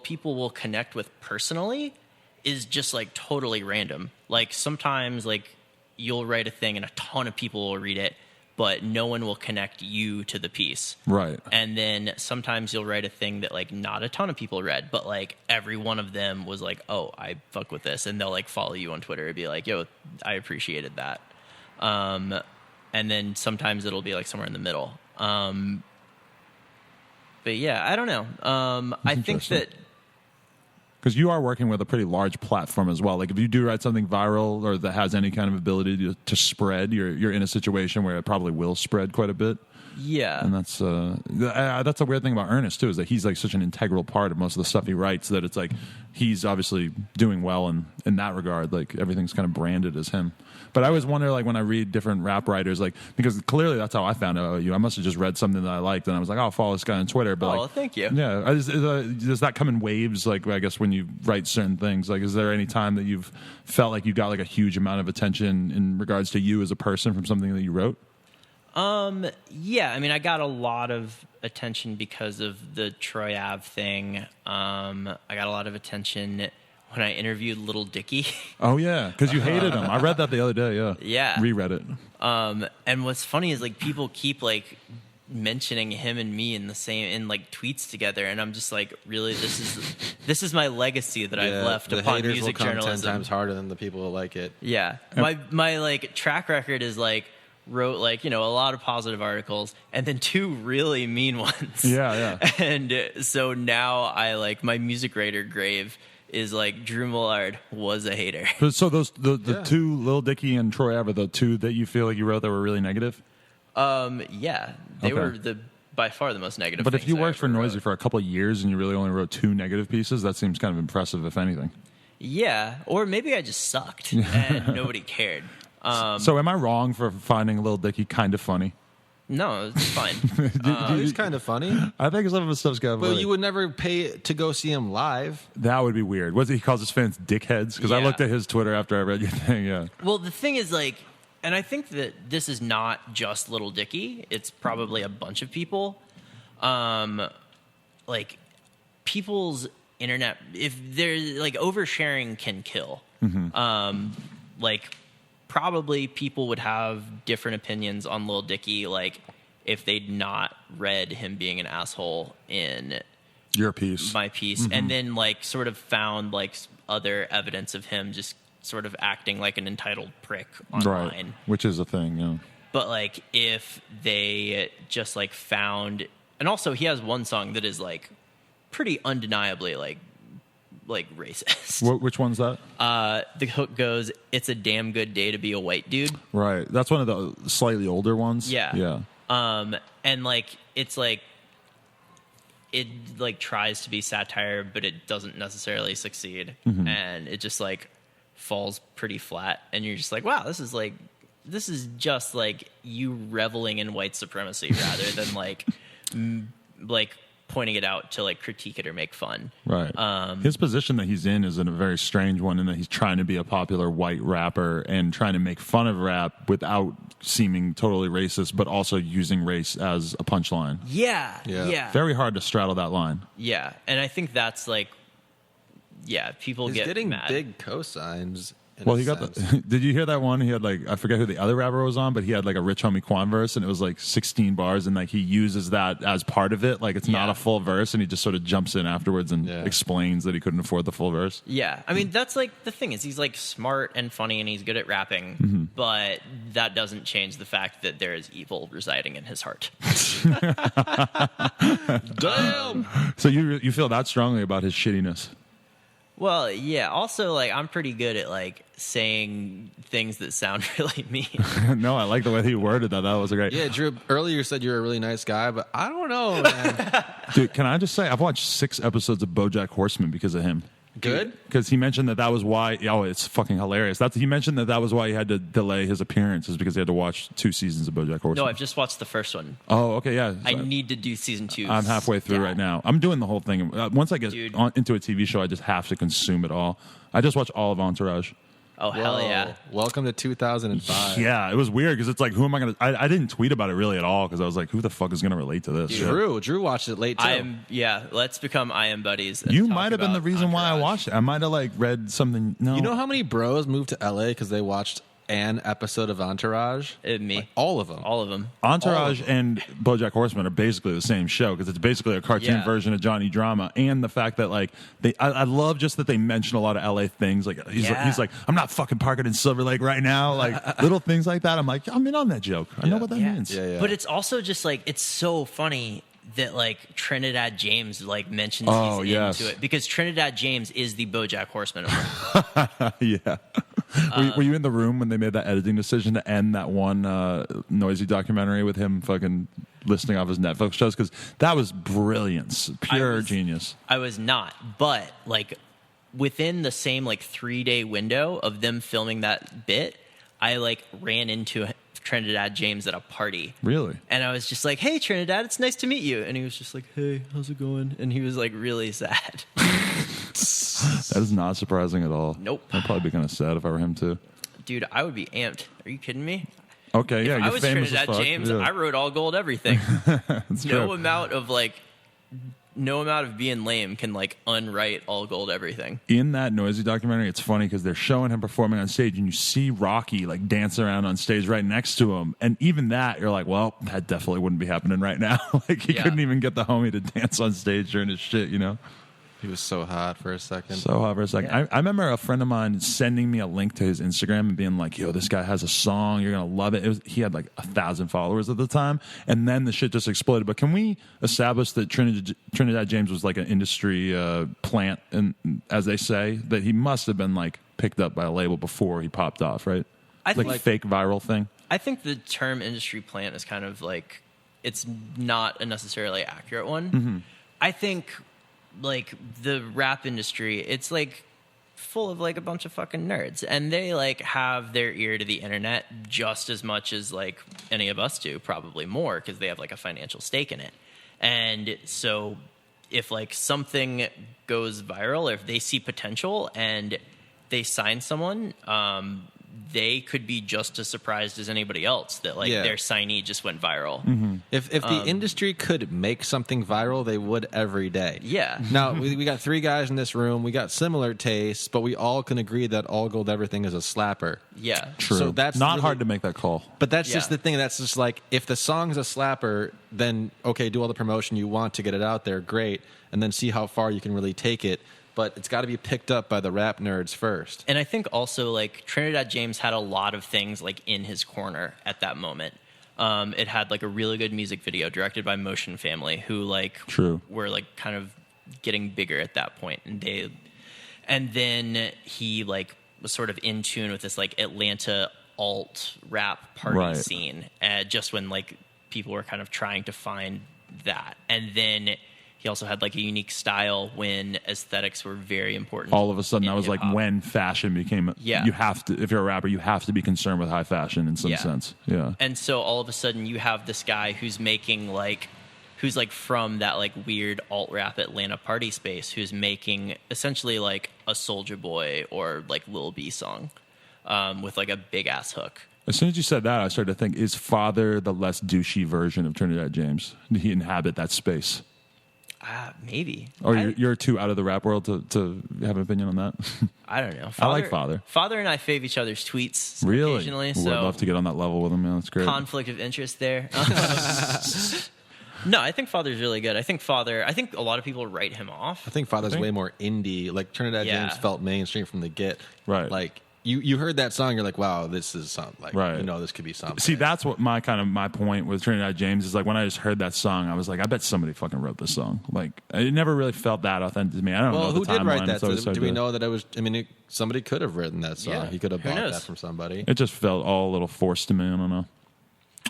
people will connect with personally is just like totally random. Like sometimes like you'll write a thing and a ton of people will read it, but no one will connect you to the piece. Right. And then sometimes you'll write a thing that like not a ton of people read, but like every one of them was like, oh, I fuck with this. And they'll like follow you on Twitter and be like, yo, I appreciated that. And then sometimes it'll be like somewhere in the middle. But yeah, I don't know. I think that, because you are working with a pretty large platform as well. Like if you do write something viral or that has any kind of ability to spread, you're in a situation where it probably will spread quite a bit. yeah. And that's a weird thing about Ernest too, is that he's like such an integral part of most of the stuff he writes that it's like he's obviously doing well in that regard. Like everything's kind of branded as him. But I always wonder, like when I read different rap writers, like because clearly that's how I found out about you. I must have just read something that I liked, and I was like, "Oh, I'll follow this guy on Twitter." But like, thank you. Yeah, does that come in waves? Like I guess when you write certain things, like is there any time that you've felt like you got like a huge amount of attention in regards to you as a person from something that you wrote? Yeah, I mean, I got a lot of attention because of the Troy Ave thing. I got a lot of attention when I interviewed Lil Dicky. Oh yeah, because you hated him. I read that the other day. Yeah, Yeah. reread it. And what's funny is like people keep like mentioning him and me in like tweets together, and I'm just like, really, this is my legacy that I've left the upon haters music will come journalism. 10 times harder than the people who like it. Yeah, my like track record is like wrote like a lot of positive articles and then 2 really mean ones. Yeah. And so now I like my music writer grave is like Drew Millard was a hater. So those the two, Lil Dicky and Troy Ave, the 2 that you feel like you wrote that were really negative. Yeah, they Okay. were by far the most negative. But if things you I worked for ever Noisey wrote. for a couple of years and you really only wrote 2 negative pieces, that seems kind of impressive, if anything. Yeah, or maybe I just sucked and nobody cared. So am I wrong for finding Lil Dicky kind of funny? No, it's fine. He's kind of funny, I think some of his stuff's kind of but funny. you would never pay to go see him live. That would be weird. What he calls his fans dickheads? Because I Yeah. looked at his Twitter after I read your thing, yeah. Well, the thing is, like, and I think that this is not just Lil Dicky. It's probably a bunch of people. Like, people's internet, if there's, like, oversharing can kill. Like, probably people would have different opinions on Lil Dicky, like, if they'd not read him being an asshole in Your piece. my piece, and then, like, sort of found, like, other evidence of him just sort of acting like an entitled prick online. Right. Which is a thing, yeah. But like if they just like found, and also he has one song that is like pretty undeniably like racist. Which one's that? The hook goes, "It's a damn good day to be a white dude." Right. That's one of the slightly older ones. Yeah. Yeah. And like it's like it like tries to be satire, but it doesn't necessarily succeed, and it just like falls pretty flat, and you're just like, wow, this is just like you reveling in white supremacy rather than like like pointing it out to like critique it or make fun. Right. His position that he's in is in a very strange one, in that he's trying to be a popular white rapper and trying to make fun of rap without seeming totally racist, but also using race as a punchline. Yeah. Very hard to straddle that line. Yeah. And I think that's like, yeah, people He's get getting mad. big cosigns. Well, he got the. Did you hear that one? He had like, I forget who the other rapper was on, but he had like a Rich Homie Quan verse, and it was like 16 bars, and like he uses that as part of it, like it's not Yeah. a full verse, and he just sort of jumps in afterwards and explains that he couldn't afford the full verse. Yeah, I mean that's like the thing is he's like smart and funny and he's good at rapping, but that doesn't change the fact that there is evil residing in his heart. Damn. So you feel that strongly about his shittiness? Well, yeah. Also, like I'm pretty good at like saying things that sound really mean. No, I like the way he worded that. That was great. Yeah, Drew, earlier you said you're a really nice guy, but I don't know, man. Dude, can I just say, I've watched 6 episodes of Bojack Horseman because of him. Good? Because he mentioned that was why. Oh, it's fucking hilarious. He mentioned that was why he had to delay his appearance, is because he had to watch 2 seasons of Bojack Horseman. No, I've just watched the first one. Oh, okay, yeah. I need to do season 2. I'm halfway through right now. I'm doing the whole thing. Once I get into a TV show, I just have to consume it all. I just watched all of Entourage. Oh, hell yeah. Welcome to 2005. Yeah, it was weird because it's like, who am I going to... I didn't tweet about it really at all because I was like, who the fuck is going to relate to this? Drew watched it late, too. Let's become I Am Buddies. And you talk might have been the about reason why I Entourage. watched it. I might have like read something... No. You know how many bros moved to LA because they watched an episode of Entourage? Me. Like, all of them. All of them. Entourage and Bojack Horseman are basically the same show because it's basically a cartoon version of Johnny Drama, and the fact that like I love just that they mention a lot of LA things. Like he's like, I'm not fucking parking in Silver Lake right now. Like little things like that. I'm like, I'm in on that joke. I know what that means. Yeah. But it's also just like, it's so funny that like Trinidad James like mentions he's into it, because Trinidad James is the Bojack Horseman of it. Yeah. Were you in the room when they made that editing decision to end that one Noisey documentary with him fucking listing off his Netflix shows? Because that was brilliance, pure genius. I was not, but like within the same like 3-day window of them filming that bit, I like ran into Trinidad James at a party. Really? And I was just like, hey, Trinidad, it's nice to meet you. And he was just like, hey, how's it going? And he was like really sad. That is not surprising at all. Nope. I'd probably be kind of sad if I were him too. Dude, I would be amped. Are you kidding me? Okay, yeah, If you're I was famous Trinidad as fuck. James, Yeah. I wrote all gold everything. That's No true. amount of being lame can like unwrite all gold everything. In that Noisey documentary, it's funny because they're showing him performing on stage, and you see Rocky like dancing around on stage right next to him, and even that, you're like, well, that definitely wouldn't be happening right now. Like he couldn't even get the homie to dance on stage during his shit, you know? He was so hot for a second. So hot for a second. Yeah. I remember a friend of mine sending me a link to his Instagram and being like, yo, this guy has a song. You're going to love it. He had like 1,000 followers at the time. And then the shit just exploded. But can we establish that Trinidad James was like an industry plant, and as they say, that he must have been like picked up by a label before he popped off, right? I Like think fake viral thing? I think the term industry plant is kind of like, it's not a necessarily accurate one. Mm-hmm. I think like the rap industry, it's like full of like a bunch of fucking nerds, and they like have their ear to the internet just as much as like any of us do, probably more, because they have like a financial stake in it. And so if like something goes viral, or if they see potential and they sign someone, they could be just as surprised as anybody else that like their signee just went viral. Mm-hmm. If the industry could make something viral, they would every day. Yeah. Now, we got 3 guys in this room. We got similar tastes, but we all can agree that All Gold Everything is a slapper. Yeah. True. So that's not really hard to make that call. But that's just Yeah. the thing. That's just like, if the song's a slapper, then okay, do all the promotion you want to get it out there, great, and then see how far you can really take it. But it's got to be picked up by the rap nerds first. And I think also like Trinidad James had a lot of things like in his corner at that moment. It had like a really good music video directed by Motion Family, who like were like kind of getting bigger at that point, and then he like was sort of in tune with this like Atlanta alt rap party scene, just when like people were kind of trying to find that. And then he also had like a unique style when aesthetics were very important. All of a sudden, that was like hip-hop. when fashion became. You have to, if you're a rapper, you have to be concerned with high fashion in some sense. Yeah. And so all of a sudden, you have this guy who's making like, who's like from that like weird alt rap Atlanta party space, who's making essentially like a Soulja Boy or like Lil B song, with like a big ass hook. As soon as you said that, I started to think: is Father the less douchey version of Trinidad James? Did he inhabit that space? Maybe. Or you're too out of the rap world to have an opinion on that? I don't know. I like Father. Father and I fave each other's tweets Really? occasionally. Ooh, So I'd love to get on that level with him. Man, that's great. conflict of interest there. No, I think Father's really good. I think a lot of people write him off. I think Father's way more indie. Like Trinidad James felt mainstream from the get. Right. Like you heard that song, you're like, wow, this is something. Like, Right. you know, this could be something. See, that's what my point with Trinidad James is. Like when I just heard that song, I was like, I bet somebody fucking wrote this song. Like it never really felt that authentic to me. I don't know. Well, the who did write timeline. that? It's always Do hard we to- know that it was? I mean, somebody could have written that song. Yeah. He could have Who bought knows? that from somebody. It just felt all a little forced to me. I don't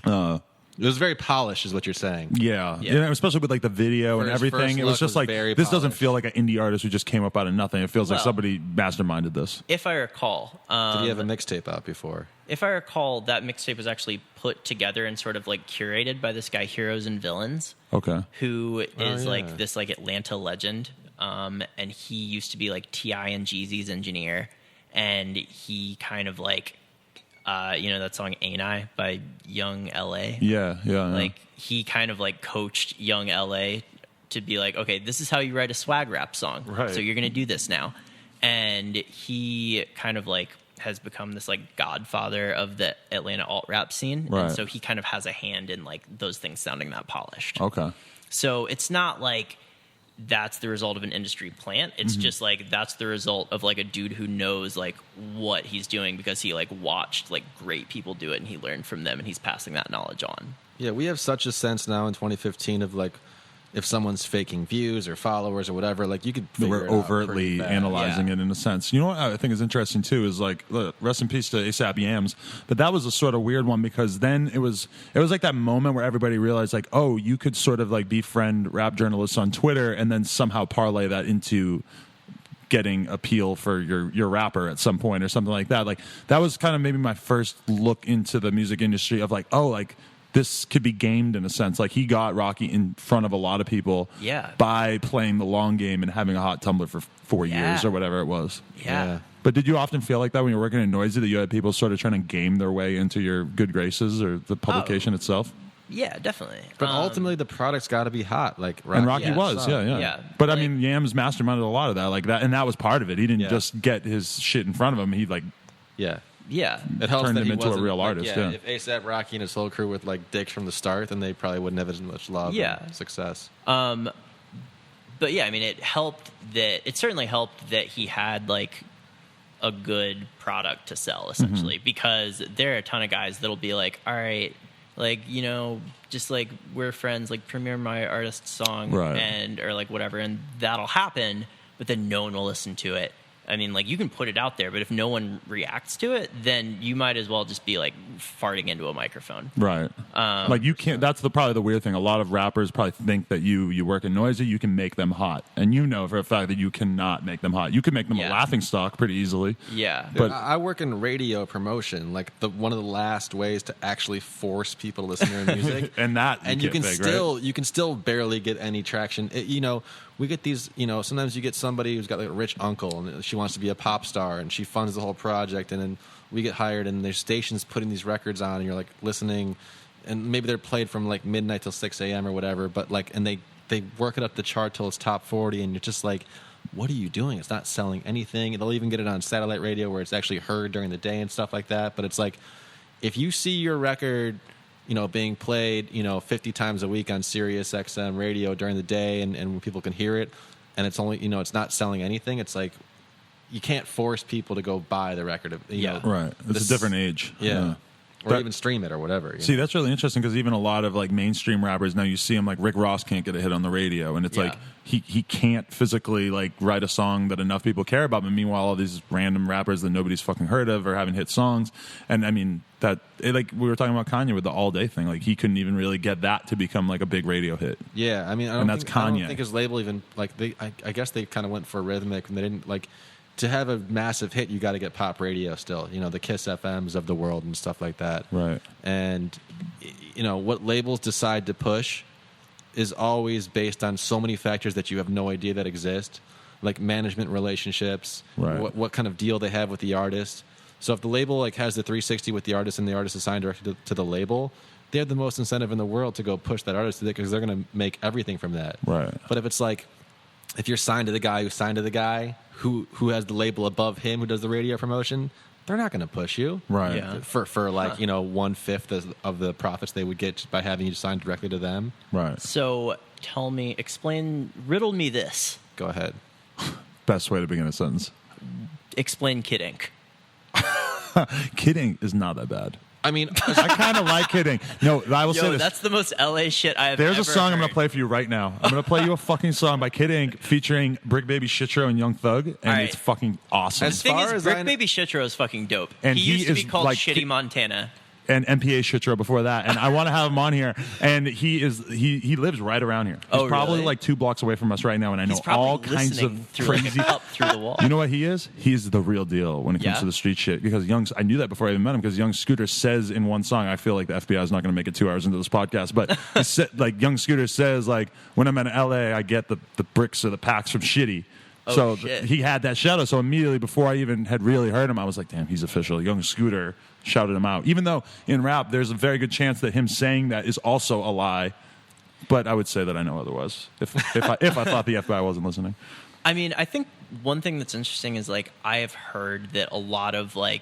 know. It was very polished, is what you're saying. Yeah. Especially with like the video and First everything. It was look just was like, very this doesn't polished. feel like an indie artist who just came up out of nothing. It feels like Well- somebody masterminded this. If I recall, Did he have a mixtape out before? if I recall, that mixtape was actually put together and sort of like curated by this guy, Heroes and Villains, Okay. who is yeah. like this like Atlanta legend. And he used to be like T.I. and Jeezy's engineer. And he kind of like, that song Ain't I by Young L.A.? Yeah. Like he kind of like coached Young L.A. to be like, okay, this is how you write a swag rap song. Right. So you're going to do this now. And he kind of like has become this like godfather of the Atlanta alt rap scene. Right. And so he kind of has a hand in like those things sounding that polished. Okay. So it's not like that's the result of an industry plant. It's just like that's the result of like a dude who knows like what he's doing because he like watched like great people do it and he learned from them and he's passing that knowledge on. Yeah, we have such a sense now in 2015 of like if someone's faking views or followers or whatever, like you could figure We're it out pretty overtly bad. analyzing Yeah. it in a sense. You know what I think is interesting too is like, look, rest in peace to AP Yams, but that was a sort of weird one because then it was like that moment where everybody realized like, oh, you could sort of like befriend rap journalists on Twitter and then somehow parlay that into getting appeal for your rapper at some point or something like that. Like that was kind of maybe my first look into the music industry of like, oh, like this could be gamed in a sense. Like he got Rocky in front of a lot of people by playing the long game and having a hot tumbler for 4 years or whatever it was. Yeah. But did you often feel like that when you were working at Noisey that you had people sort of trying to game their way into your good graces or the publication itself? Yeah, definitely. But ultimately, the product's got to be hot. Like Rocky And Rocky yeah, was, yeah. Yeah. But I Like- mean, Yams masterminded a lot of that, like that, and that was part of it. He didn't just get his shit in front of him. He like Yeah. Yeah. It helps Turned that him he into a wasn't, real like, artist, yeah. If ASAP Rocky and his whole crew with like dicks from the start, then they probably wouldn't have as much love and success. But yeah, I mean, it certainly helped that he had like a good product to sell essentially because there are a ton of guys that'll be like, all right, like, just like we're friends, like premiere my artist song Right. and, or like whatever. And that'll happen, but then no one will listen to it. I mean, like you can put it out there, but if no one reacts to it, then you might as well just be like farting into a microphone. right, like you can't. That's probably the weird thing. A lot of rappers probably think that you work in Noisey, you can make them hot, and you know for a fact that you cannot make them hot. You can make them a laughing stock pretty easily. Yeah. But- I work in radio promotion, like one of the last ways to actually force people to listen to your music, And that and you you can can't fake, still you can still barely get any traction. We get these, sometimes you get somebody who's got like a rich uncle and she wants to be a pop star and she funds the whole project, and then we get hired and there's stations putting these records on and you're like listening, and maybe they're played from like midnight till 6 a.m. or whatever, but like, and they work it up the chart till it's top 40, and you're just like, what are you doing? It's not selling anything. They'll even get it on satellite radio where it's actually heard during the day and stuff like that. But it's like, if you see your record, being played, 50 times a week on Sirius XM radio during the day, and when people can hear it, and it's only, it's not selling anything, it's like, you can't force people to go buy the record. Right, it's a different age. Yeah. Or That- even stream it or whatever. See, that's really interesting because even a lot of like mainstream rappers now, you see them like Rick Ross can't get a hit on the radio, and it's like he can't physically like write a song that enough people care about. But meanwhile, all these random rappers that nobody's fucking heard of or haven't hit songs, and I mean like we were talking about Kanye with the All Day thing, like he couldn't even really get that to become like a big radio hit. Yeah, I mean, I And that's don't Kanye. think his label even like I guess they kind of went for rhythmic, and they didn't like. To have a massive hit, you got to get pop radio still. The Kiss FMs of the world and stuff like that. Right. And what labels decide to push is always based on so many factors that you have no idea that exist, like management relationships, Right. what kind of deal they have with the artist. So if the label like has the 360 with the artist and the artist is signed directly to the label, they have the most incentive in the world to go push that artist because they're going to make everything from that. Right. But if it's like, if you're signed to the guy who signed to the guy who has the label above him who does the radio promotion, they're not going to push you. Right. Yeah. For like, 1/5 of the profits they would get just by having you signed directly to them. Right. So riddle me this. Go ahead. Best way to begin a sentence. Explain Kid Ink. Kidding is not that bad. I mean, I kind of like kidding. No, I will say Yo, this. that's the most LA shit I have There's ever a song I'm going heard. to play for you right now. I'm going to play you a fucking song by Kid Ink featuring Bricc Baby, Shitro, and Young Thug, and right. it's fucking awesome. As The thing far is, as Bricc I kn- Baby Shitro is fucking dope. And he he used to be is called like Shitty Montana. and MPA Shitro before that, and I want to have him on here. And he lives right around here. He's probably really? like 2 blocks away from us right now, and I know He's probably all kinds listening of through crazy. like, up through the wall. You know what he is? He's the real deal when it comes Yeah? to the street shit. Because I knew that before I even met him. Because Young Scooter says in one song, I feel like the FBI is not going to make it 2 hours into this podcast, but he said, like Young Scooter says, like when I'm in LA, I get the bricks or the packs from Shitty. So shit. he had that shadow. So immediately before I even had really heard him, I was like, damn, he's official. Young Scooter shouted him out. Even though in rap, there's a very good chance that him saying that is also a lie. But I would say that I know otherwise if I thought the FBI wasn't listening. I mean, I think one thing that's interesting is like I have heard that a lot of like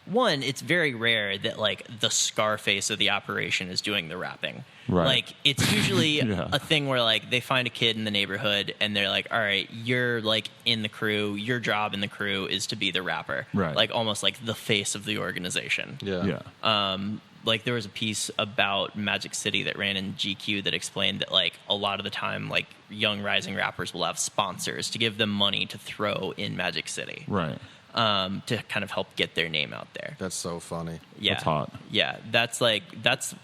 one, it's very rare that like the Scarface of the operation is doing the rapping. Right. Like it's usually Yeah. a thing where like they find a kid in the neighborhood and they're like, all right, you're like in the crew. Your job in the crew is to be the rapper. Right. Like almost like the face of the organization. Yeah. Like there was a piece about Magic City that ran in GQ that explained that like a lot of the time like young rising rappers will have sponsors to give them money to throw in Magic City. Right. To kind of help get their name out there. That's so funny. Yeah. That's hot. Yeah, that's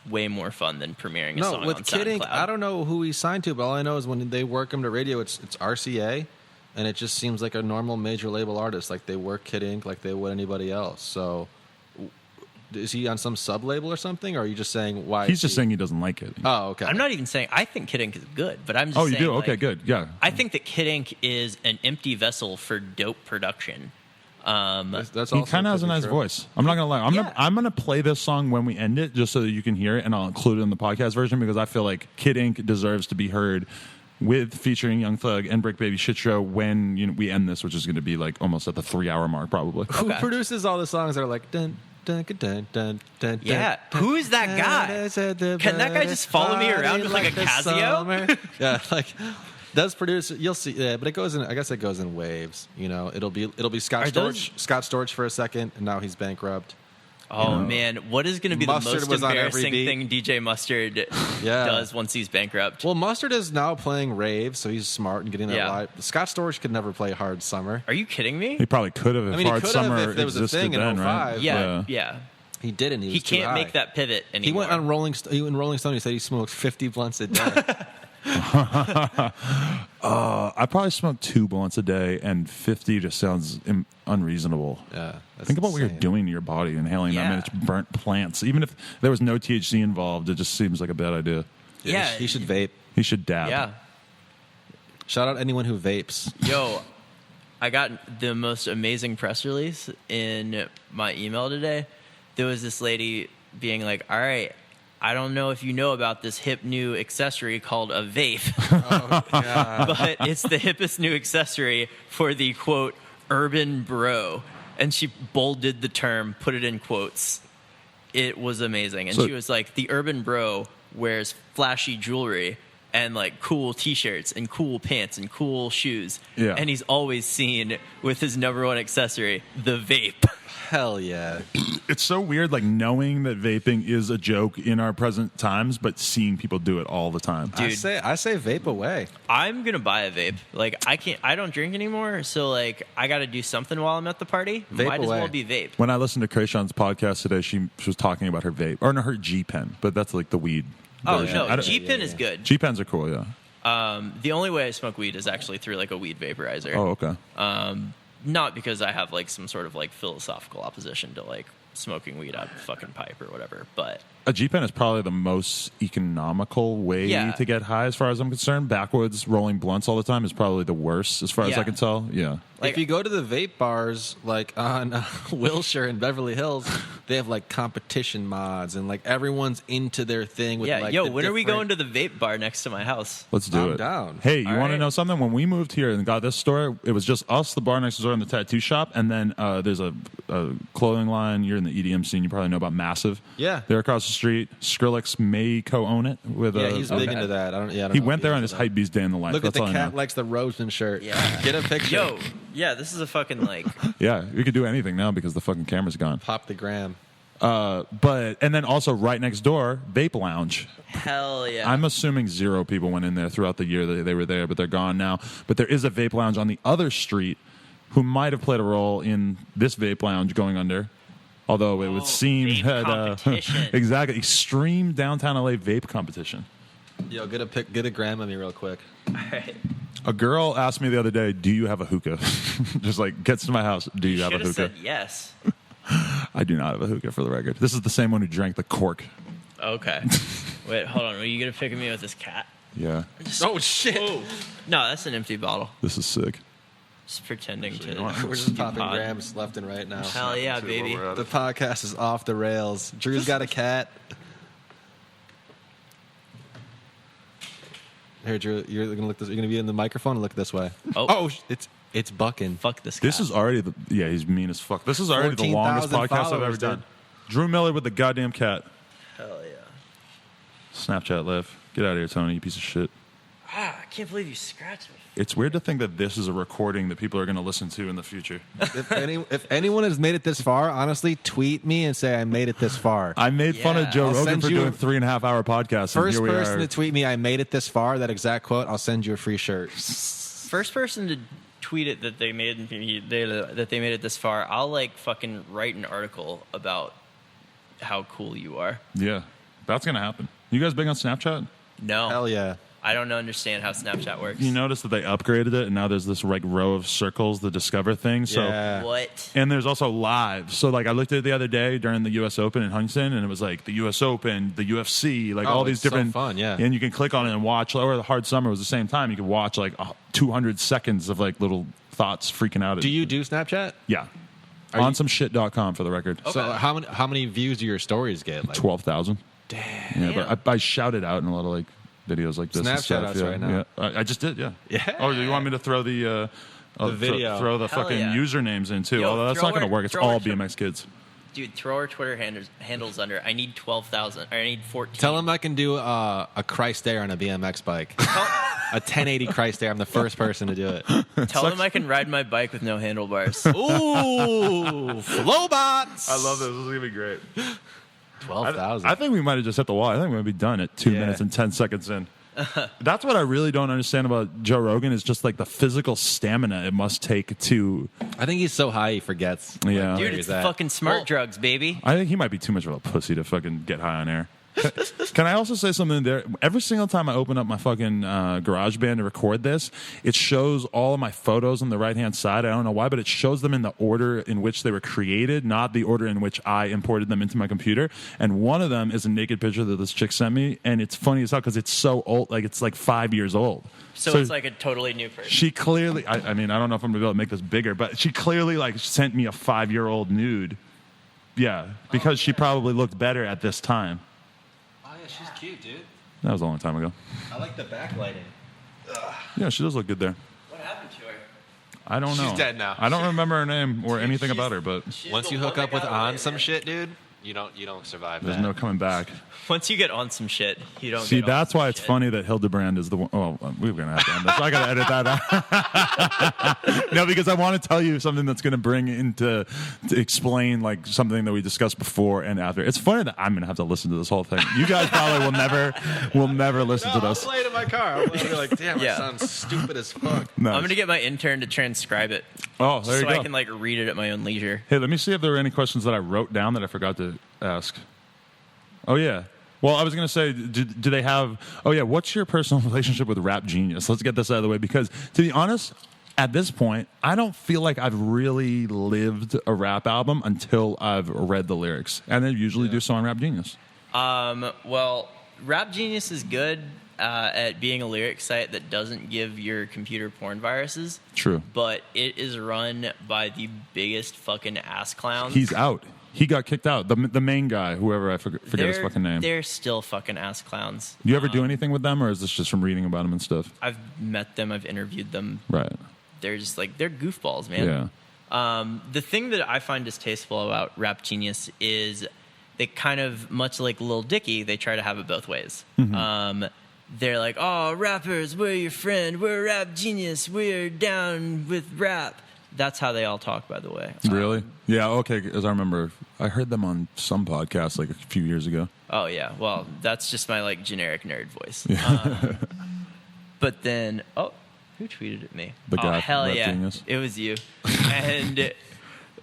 way more fun than premiering a No, song with on Kidding, SoundCloud. I don't know who he's signed to, but all I know is when they work him to radio, it's RCA, and it just seems like a normal major label artist. Like they work Kidding like they would anybody else. So, is he on some sub label or something, or are you just saying why? He's just saying he doesn't like it. Oh, okay. I'm not even saying I think Kid Ink is good, but I'm just Oh, saying. you do? Okay, like, good. Yeah. I think that Kid Ink is an empty vessel for dope production. That's He also kind of has a could be nice true. voice. I'm not gonna lie. I'm gonna play this song when we end it, just so that you can hear it, and I'll include it in the podcast version because I feel like Kid Ink deserves to be heard with featuring Young Thug and Bricc Baby Shitro when we end this, which is going to be like almost at the 3-hour mark probably. Who Okay. produces all the songs that are like dun dun dun dun dun? Yeah. Who is that guy? Can that guy just follow me around with like a Casio? Yeah, like does produce. You'll see. Yeah, but it goes in. I guess it goes in waves. You know, it'll be Scott Are Storch. those- Scott Storch for a second, and now he's bankrupt. Oh man, what is going to be Mustard the most was on every embarrassing beat. thing DJ Mustard Yeah. does once he's bankrupt? Well, Mustard is now playing rave, so he's smart and getting that Yeah. live. Scott Storch could never play Hard Summer. Are you kidding me? He probably could have if I mean, he Hard could have Summer if there was a existed thing in then, right? 05. Yeah. He didn't. He He was too can't high. make that pivot anymore. He went on Rolling Stone. He said he smokes 50 blunts a day. I probably smoke 2 blunts a day, and 50 just sounds unreasonable. Yeah, that's Think about what you're insane. doing to your body, inhaling that. I mean, Yeah. it's burnt plants. Even if there was no THC involved, it just seems like a bad idea. Yeah. he should vape. He should dab. Yeah. Shout out anyone who vapes. Yo, I got the most amazing press release in my email today. There was this lady being like, all right, I don't know if you know about this hip new accessory called a vape, but it's the hippest new accessory for the, quote, urban bro. And she bolded the term, put it in quotes. It was amazing. And So- she was like, the urban bro wears flashy jewelry and like cool t-shirts and cool pants and cool shoes. Yeah. And he's always seen with his number one accessory, the vape. Hell yeah. It's so weird, like knowing that vaping is a joke in our present times, but seeing people do it all the time. Dude. I say vape away. I'm going to buy a vape. Like I don't drink anymore. So like I got to do something while I'm at the party. Vape Might as away. well be vape. When I listened to Krayshawn's podcast today, she was talking about her vape, or no, her G Pen, but that's like the weed. Oh version. no, I don't- G-Pen is good. G Pens are cool, yeah. The only way I smoke weed is actually through like a weed vaporizer. Oh, okay. Not because I have like some sort of like philosophical opposition to like smoking weed out of a fucking pipe or whatever, but A G Pen is probably the most economical way Yeah. to get high, as far as I'm concerned. Backwoods rolling blunts all the time is probably the worst, as far as Yeah. I can tell. Yeah. Like- if you go to the vape bars, like on Wilshire and Beverly Hills, they have like competition mods and like everyone's into their thing. With yeah. like Yo, the when are we different- going to the vape bar next to my house? Let's do I'm it. down. Hey, you All want to right. know something? When we moved here and got this store, it was just us, the bar next door, and the tattoo shop. And then there's a clothing line. You're in the EDM scene. You probably know about Massive. Yeah. They're across the street. Skrillex may co-own it with. Yeah, he's big Okay. into that. I don't He know went if there he's on his into that. hypebeast day in the life. Look at That's all the I cat know. likes the Robesman shirt. Yeah. Get a picture. Yo, yeah, this is a fucking like Yeah, we could do anything now because the fucking camera's gone. Pop the gram. But and then also right next door, Vape Lounge. hell yeah. I'm assuming 0 people went in there throughout the year that they were there, but they're gone now. But there is a Vape Lounge on the other street who might have played a role in this Vape Lounge going under. Although it would seem vape that competition. exactly extreme downtown LA vape competition. Yo, get a gram of me real quick. All right. A girl asked me the other day, "Do you have a hookah?" Just like gets to my house, "Do you have a Should have hookah?" said yes. I do not have a hookah, for the record. This is the same one who drank the cork. Okay. Wait, hold on. Are you gonna pick me with this cat? Yeah, Oh shit! Oh. No, that's an empty bottle. this is sick. Just pretending to. We're just popping pod. grams left and right now. Hell yeah, See baby. where we're at. The podcast is off the rails. Drew's got a cat. Here, Drew, you're gonna look this. You're gonna be in the microphone and look this way. Oh. It's bucking. Fuck this cat. This is already he's mean as fuck. This is already the longest 14,000 podcast I've ever followers, done. dude. Drew Millard with the goddamn cat. Hell yeah. Snapchat live. Get out of here, Tony, you piece of shit. Ah, I can't believe you scratched me. It's weird to think that this is a recording that people are going to listen to in the future. If anyone has made it this far, honestly, tweet me and say I made it this far. I made fun Yeah. of Joe I'll Rogan send for you doing a- 3.5-hour podcasts. and First here we person are. to tweet me, I made it this far. That exact quote, I'll send you a free shirt. First person to tweet it that they made it this far, I'll like fucking write an article about how cool you are. Yeah, that's going to happen. You guys big on Snapchat? No, Hell yeah. I don't understand how Snapchat works. You notice that they upgraded it, and now there's this like row of circles, the Discover thing. So, Yeah. What? and there's also live. So, like, I looked at it the other day during the U.S. Open in Huntington, and it was like the U.S. Open, the UFC, like all these it's so different. fun, yeah. And you can click on it and watch. Or the Hard Summer was the same time. You could watch like 200 seconds of like little thoughts freaking out. Do you do Snapchat? Yeah. Are you- Onsomeshit.com for the record. So how many views do your stories get? Like, 12,000. damn. Yeah, but I shouted out in a lot of like videos like this. and Snapchat stuff, us yeah. right now. Yeah, I just did. Yeah. Yeah. Oh, you want me to throw the video. Throw the Hell fucking yeah. usernames in too? Yo, Although that's throw not going to our- work. It's throw all our- BMX kids. Dude, throw our Twitter handles under. I need 12,000. Or I need 14. Tell him I can do a Christ Air on a BMX bike. A 1080 Christ Air. I'm the first person to do it. Tell him I can ride my bike with no handlebars. Ooh, Flowbots. I love this. This is gonna be great. 12,000. I think we might have just hit the wall. I think we're gonna be done at 2 Yeah. minutes and 10 seconds in. That's what I really don't understand about Joe Rogan is just like the physical stamina it must take to. I think he's so high he forgets. Yeah. where Dude, he's it's the at. fucking smart drugs, baby. I think he might be too much of a pussy to fucking get high on air. Can I also say something there? Every single time I open up my fucking GarageBand to record this, it shows all of my photos on the right-hand side. I don't know why, but it shows them in the order in which they were created, not the order in which I imported them into my computer. And one of them is a naked picture that this chick sent me, and it's funny as hell because it's so old, like it's like 5 years old. So it's like a totally new person. She clearly, I mean, I don't know if I'm gonna be able to make this bigger, but she clearly like sent me a 5-year-old nude. Yeah, because she probably looked better at this time. Oh, yeah, she's cute, dude. That was a long time ago. I like the backlighting. Yeah, she does look good there. What happened to her? I don't know. She's dead now. I don't remember her name or anything about her, but Once you hook up with on some shit, dude, you don't survive there's that. no coming back. Once you get on some shit, you don't See, get on that's some why it's shit. funny that Hildebrand is the one. Oh, we're going to have to end this. I got to edit that out. No, because I want to tell you something that's going to bring into to explain like something that we discussed before and after. It's funny that I'm going to have to listen to this whole thing. You guys probably will never listen to I'll this. play it in my car. I'll be like, damn, Yeah. it sounds stupid as fuck. Nice. I'm going to get my intern to transcribe it Oh, there so you go. I can like read it at my own leisure. Hey, let me see if there were any questions that I wrote down that I forgot to ask. Oh, yeah. Well, I was going to say, do they have... Oh, yeah, what's your personal relationship with Rap Genius? Let's get this out of the way because, to be honest, at this point, I don't feel like I've really lived a rap album until I've read the lyrics. And they usually do so on Rap Genius. Well, Rap Genius is good at being a lyric site that doesn't give your computer porn viruses. True. But it is run by the biggest fucking ass clowns. He's out. He got kicked out. The main guy, whoever, I forget his fucking name. They're still fucking ass clowns. Do you ever do anything with them, or is this just from reading about them and stuff? I've met them. I've interviewed them. Right. They're just like, they're goofballs, man. Yeah. The thing that I find distasteful about Rap Genius is they kind of, much like Lil Dicky, they try to have it both ways. They're like, oh, rappers, we're your friend. We're Rap Genius. We're down with rap. That's how they all talk, by the way. Really? Yeah, okay, as I remember, I heard them on some podcast like a few years ago. Oh, yeah. Well, that's just my, like, generic nerd voice. But then, oh, who tweeted at me? The guy oh, from hell Rap yeah. Genius. It was you. And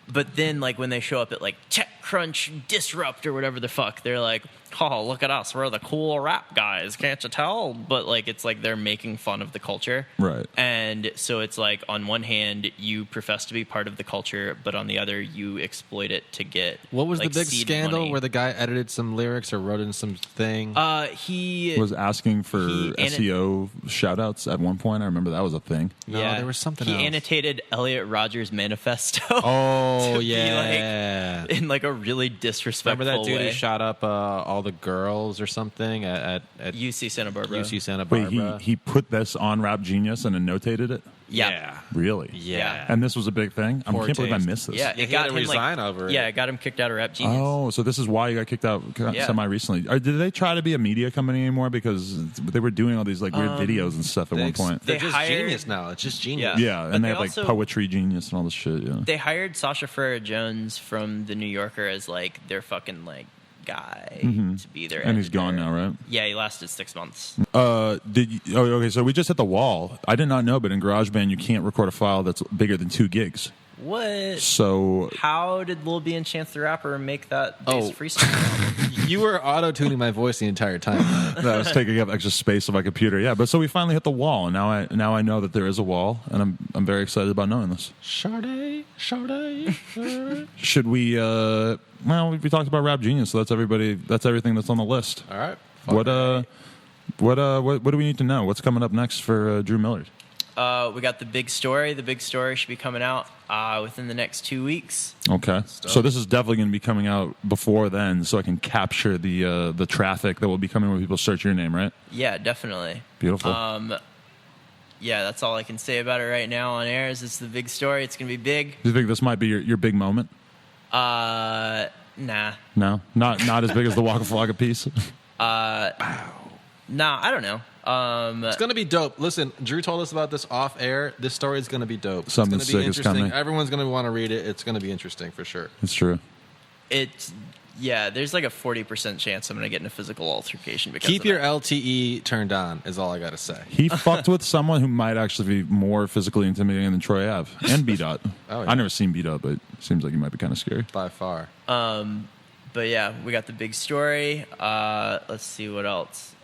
But then, like, when they show up at, like, TechCrunch Disrupt or whatever the fuck, they're like, oh, look at us. We're the cool rap guys. Can't you tell? But, like, it's like they're making fun of the culture. Right. And so it's like, on one hand, you profess to be part of the culture, but on the other, you exploit it to get, What was like, the big seed scandal money. where the guy edited some lyrics or wrote in some thing? He Was asking for He SEO shout-outs at one point. I remember that was a thing. No, there was something He else. annotated Elliot Rodgers' manifesto. Oh, to be, yeah. like, in like a really disrespectful Remember that dude way. who shot up all the girls or something at UC Santa Barbara. UC Santa Wait, Barbara? he put this on Rap Genius and then notated it? Yeah. Really? Yeah. And this was a big thing? I Poor can't believe I taste. missed this. Yeah, He had to resign over it. Yeah, it got him kicked out of Rap Genius. Oh, so this is why you got kicked out Yeah. semi-recently. Did they try to be a media company anymore? Because they were doing all these like weird videos and stuff at one point. They're They just hired- genius now. It's just genius. Yeah. Yeah, But and they they have like also- Poetry Genius and all this shit, yeah. They hired Sasha Farrah Jones from The New Yorker as like their fucking like guy to be their And he's gone editor. now, right? Yeah, he lasted 6 months. Okay, so we just hit the wall. I did not know, but in GarageBand you can't record a file that's bigger than 2 gigs. What? So How did Lil B and Chance the Rapper make that bass Oh. freestyle? You were auto-tuning my voice the entire time. that was taking up extra space on my computer. Yeah, but so we finally hit the wall, and now I know that there is a wall, and I'm very excited about knowing this. Sade. Should we? Well, we talked about Rap Genius, so that's everybody. That's everything that's on the list. All right. What do we need to know? What's coming up next for Drew Millard? We got the big story. The big story should be coming out within the next 2 weeks. Okay, so this is definitely going to be coming out before then, so I can capture the traffic that will be coming when people search your name, right? Yeah, definitely. Beautiful. Yeah, that's all I can say about it right now on air. Is it's the big story? It's gonna be big. Do you think this might be your big moment? Nah. No, not as big as the Waka Floka piece. Nah, I don't know. It's gonna be dope. Listen, Drew told us about this off air. This story is gonna be dope. Something it's gonna be sick is interesting. coming. Everyone's gonna want to read it. It's gonna be interesting for sure. It's true. Yeah, there's like a 40% chance I'm gonna get in a physical altercation because Keep of your that. LTE turned on. Is all I gotta say. He fucked with someone who might actually be more physically intimidating than Troy Ave and B-Dot. Oh, yeah. I've never seen B-Dot, but it seems like he might be kind of scary. By far. But yeah, we got the big story. Let's see what else.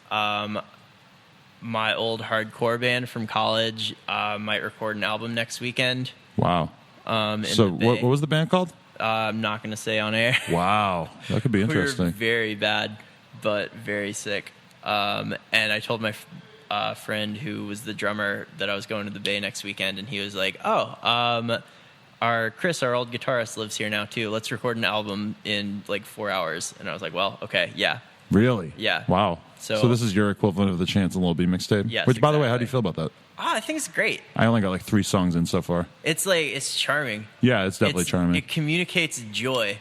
My old hardcore band from college might record an album next weekend. Wow. In So the Bay. what was the band called? I'm not going to say on air. Wow. That could be We were interesting. very bad, but very sick. And I told my friend who was the drummer that I was going to the Bay next weekend, and he was like, our Chris, our old guitarist, lives here now too. Let's record an album in like 4 hours. And I was like, well, okay, yeah. Really? Yeah. Wow. So- So this is your equivalent of the Chance and Lil B mixtape? Yes, Which, by the way, how do you exactly. feel about that? I think it's great. I only got like 3 songs in so far. It's like, it's charming. Yeah, it's definitely charming. It communicates joy.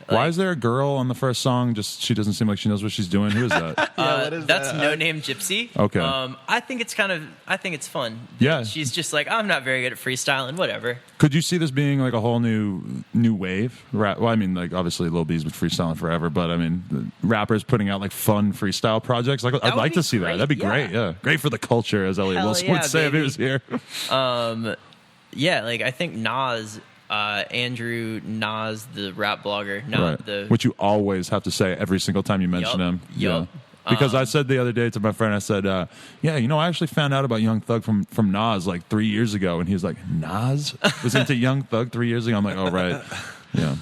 Why is there a girl on the first song? Just she doesn't seem like she knows what she's doing. Who is that? what is That's that? No Name Gypsy. Okay. I think it's fun. Yeah. She's just like, I'm not very good at freestyling, whatever. Could you see this being like a whole new wave? Well, I mean, like obviously Lil B's been freestyling forever, but I mean, the rappers putting out like fun freestyle projects. Like I'd would like be to see that. great, That'd be yeah. great. Yeah, great for the culture, as Elliot Hell Wilson yeah, would say if he baby. was here. Yeah, like I think Andrew Noz, the rap blogger, not the Which you always have to say every single time you mention Yup, him. yup. Because I said the other day to my friend, I said, yeah, you know, I actually found out about Young Thug from Nas like 3 years ago. And he was like, Nas was into Young Thug 3 years ago? I'm like, oh, right. Yeah.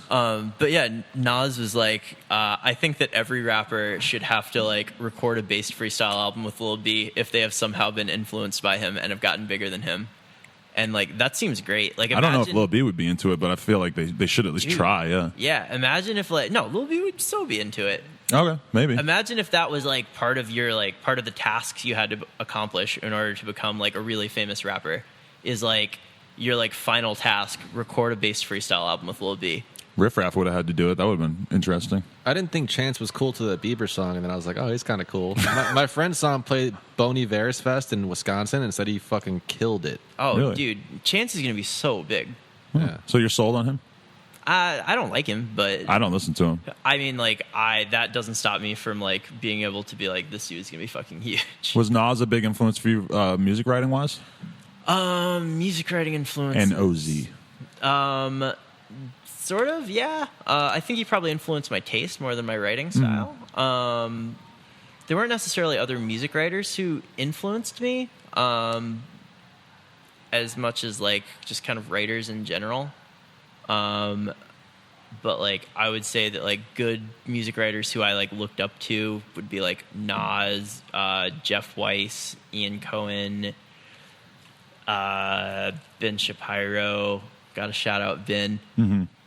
but yeah, Nas was like, I think that every rapper should have to like record a based freestyle album with Lil B if they have somehow been influenced by him and have gotten bigger than him. And like that seems great. Like I don't know if Lil B would be into it, but I feel like they should at least try. Yeah. Yeah, imagine if Lil B would so be into it. Okay, maybe. Imagine if that was like part of the tasks you had to accomplish in order to become like a really famous rapper. Is like your like final task: record a based freestyle album with Lil B. Riff Raff would have had to do it. That would have been interesting. I didn't think Chance was cool to the Bieber song, and then I was like, oh, he's kind of cool. my friend saw him play Bon Iver's Fest in Wisconsin and said he fucking killed it. Oh, Really? dude, Chance is gonna be so big. Yeah. So you're sold on him? I don't like him, but I don't listen to him. I mean, like, that doesn't stop me from like being able to be like, this dude's gonna be fucking huge. Was Nas a big influence for you, music writing wise? Music writing influence And OZ. Sort of, yeah. I think he probably influenced my taste more than my writing style. There weren't necessarily other music writers who influenced me as much as like just kind of writers in general. But like I would say that like good music writers who I like looked up to would be like Nas, Jeff Weiss, Ian Cohen, Ben Shapiro. Got to shout out Ben.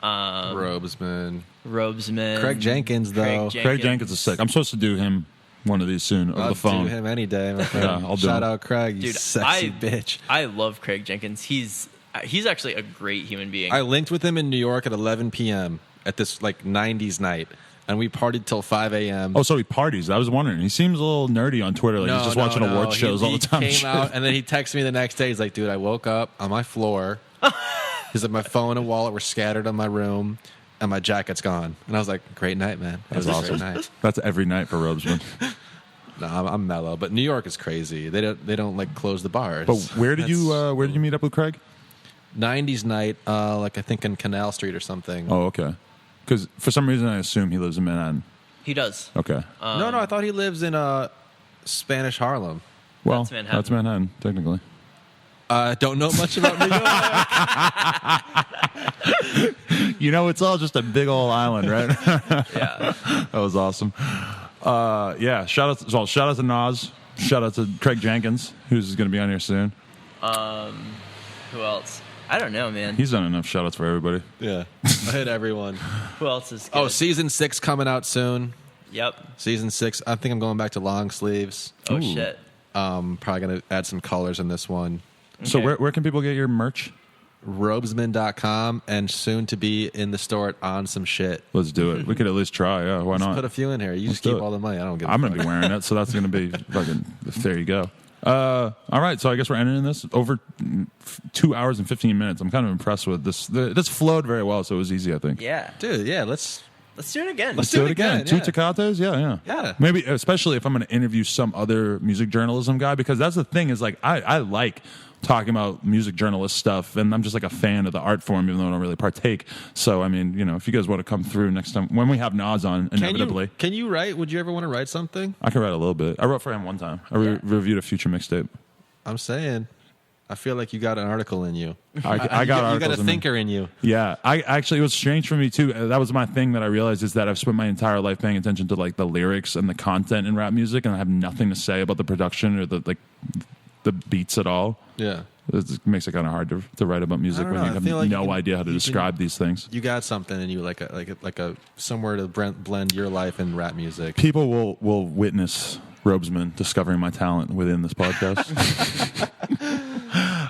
Robesman. Craig Jenkins, though. Craig Jenkins is sick. I'm supposed to do him one of these soon over I'll the phone. do him any day, my friend. Yeah, I'll do Shout him. out Craig, you Dude, sexy bitch. I love Craig Jenkins. He's actually a great human being. I linked with him in New York at 11 p.m. at this like 90s night, and we partied till 5 a.m. Oh, so he parties. I was wondering. He seems a little nerdy on Twitter. Like he's just watching award shows all the time. He came out, and then he texted me the next day. He's like, dude, I woke up on my floor. He's like, my phone and wallet were scattered in my room, and my jacket's gone. And I was like, great night, man. That was awesome. a great night. That's every night for Robesman. No, I'm mellow, but New York is crazy. They don't like close the bars. But where did you meet up with Craig? 90s night, like I think in Canal Street or something. Oh, okay. Because for some reason I assume he lives in Manhattan. He does. Okay. No, I thought he lives in Spanish Harlem. Well, That's Manhattan. Technically. I don't know much about New York. You know, it's all just a big old island, right? Yeah. That was awesome. Yeah. Shout out to Noz. Shout out to Craig Jenkins, who's going to be on here soon. Who else? I don't know, man. He's done enough shout outs for everybody. Yeah, I hit everyone. Who else is good? Oh, season 6 coming out soon. Yep. Season 6. I think I'm going back to long sleeves. Oh, Ooh. shit. Probably going to add some colors in this one. So Okay. where can people get your merch? Robesman.com and soon to be in the store at On Some Shit. Let's do it. We could at least try. Yeah, why Let's not? put a few in here. You Let's just do keep it. all the money. I don't give a I'm fuck. going to be wearing it, so that's going to be fucking. There you go. All right, so I guess we're ending this over 2 hours and 15 minutes. I'm kind of impressed with this. This flowed very well, so it was easy, I think. Yeah. Dude, yeah, let's do it again. Let's do it again. yeah. 2 Tecates? Yeah. Yeah. Maybe, especially if I'm going to interview some other music journalism guy, because that's the thing is like, I like talking about music journalist stuff, and I'm just like a fan of the art form, even though I don't really partake. So, I mean, you know, if you guys want to come through next time, when we have Noz on, inevitably. Can you write? Would you ever want to write something? I can write a little bit. I wrote for him one time. I reviewed a Future mixtape. I'm saying, I feel like you got an article in you. I got you got articles a in me. thinker in you. Yeah, I actually, it was strange for me too. That was my thing that I realized is that I've spent my entire life paying attention to like the lyrics and the content in rap music, and I have nothing to say about the production or the beats at all. Yeah. It makes it kind of hard to write about music I don't when know. you I have feel like no you can- idea how to you describe can- these things. You got something in you, like a somewhere to blend your life and rap music. People will witness Robesman discovering my talent within this podcast.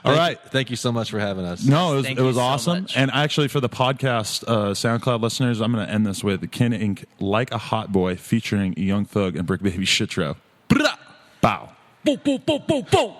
All right. Thank you so much for having us. No, Thank it was you so awesome. much. And actually, for the podcast SoundCloud listeners, I'm going to end this with Kin Inc. Like a Hot Boy featuring Young Thug and Brick Baby Shitro. Bow. Boom, boom, boom, boom, boom.